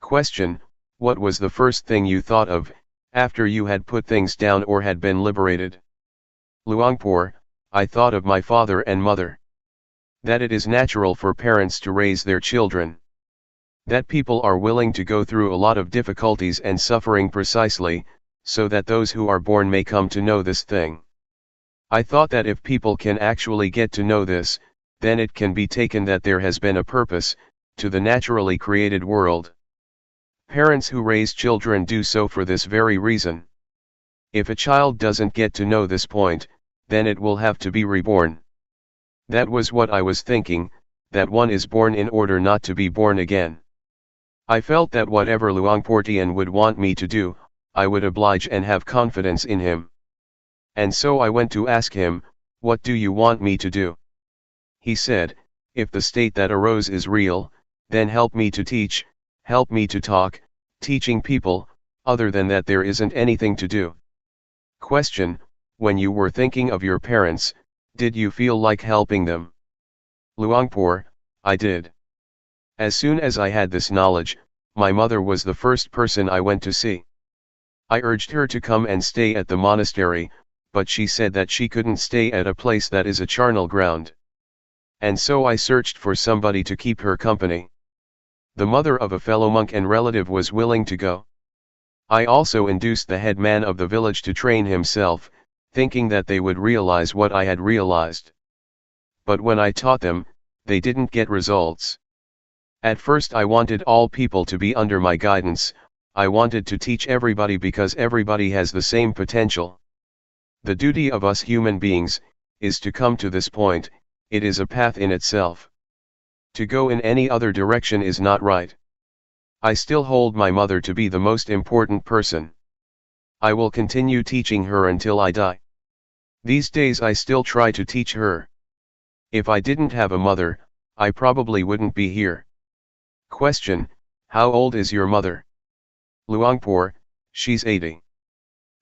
Question: what was the first thing you thought of, after you had put things down or had been liberated? Luangpor: I thought of my father and mother. That it is natural for parents to raise their children. That people are willing to go through a lot of difficulties and suffering precisely, so that those who are born may come to know this thing. I thought that if people can actually get to know this, then it can be taken that there has been a purpose, to the naturally created world. Parents who raise children do so for this very reason. If a child doesn't get to know this point, then it will have to be reborn. That was what I was thinking, that one is born in order not to be born again. I felt that whatever Luangpor Teean would want me to do, I would oblige and have confidence in him. And so I went to ask him, "What do you want me to do?" He said, "If the state that arose is real, then help me to teach, help me to talk, teaching people, other than that there isn't anything to do." Question: when you were thinking of your parents, did you feel like helping them? Luangpor: I did. As soon as I had this knowledge, my mother was the first person I went to see. I urged her to come and stay at the monastery, but she said that she couldn't stay at a place that is a charnel ground. And so I searched for somebody to keep her company. The mother of a fellow monk and relative was willing to go. I also induced the headman of the village to train himself, thinking that they would realize what I had realized. But when I taught them, they didn't get results. At first I wanted all people to be under my guidance, I wanted to teach everybody because everybody has the same potential. The duty of us human beings, is to come to this point, it is a path in itself. To go in any other direction is not right. I still hold my mother to be the most important person. I will continue teaching her until I die. These days I still try to teach her. If I didn't have a mother, I probably wouldn't be here. Question: how old is your mother? Luangpor: she's 80.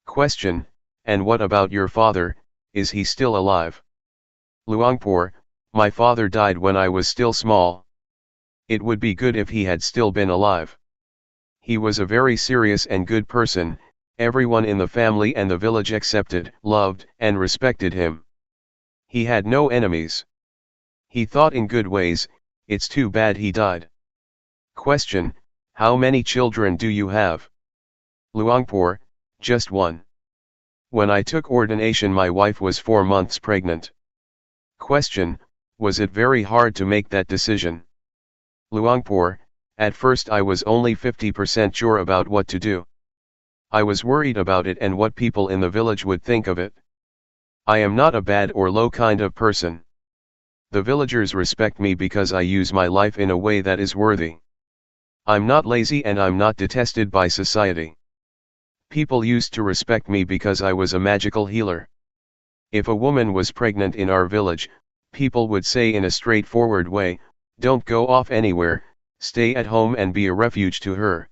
Question: and what about your father, is he still alive? Luangpor: my father died when I was still small. It would be good if he had still been alive. He was a very serious and good person, everyone in the family and the village accepted, loved, and respected him. He had no enemies. He thought in good ways, it's too bad he died. Question: how many children do you have? Luangpor: just one. When I took ordination my wife was 4 months pregnant. Question: was it very hard to make that decision? Luangpor: at first I was only 50% sure about what to do. I was worried about it and what people in the village would think of it. I am not a bad or low kind of person. The villagers respect me because I use my life in a way that is worthy. I'm not lazy and I'm not detested by society. People used to respect me because I was a magical healer. If a woman was pregnant in our village, people would say in a straightforward way, "Don't go off anywhere, stay at home and be a refuge to her."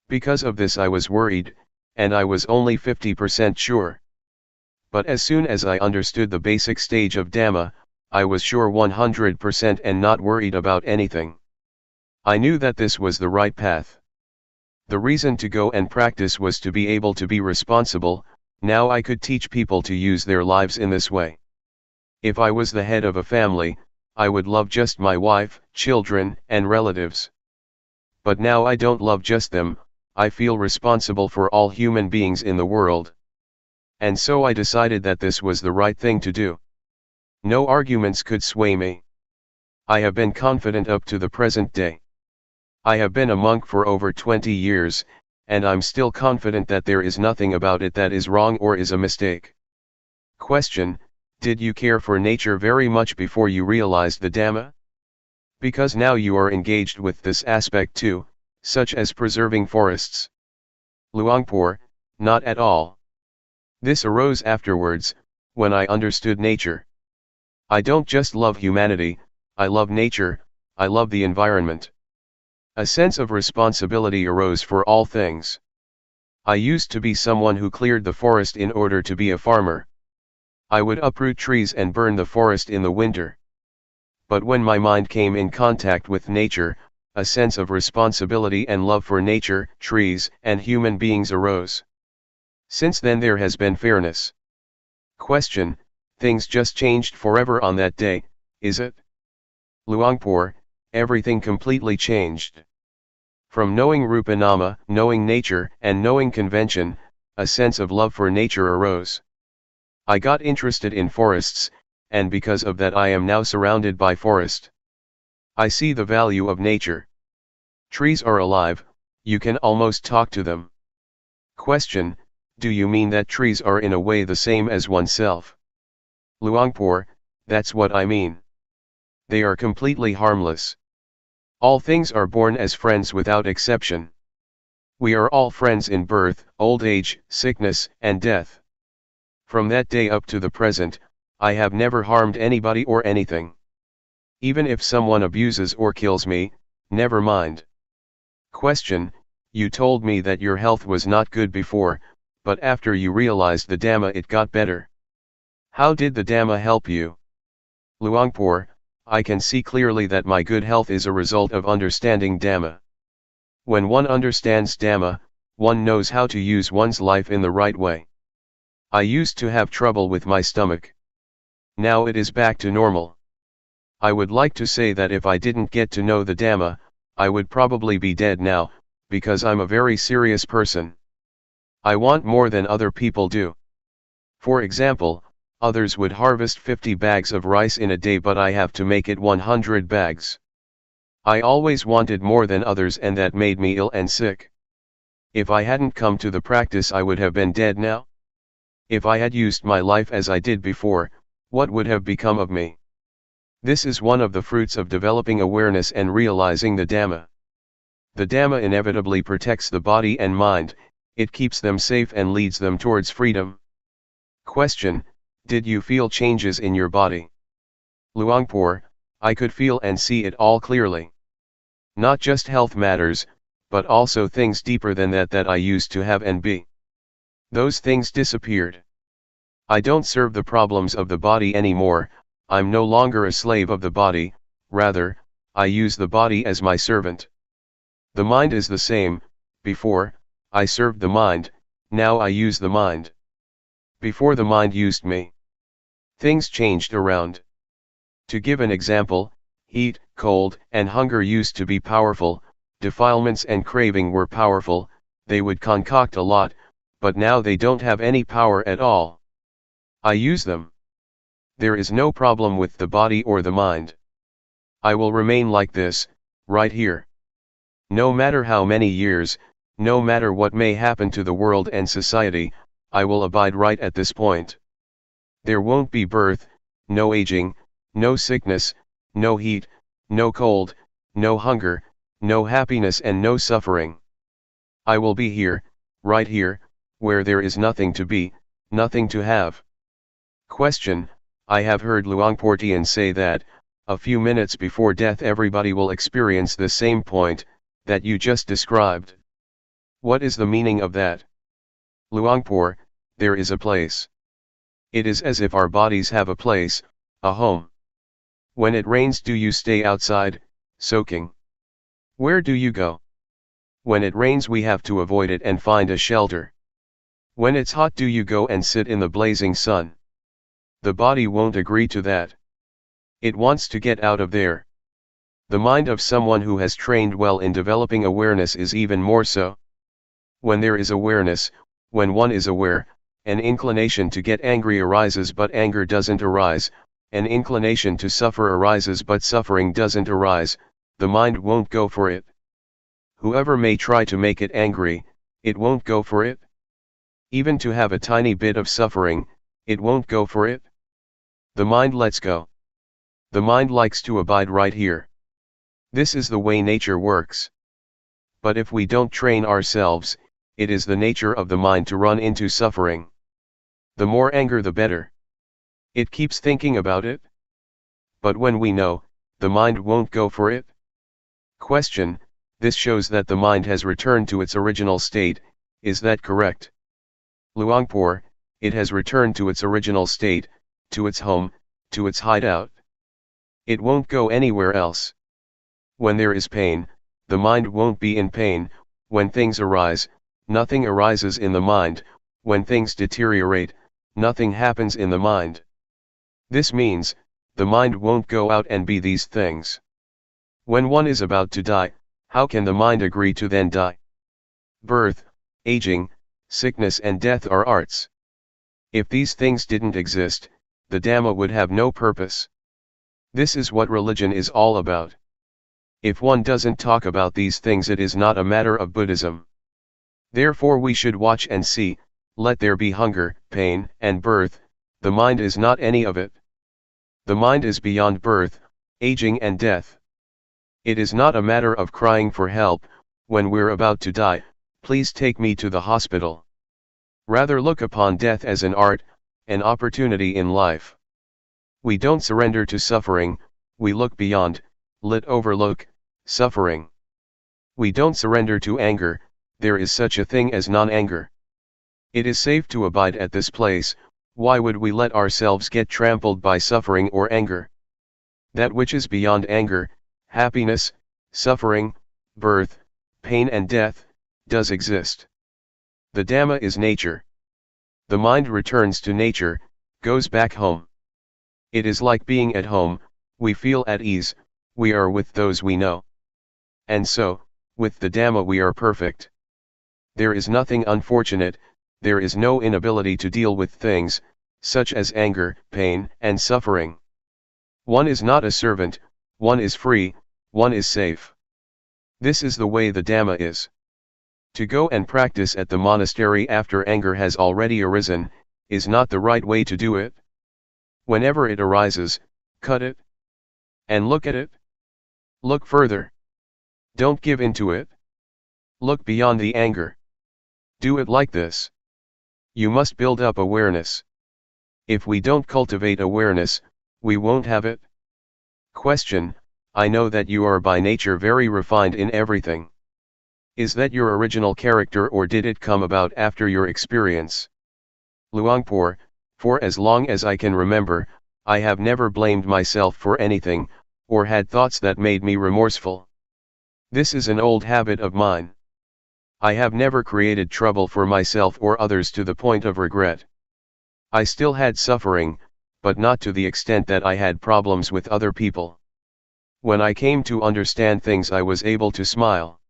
Because of this I was worried, and I was only 50% sure. But as soon as I understood the basic stage of Dhamma, I was sure 100% and not worried about anything. I knew that this was the right path. The reason to go and practice was to be able to be responsible. Now I could teach people to use their lives in this way. If I was the head of a family, I would love just my wife, children, and relatives. But now I don't love just them, I feel responsible for all human beings in the world. And so I decided that this was the right thing to do. No arguments could sway me. I have been confident up to the present day. I have been a monk for over 20 years, and I'm still confident that there is nothing about it that is wrong or is a mistake. Question: Did you care for nature very much before you realized the Dhamma? Because now you are engaged with this aspect too, such as preserving forests. Luangpor, not at all. This arose afterwards, when I understood nature. I don't just love humanity, I love nature, I love the environment. A sense of responsibility arose for all things. I used to be someone who cleared the forest in order to be a farmer. I would uproot trees and burn the forest in the winter. But when my mind came in contact with nature, a sense of responsibility and love for nature, trees, and human beings arose. Since then there has been fairness. Question: things just changed forever on that day, is it? Luangpor: everything completely changed. From knowing Rupanama, knowing nature, and knowing convention, a sense of love for nature arose. I got interested in forests, and because of that I am now surrounded by forest. I see the value of nature. Trees are alive, you can almost talk to them. Question: do you mean that trees are in a way the same as oneself? Luangpor: that's what I mean. They are completely harmless. All things are born as friends without exception. We are all friends in birth, old age, sickness, and death. From that day up to the present, I have never harmed anybody or anything. Even if someone abuses or kills me, never mind. Question: you told me that your health was not good before, but after you realized the Dhamma it got better. How did the Dhamma help you? Luangpor: I can see clearly that my good health is a result of understanding Dhamma. When one understands Dhamma, one knows how to use one's life in the right way. I used to have trouble with my stomach. Now it is back to normal. I would like to say that if I didn't get to know the Dhamma, I would probably be dead now, because I'm a very serious person. I want more than other people do. For example, others would harvest 50 bags of rice in a day, but I have to make it 100 bags. I always wanted more than others, and that made me ill and sick. If I hadn't come to the practice, I would have been dead now. If I had used my life as I did before, what would have become of me? This is one of the fruits of developing awareness and realizing the Dhamma. The Dhamma inevitably protects the body and mind, it keeps them safe and leads them towards freedom. Question: did you feel changes in your body? Luangpor: I could feel and see it all clearly. Not just health matters, but also things deeper than that I used to have and be. Those things disappeared. I don't serve the problems of the body anymore, I'm no longer a slave of the body, rather, I use the body as my servant. The mind is the same. Before, I served the mind, now I use the mind. Before the mind used me. Things changed around. To give an example, heat, cold, and hunger used to be powerful, defilements and craving were powerful, they would concoct a lot, but now they don't have any power at all. I use them. There is no problem with the body or the mind. I will remain like this, right here. No matter how many years, no matter what may happen to the world and society, I will abide right at this point. There won't be birth, no aging, no sickness, no heat, no cold, no hunger, no happiness and no suffering. I will be here, right here, where there is nothing to be, nothing to have. Question: I have heard Luangpor Teean say that, a few minutes before death everybody will experience the same point, that you just described. What is the meaning of that? Luangpor: there is a place. It is as if our bodies have a place, a home. When it rains, do you stay outside, soaking? Where do you go? When it rains we have to avoid it and find a shelter. When it's hot, do you go and sit in the blazing sun? The body won't agree to that. It wants to get out of there. The mind of someone who has trained well in developing awareness is even more so. When there is awareness, when one is aware, an inclination to get angry arises but anger doesn't arise, an inclination to suffer arises but suffering doesn't arise, the mind won't go for it. Whoever may try to make it angry, it won't go for it. Even to have a tiny bit of suffering, it won't go for it. The mind lets go. The mind likes to abide right here. This is the way nature works. But if we don't train ourselves, it is the nature of the mind to run into suffering. The more anger the better. It keeps thinking about it. But when we know, the mind won't go for it. Question: this shows that the mind has returned to its original state, is that correct? Luangpor: it has returned to its original state, to its home, to its hideout. It won't go anywhere else. When there is pain, the mind won't be in pain. When things arise, nothing arises in the mind. When things deteriorate, nothing happens in the mind. This means, the mind won't go out and be these things. When one is about to die, how can the mind agree to then die? Birth, aging, sickness and death are arts. If these things didn't exist, the Dhamma would have no purpose. This is what religion is all about. If one doesn't talk about these things, it is not a matter of Buddhism. Therefore we should watch and see, let there be hunger, pain, and birth. The mind is not any of it. The mind is beyond birth, aging and death. It is not a matter of crying for help, when we're about to die, please take me to the hospital. Rather look upon death as an art, an opportunity in life. We don't surrender to suffering, we look beyond, overlook, suffering. We don't surrender to anger, there is such a thing as non-anger. It is safe to abide at this place, why would we let ourselves get trampled by suffering or anger? That which is beyond anger, happiness, suffering, birth, pain and death, does exist. The Dhamma is nature. The mind returns to nature, goes back home. It is like being at home, we feel at ease, we are with those we know. And so, with the Dhamma we are perfect. There is nothing unfortunate, there is no inability to deal with things, such as anger, pain, and suffering. One is not a servant, one is free, one is safe. This is the way the Dhamma is. To go and practice at the monastery after anger has already arisen, is not the right way to do it. Whenever it arises, cut it. And look at it. Look further. Don't give in to it. Look beyond the anger. Do it like this. You must build up awareness. If we don't cultivate awareness, we won't have it. Question: I know that you are by nature very refined in everything. Is that your original character or did it come about after your experience? Luangpor: for as long as I can remember, I have never blamed myself for anything, or had thoughts that made me remorseful. This is an old habit of mine. I have never created trouble for myself or others to the point of regret. I still had suffering, but not to the extent that I had problems with other people. When I came to understand things, I was able to smile.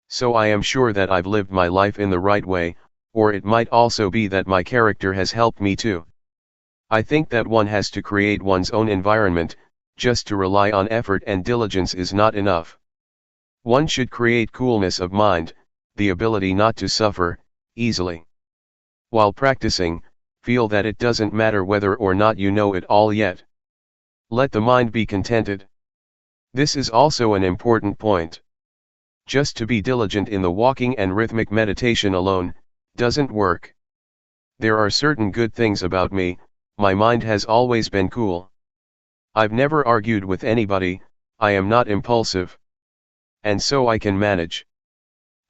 So I am sure that I've lived my life in the right way, or it might also be that my character has helped me too. I think that one has to create one's own environment, just to rely on effort and diligence is not enough. One should create coolness of mind, the ability not to suffer easily. While practicing, feel that it doesn't matter whether or not you know it all yet. Let the mind be contented. This is also an important point. Just to be diligent in the walking and rhythmic meditation alone, doesn't work. There are certain good things about me, my mind has always been cool. I've never argued with anybody, I am not impulsive. And so I can manage.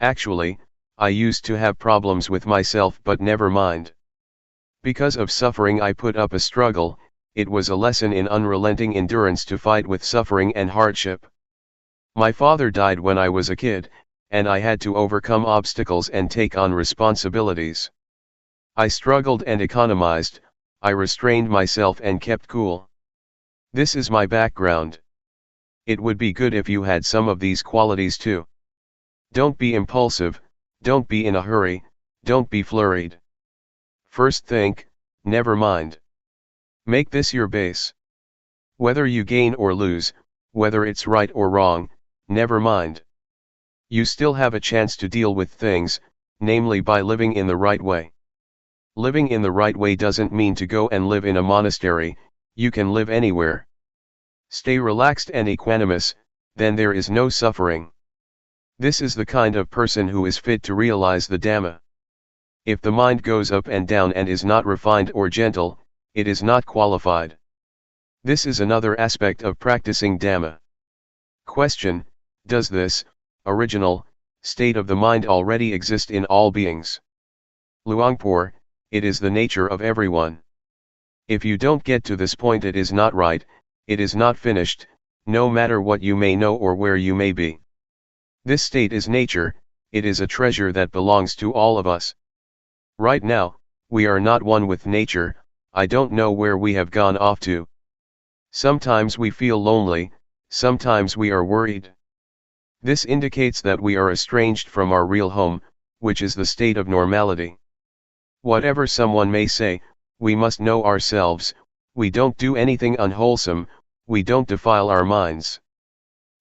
Actually, I used to have problems with myself, but never mind. Because of suffering I put up a struggle, it was a lesson in unrelenting endurance to fight with suffering and hardship. My father died when I was a kid, and I had to overcome obstacles and take on responsibilities. I struggled and economized, I restrained myself and kept cool. This is my background. It would be good if you had some of these qualities too. Don't be impulsive, don't be in a hurry, don't be flurried. First think, never mind. Make this your base. Whether you gain or lose, whether it's right or wrong, never mind. You still have a chance to deal with things, namely by living in the right way. Living in the right way doesn't mean to go and live in a monastery, You can live anywhere. Stay relaxed and equanimous, then there is no suffering. This is the kind of person who is fit to realize the Dhamma. If the mind goes up and down and is not refined or gentle, it is not qualified. This is another aspect of practicing Dhamma. Question: does this original state of the mind already exist in all beings? Luangpor: it is the nature of everyone. If you don't get to this point, it is not right, it is not finished, no matter what you may know or where you may be. This state is nature, it is a treasure that belongs to all of us. Right now, we are not one with nature. I don't know where we have gone off to. Sometimes we feel lonely, sometimes we are worried. This indicates that we are estranged from our real home, which is the state of normality. Whatever someone may say, we must know ourselves, we don't do anything unwholesome, we don't defile our minds.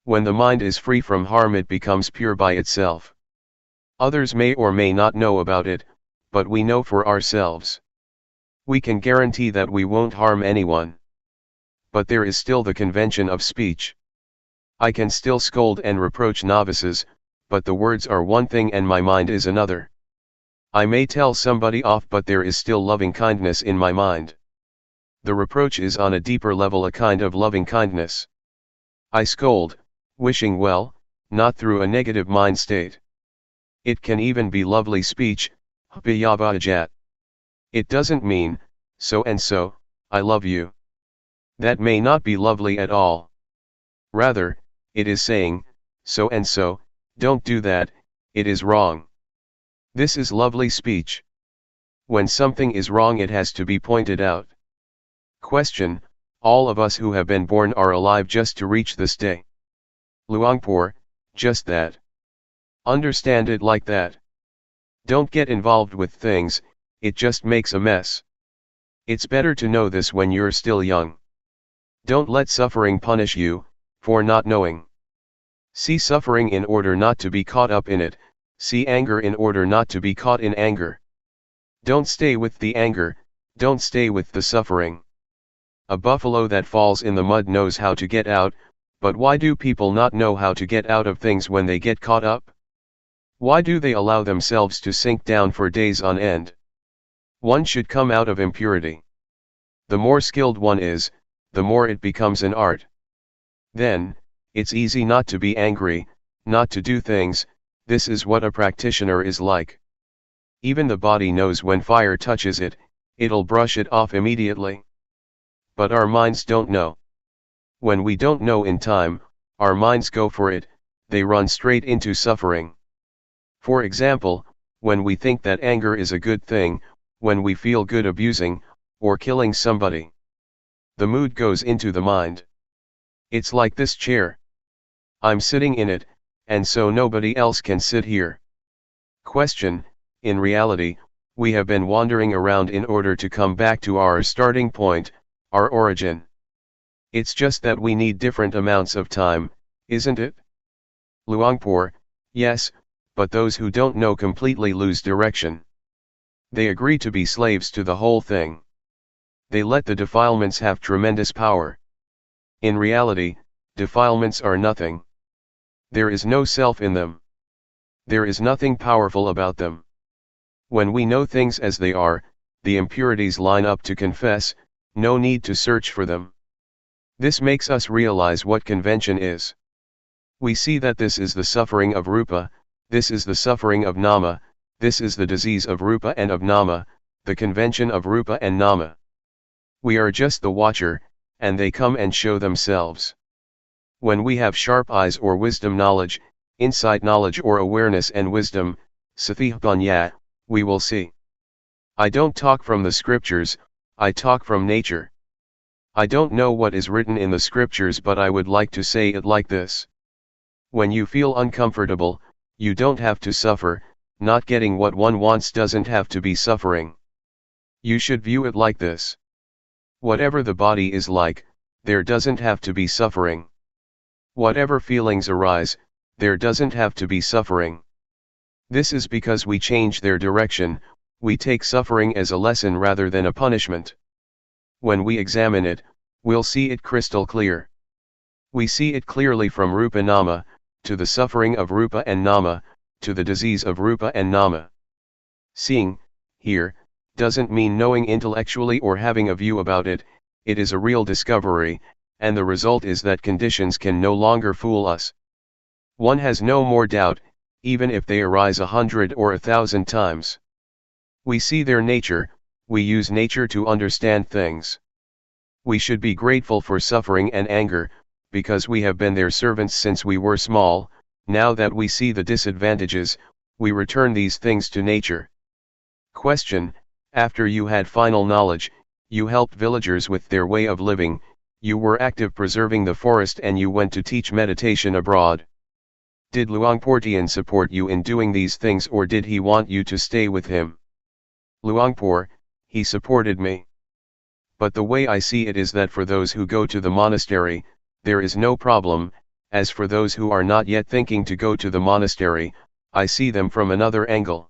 When the mind is free from harm, it becomes pure by itself. Others may or may not know about it, but we know for ourselves. We can guarantee that we won't harm anyone. But there is still the convention of speech. I can still scold and reproach novices, but the words are one thing and my mind is another. I may tell somebody off, but there is still loving kindness in my mind. The reproach is on a deeper level, a kind of loving kindness. I scold, wishing well, not through a negative mind state. It can even be lovely speech, it doesn't mean, so and so, I love you. That may not be lovely at all. Rather, it is saying, so and so, don't do that, it is wrong. This is lovely speech. When something is wrong, it has to be pointed out. Question: all of us who have been born are alive just to reach this day. Luangpor: just that. Understand it like that. Don't get involved with things, it just makes a mess. It's better to know this when you're still young. Don't let suffering punish you for not knowing. See suffering in order not to be caught up in it, see anger in order not to be caught in anger. Don't stay with the anger, don't stay with the suffering. A buffalo that falls in the mud knows how to get out, but why do people not know how to get out of things when they get caught up? Why do they allow themselves to sink down for days on end? One should come out of impurity. The more skilled one is, the more it becomes an art. Then, it's easy not to be angry, not to do things. This is what a practitioner is like. Even the body knows when fire touches it, it'll brush it off immediately. But our minds don't know. When we don't know in time, our minds go for it, they run straight into suffering. For example, when we think that anger is a good thing, when we feel good abusing, or killing somebody, the mood goes into the mind. It's like this chair. I'm sitting in it, and so nobody else can sit here. Question: in reality, we have been wandering around in order to come back to our starting point, our origin. It's just that we need different amounts of time, isn't it? Luangpor: yes, but those who don't know completely lose direction. They agree to be slaves to the whole thing. They let the defilements have tremendous power. In reality, defilements are nothing. There is no self in them. There is nothing powerful about them. When we know things as they are, the impurities line up to confess, no need to search for them. This makes us realize what convention is. We see that this is the suffering of Rupa, this is the suffering of Nama, this is the disease of Rupa and of Nama, the convention of Rupa and Nama. We are just the watcher, and they come and show themselves. When we have sharp eyes or wisdom knowledge, insight knowledge or awareness and wisdom, sathipanya, we will see. I don't talk from the scriptures, I talk from nature. I don't know what is written in the scriptures, but I would like to say it like this. When you feel uncomfortable, you don't have to suffer, not getting what one wants doesn't have to be suffering. You should view it like this. Whatever the body is like, there doesn't have to be suffering. Whatever feelings arise, there doesn't have to be suffering. This is because we change their direction, we take suffering as a lesson rather than a punishment. When we examine it, we'll see it crystal clear. We see it clearly from Rupa Nama, to the suffering of Rupa and Nama, to the disease of Rupa and Nama. Seeing, here, doesn't mean knowing intellectually or having a view about it, it is a real discovery, and the result is that conditions can no longer fool us. One has no more doubt, even if they arise 100 or 1,000 times. We see their nature, we use nature to understand things. We should be grateful for suffering and anger, because we have been their servants since we were small. Now that we see the disadvantages, we return these things to nature. Question: after you had final knowledge, you helped villagers with their way of living, you were active preserving the forest, and you went to teach meditation abroad. Did Luangpor Teean support you in doing these things, or did he want you to stay with him? Luangpor: he supported me. But the way I see it is that for those who go to the monastery, there is no problem. As for those who are not yet thinking to go to the monastery, I see them from another angle.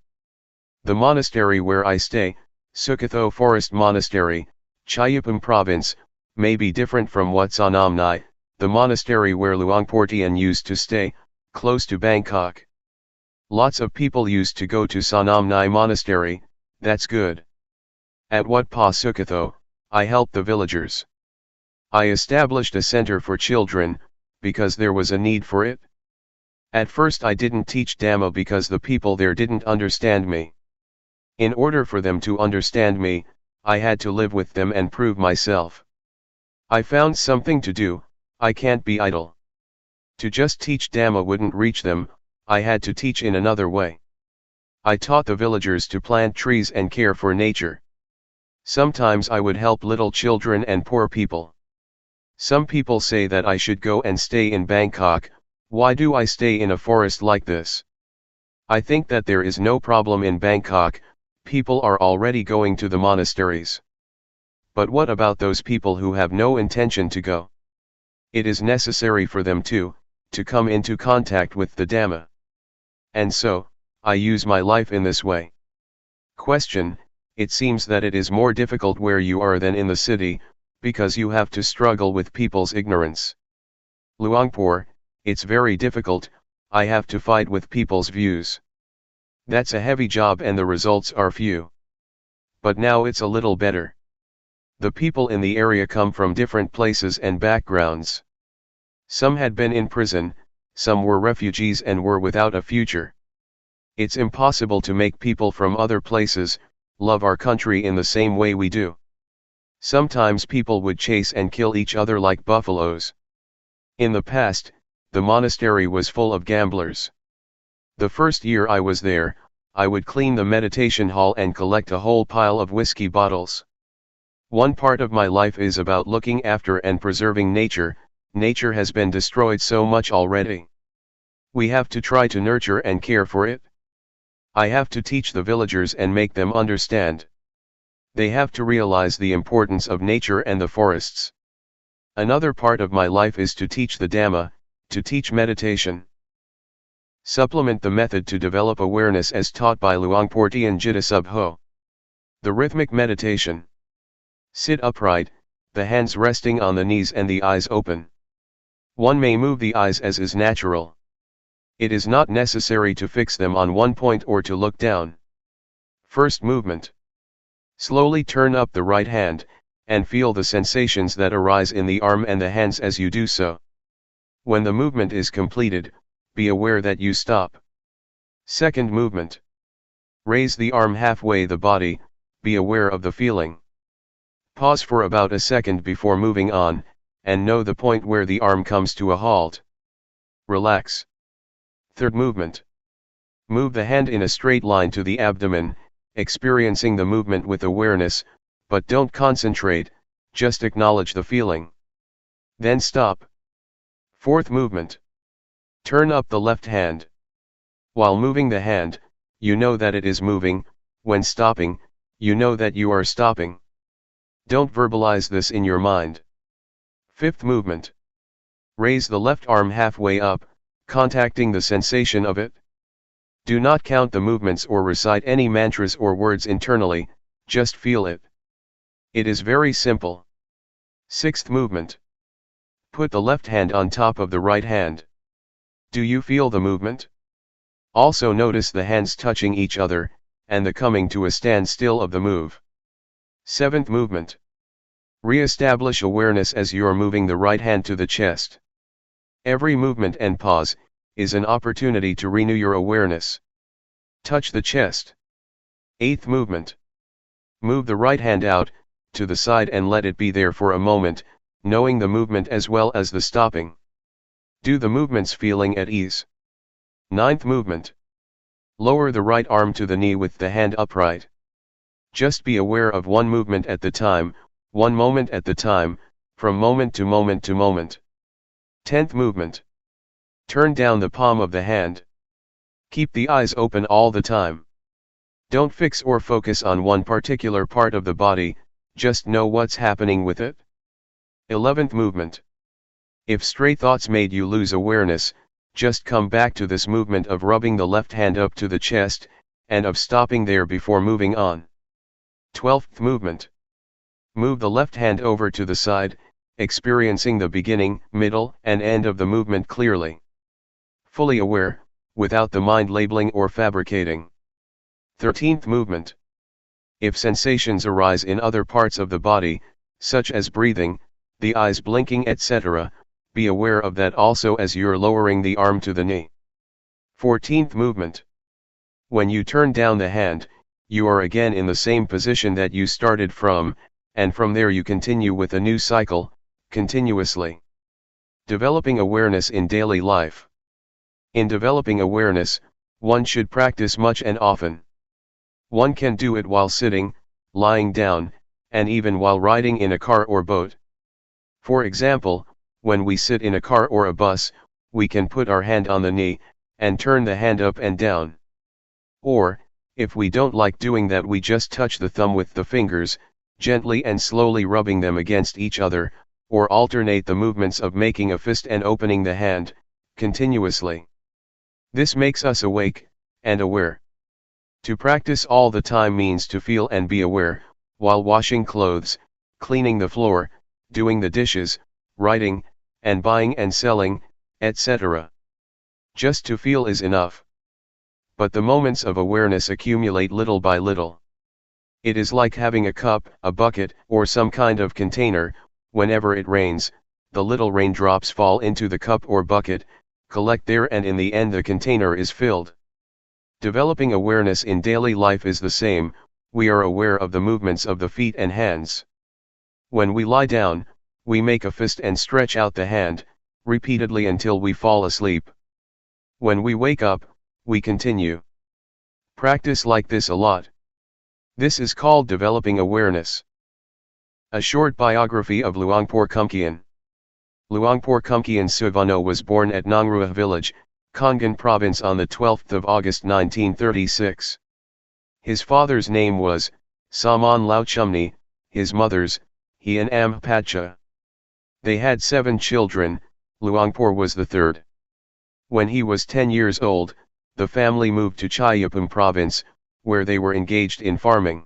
The monastery where I stay, Sukatho Forest Monastery, Chayapam Province, may be different from what Sonamnai, the monastery where Luangpor Teean used to stay, close to Bangkok. Lots of people used to go to Sonamnai Monastery, that's good. At Wat Pa Sukatho, I helped the villagers. I established a center for children, because there was a need for it. At first I didn't teach Dhamma because the people there didn't understand me. In order for them to understand me, I had to live with them and prove myself. I found something to do, I can't be idle. To just teach Dhamma wouldn't reach them, I had to teach in another way. I taught the villagers to plant trees and care for nature. Sometimes I would help little children and poor people. Some people say that I should go and stay in Bangkok. Why do I stay in a forest like this? I think that there is no problem in Bangkok, people are already going to the monasteries. But what about those people who have no intention to go? It is necessary for them to come into contact with the Dhamma. And so, I use my life in this way. Question: it seems that it is more difficult where you are than in the city, because you have to struggle with people's ignorance. Luangpor: it's very difficult, I have to fight with people's views. That's a heavy job and the results are few. But now it's a little better. The people in the area come from different places and backgrounds. Some had been in prison, some were refugees and were without a future. It's impossible to make people from other places love our country in the same way we do. Sometimes people would chase and kill each other like buffaloes. In the past, the monastery was full of gamblers. The first year I was there, I would clean the meditation hall and collect a whole pile of whiskey bottles. One part of my life is about looking after and preserving nature. Nature has been destroyed so much already. We have to try to nurture and care for it. I have to teach the villagers and make them understand. They have to realize the importance of nature and the forests. Another part of my life is to teach the Dhamma, to teach meditation. Supplement the method to develop awareness as taught by Luangpor Teean Jidasubho. The rhythmic meditation. Sit upright, the hands resting on the knees and the eyes open. One may move the eyes as is natural. It is not necessary to fix them on one point or to look down. First movement. Slowly turn up the right hand, and feel the sensations that arise in the arm and the hands as you do so. When the movement is completed, be aware that you stop. Second movement. Raise the arm halfway the body, be aware of the feeling. Pause for about a second before moving on, and know the point where the arm comes to a halt. Relax. Third movement. Move the hand in a straight line to the abdomen, experiencing the movement with awareness, but don't concentrate, just acknowledge the feeling. Then stop. Fourth movement. Turn up the left hand. While moving the hand, you know that it is moving. When stopping, you know that you are stopping. Don't verbalize this in your mind. Fifth movement. Raise the left arm halfway up, contacting the sensation of it. Do not count the movements or recite any mantras or words internally, just feel it. It is very simple. 6th movement. Put the left hand on top of the right hand. Do you feel the movement? Also notice the hands touching each other, and the coming to a standstill of the move. 7th movement. Re-establish awareness as you're moving the right hand to the chest. Every movement and pause is an opportunity to renew your awareness. Touch the chest. 8th movement. Move the right hand out to the side and let it be there for a moment, knowing the movement as well as the stopping. Do the movements feeling at ease. 9th movement. Lower the right arm to the knee with the hand upright. Just be aware of one movement at the time, one moment at the time, from moment to moment to moment. 10th movement. Turn down the palm of the hand. Keep the eyes open all the time. Don't fix or focus on one particular part of the body, just know what's happening with it. 11th movement. If stray thoughts made you lose awareness, just come back to this movement of rubbing the left hand up to the chest, and of stopping there before moving on. 12th movement. Move the left hand over to the side, experiencing the beginning, middle, and end of the movement clearly. Fully aware, without the mind labeling or fabricating. 13th movement. If sensations arise in other parts of the body, such as breathing, the eyes blinking, etc., be aware of that also as you're lowering the arm to the knee. 14th movement. When you turn down the hand, you are again in the same position that you started from, and from there you continue with a new cycle, continuously. Developing awareness in daily life. In developing awareness, one should practice much and often. One can do it while sitting, lying down, and even while riding in a car or boat. For example, when we sit in a car or a bus, we can put our hand on the knee, and turn the hand up and down. Or, if we don't like doing that, we just touch the thumb with the fingers, gently and slowly rubbing them against each other, or alternate the movements of making a fist and opening the hand, continuously. This makes us awake, and aware. To practice all the time means to feel and be aware, while washing clothes, cleaning the floor, doing the dishes, writing, and buying and selling, etc. Just to feel is enough. But the moments of awareness accumulate little by little. It is like having a cup, a bucket, or some kind of container. Whenever it rains, the little raindrops fall into the cup or bucket, collect there, and in the end the container is filled. Developing awareness in daily life is the same. We are aware of the movements of the feet and hands. When we lie down, we make a fist and stretch out the hand, repeatedly until we fall asleep. When we wake up, we continue. Practice like this a lot. This is called developing awareness. A short biography of Luangpor Teean. Luangpor Teean Suvarno was born at Nongrua village, Kongan province on the 12th of August 1936. His father's name was Saman Lauchumni, his mother's Hian Ampacha. They had 7 children. Luangpor was the third. When he was 10 years old, the family moved to Chayapum province, where they were engaged in farming.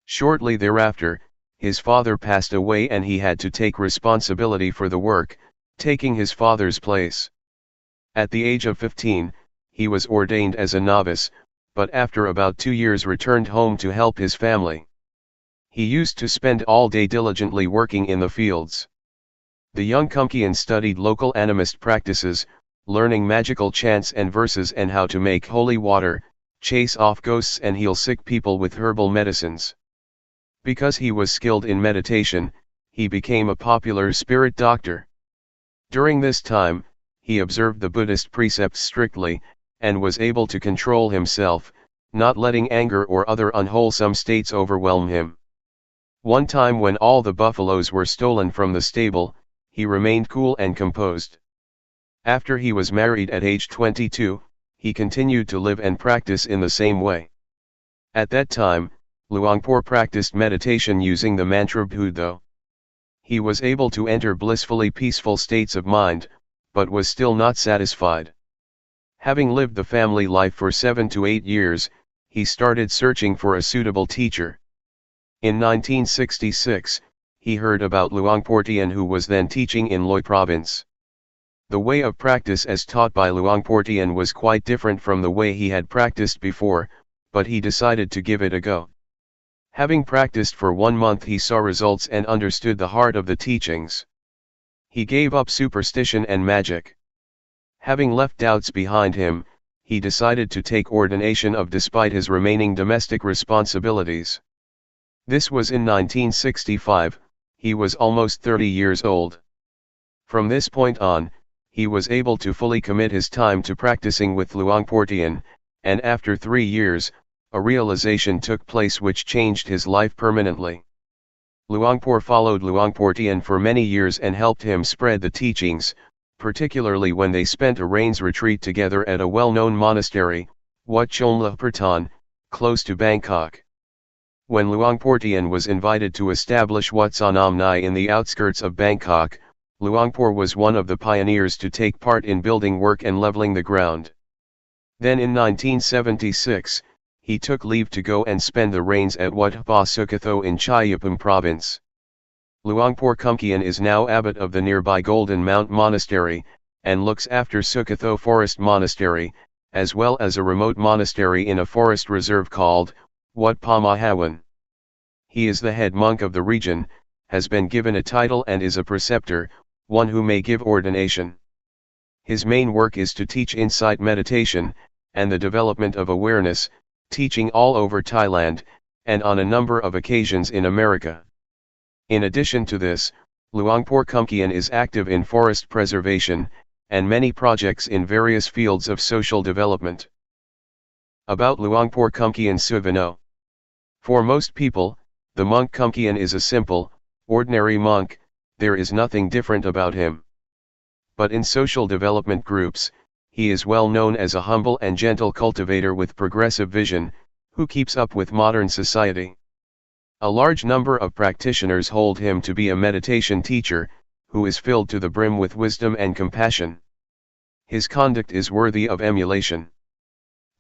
Shortly thereafter, his father passed away and he had to take responsibility for the work, taking his father's place. At the age of 15, he was ordained as a novice, but after about 2 years returned home to help his family. He used to spend all day diligently working in the fields. The young Teean studied local animist practices, learning magical chants and verses and how to make holy water, chase off ghosts and heal sick people with herbal medicines. Because he was skilled in meditation, he became a popular spirit doctor. During this time, he observed the Buddhist precepts strictly, and was able to control himself, not letting anger or other unwholesome states overwhelm him. One time when all the buffaloes were stolen from the stable, he remained cool and composed. After he was married at age 22, he continued to live and practice in the same way. At that time, Luangpor practiced meditation using the mantra Buddho. He was able to enter blissfully peaceful states of mind, but was still not satisfied. Having lived the family life for 7 to 8 years, he started searching for a suitable teacher. In 1966, he heard about Luangpor Teean, who was then teaching in Loi province. The way of practice as taught by Luangpor Teean was quite different from the way he had practiced before, but he decided to give it a go. Having practiced for 1 month, he saw results and understood the heart of the teachings. He gave up superstition and magic. Having left doubts behind him, he decided to take ordination despite his remaining domestic responsibilities. This was in 1965, he was almost 30 years old. From this point on, he was able to fully commit his time to practicing with Luangpor Teean, and after 3 years, a realization took place which changed his life permanently. Luangpor followed Luangpor Teean for many years and helped him spread the teachings, particularly when they spent a rains retreat together at a well-known monastery, Wat Chon La Pertan, close to Bangkok. When Luangpor Teean was invited to establish Wat Sanam Nai in the outskirts of Bangkok, Luangpor was one of the pioneers to take part in building work and leveling the ground. Then in 1976, he took leave to go and spend the rains at Wat Pa Sukatho in Chayapam province. Luangpor Teean is now abbot of the nearby Golden Mount Monastery, and looks after Sukatho Forest Monastery, as well as a remote monastery in a forest reserve called Wat Pa Mahawan. He is the head monk of the region, has been given a title and is a preceptor, one who may give ordination. His main work is to teach insight meditation, and the development of awareness, teaching all over Thailand, and on a number of occasions in America. In addition to this, Luangpor Teean is active in forest preservation, and many projects in various fields of social development. About Luangpor Teean Suvino. For most people, the monk Teean is a simple, ordinary monk, there is nothing different about him. But in social development groups, he is well known as a humble and gentle cultivator with progressive vision, who keeps up with modern society. A large number of practitioners hold him to be a meditation teacher, who is filled to the brim with wisdom and compassion. His conduct is worthy of emulation.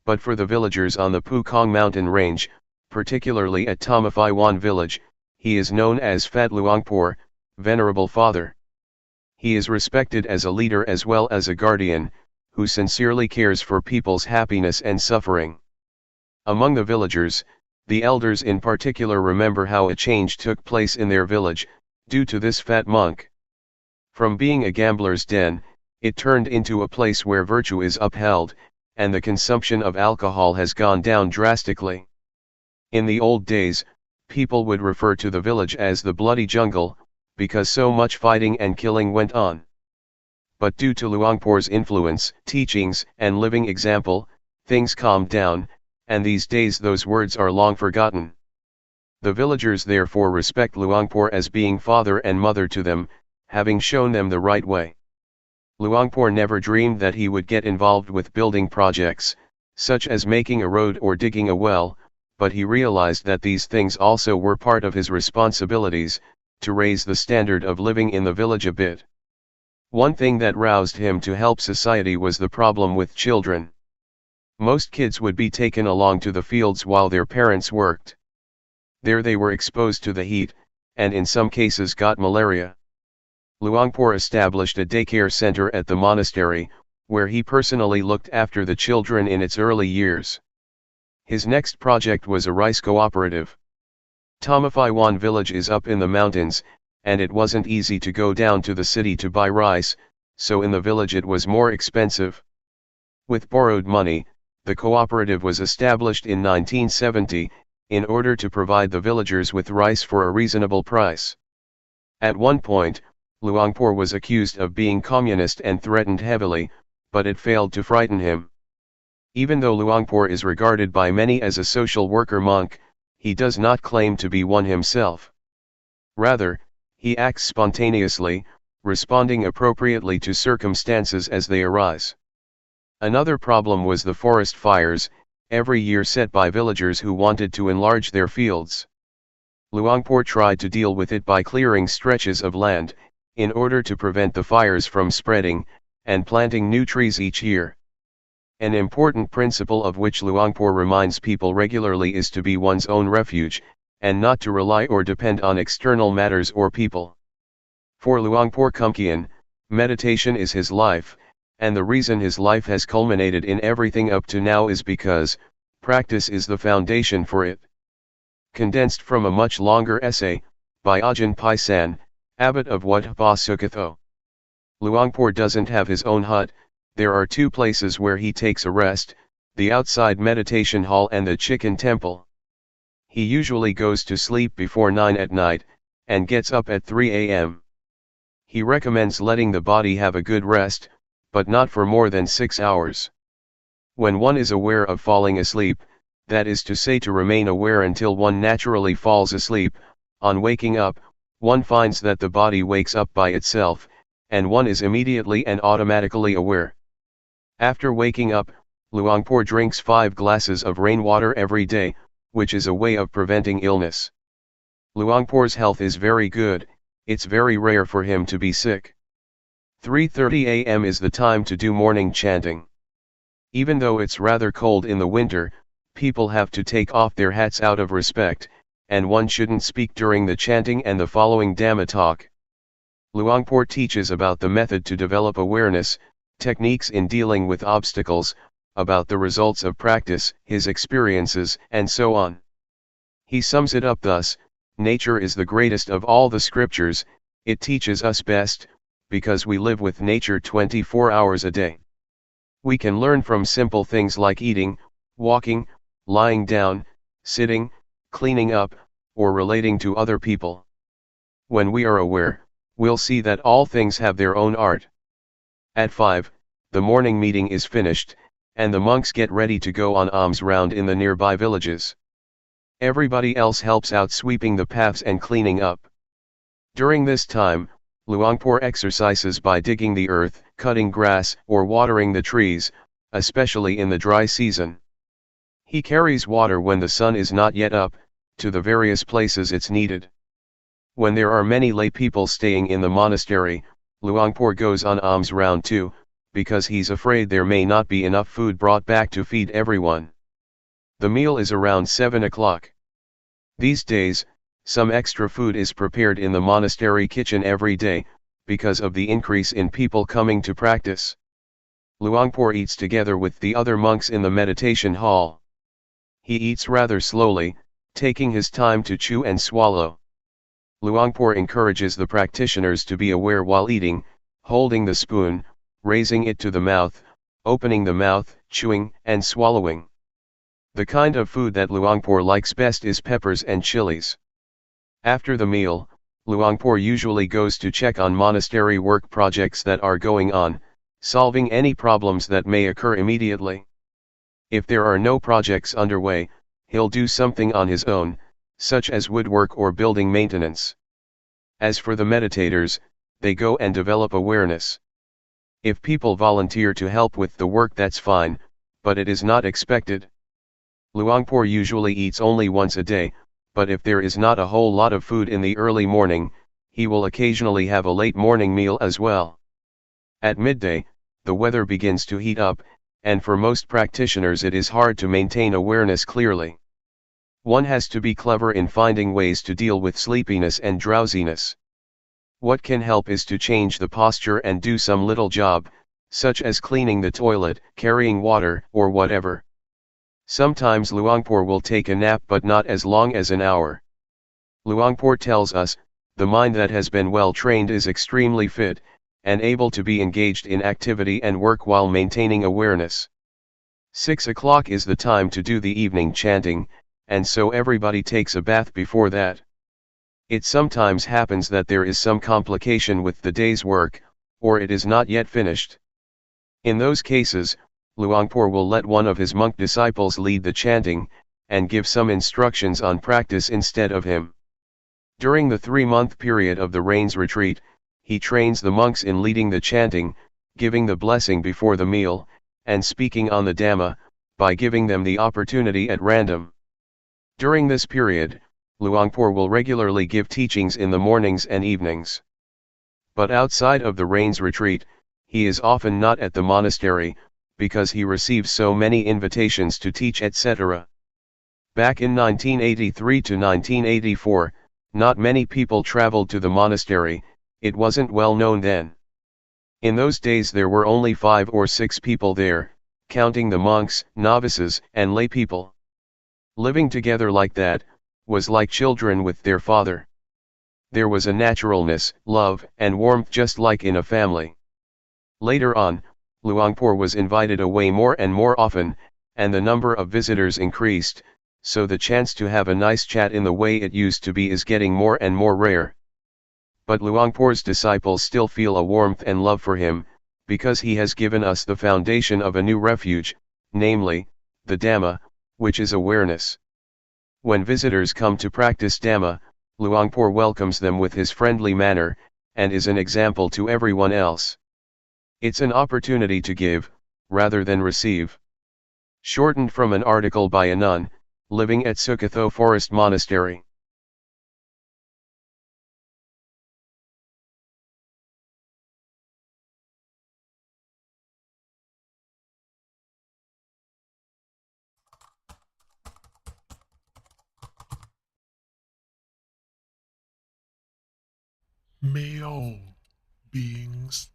But for the villagers on the Pukong mountain range, particularly at Tamafai Wan village, he is known as Fat Luangpor, Venerable Father. He is respected as a leader as well as a guardian, who sincerely cares for people's happiness and suffering. Among the villagers, the elders in particular remember how a change took place in their village, due to this fat monk. From being a gambler's den, it turned into a place where virtue is upheld, and the consumption of alcohol has gone down drastically. In the old days, people would refer to the village as the bloody jungle, because so much fighting and killing went on. But due to Luangpor's influence, teachings, and living example, things calmed down, and these days those words are long forgotten. The villagers therefore respect Luangpor as being father and mother to them, having shown them the right way. Luangpor never dreamed that he would get involved with building projects, such as making a road or digging a well, but he realized that these things also were part of his responsibilities, to raise the standard of living in the village a bit. One thing that roused him to help society was the problem with children. Most kids would be taken along to the fields while their parents worked. There they were exposed to the heat, and in some cases got malaria. Luangpor established a daycare center at the monastery, where he personally looked after the children in its early years. His next project was a rice cooperative. Tamafai Wan village is up in the mountains, and it wasn't easy to go down to the city to buy rice, so in the village it was more expensive. With borrowed money, the cooperative was established in 1970, in order to provide the villagers with rice for a reasonable price. At one point, Luangpor was accused of being communist and threatened heavily, but it failed to frighten him. Even though Luangpor is regarded by many as a social worker monk, he does not claim to be one himself. Rather, he acts spontaneously, responding appropriately to circumstances as they arise. Another problem was the forest fires, every year set by villagers who wanted to enlarge their fields. Luangpor tried to deal with it by clearing stretches of land, in order to prevent the fires from spreading, and planting new trees each year. An important principle of which Luangpor reminds people regularly is to be one's own refuge, and not to rely or depend on external matters or people. For Luangpor Teean, meditation is his life, and the reason his life has culminated in everything up to now is because practice is the foundation for it. Condensed from a much longer essay, by Ajahn Paisan, abbot of Wat Ba Sukatho. Luangpor doesn't have his own hut. There are two places where he takes a rest, the outside meditation hall and the chicken temple. He usually goes to sleep before 9 at night, and gets up at 3 a.m. He recommends letting the body have a good rest, but not for more than 6 hours. When one is aware of falling asleep, that is to say to remain aware until one naturally falls asleep, on waking up, one finds that the body wakes up by itself, and one is immediately and automatically aware. After waking up, Luangpor drinks 5 glasses of rainwater every day, which is a way of preventing illness. Luangpor's health is very good, it's very rare for him to be sick. 3:30 a.m. is the time to do morning chanting. Even though it's rather cold in the winter, people have to take off their hats out of respect, and one shouldn't speak during the chanting and the following Dhamma talk. Luangpor teaches about the method to develop awareness, techniques in dealing with obstacles, about the results of practice, his experiences, and so on. He sums it up thus: nature is the greatest of all the scriptures, it teaches us best, because we live with nature 24 hours a day. We can learn from simple things like eating, walking, lying down, sitting, cleaning up, or relating to other people. When we are aware, we'll see that all things have their own art. At 5, the morning meeting is finished, and the monks get ready to go on alms round in the nearby villages. Everybody else helps out sweeping the paths and cleaning up. During this time, Luangpor exercises by digging the earth, cutting grass, or watering the trees, especially in the dry season. He carries water when the sun is not yet up, to the various places it's needed. When there are many lay people staying in the monastery, Luangpor goes on alms round too, because he's afraid there may not be enough food brought back to feed everyone. The meal is around 7 o'clock. These days, some extra food is prepared in the monastery kitchen every day, because of the increase in people coming to practice. Luangpor eats together with the other monks in the meditation hall. He eats rather slowly, taking his time to chew and swallow. Luangpor encourages the practitioners to be aware while eating, holding the spoon, raising it to the mouth, opening the mouth, chewing and swallowing. The kind of food that Luangpor likes best is peppers and chilies. After the meal, Luangpor usually goes to check on monastery work projects that are going on, solving any problems that may occur immediately. If there are no projects underway, he'll do something on his own, such as woodwork or building maintenance. As for the meditators, they go and develop awareness. If people volunteer to help with the work, that's fine, but it is not expected. Luangpor usually eats only once a day, but if there is not a whole lot of food in the early morning, he will occasionally have a late morning meal as well. At midday, the weather begins to heat up, and for most practitioners it is hard to maintain awareness clearly. One has to be clever in finding ways to deal with sleepiness and drowsiness. What can help is to change the posture and do some little job, such as cleaning the toilet, carrying water, or whatever. Sometimes Luangpor will take a nap, but not as long as an hour. Luangpor tells us, the mind that has been well trained is extremely fit, and able to be engaged in activity and work while maintaining awareness. 6 o'clock is the time to do the evening chanting, and so everybody takes a bath before that. It sometimes happens that there is some complication with the day's work, or it is not yet finished. In those cases, Luangpor will let one of his monk disciples lead the chanting, and give some instructions on practice instead of him. During the 3-month period of the Rains retreat, he trains the monks in leading the chanting, giving the blessing before the meal, and speaking on the Dhamma, by giving them the opportunity at random. During this period, Luangpor will regularly give teachings in the mornings and evenings. But outside of the Rains retreat, he is often not at the monastery, because he receives so many invitations to teach, etc. Back in 1983 to 1984, not many people traveled to the monastery, it wasn't well known then. In those days there were only 5 or 6 people there, counting the monks, novices, and lay people. Living together like that, was like children with their father. There was a naturalness, love, and warmth just like in a family. Later on, Luangpor was invited away more and more often, and the number of visitors increased, so the chance to have a nice chat in the way it used to be is getting more and more rare. But Luangpor's disciples still feel a warmth and love for him, because he has given us the foundation of a new refuge, namely, the Dhamma, which is awareness. When visitors come to practice Dhamma, Luangpor welcomes them with his friendly manner, and is an example to everyone else. It's an opportunity to give, rather than receive. Shortened from an article by a nun, living at Sukatho Forest Monastery. May all beings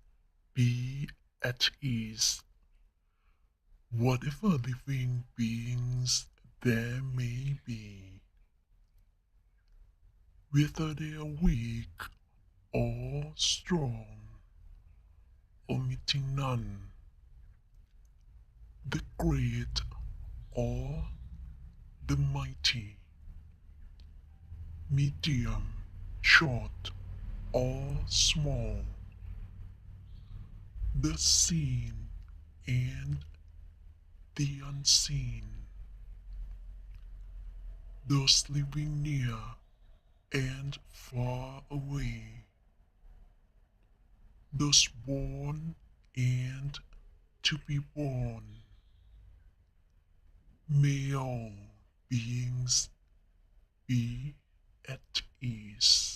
be at ease, whatever living beings there may be, whether they are weak or strong, omitting none, the great or the mighty, medium, short or small, the seen and the unseen, those living near and far away, those born and to be born. May all beings be at ease.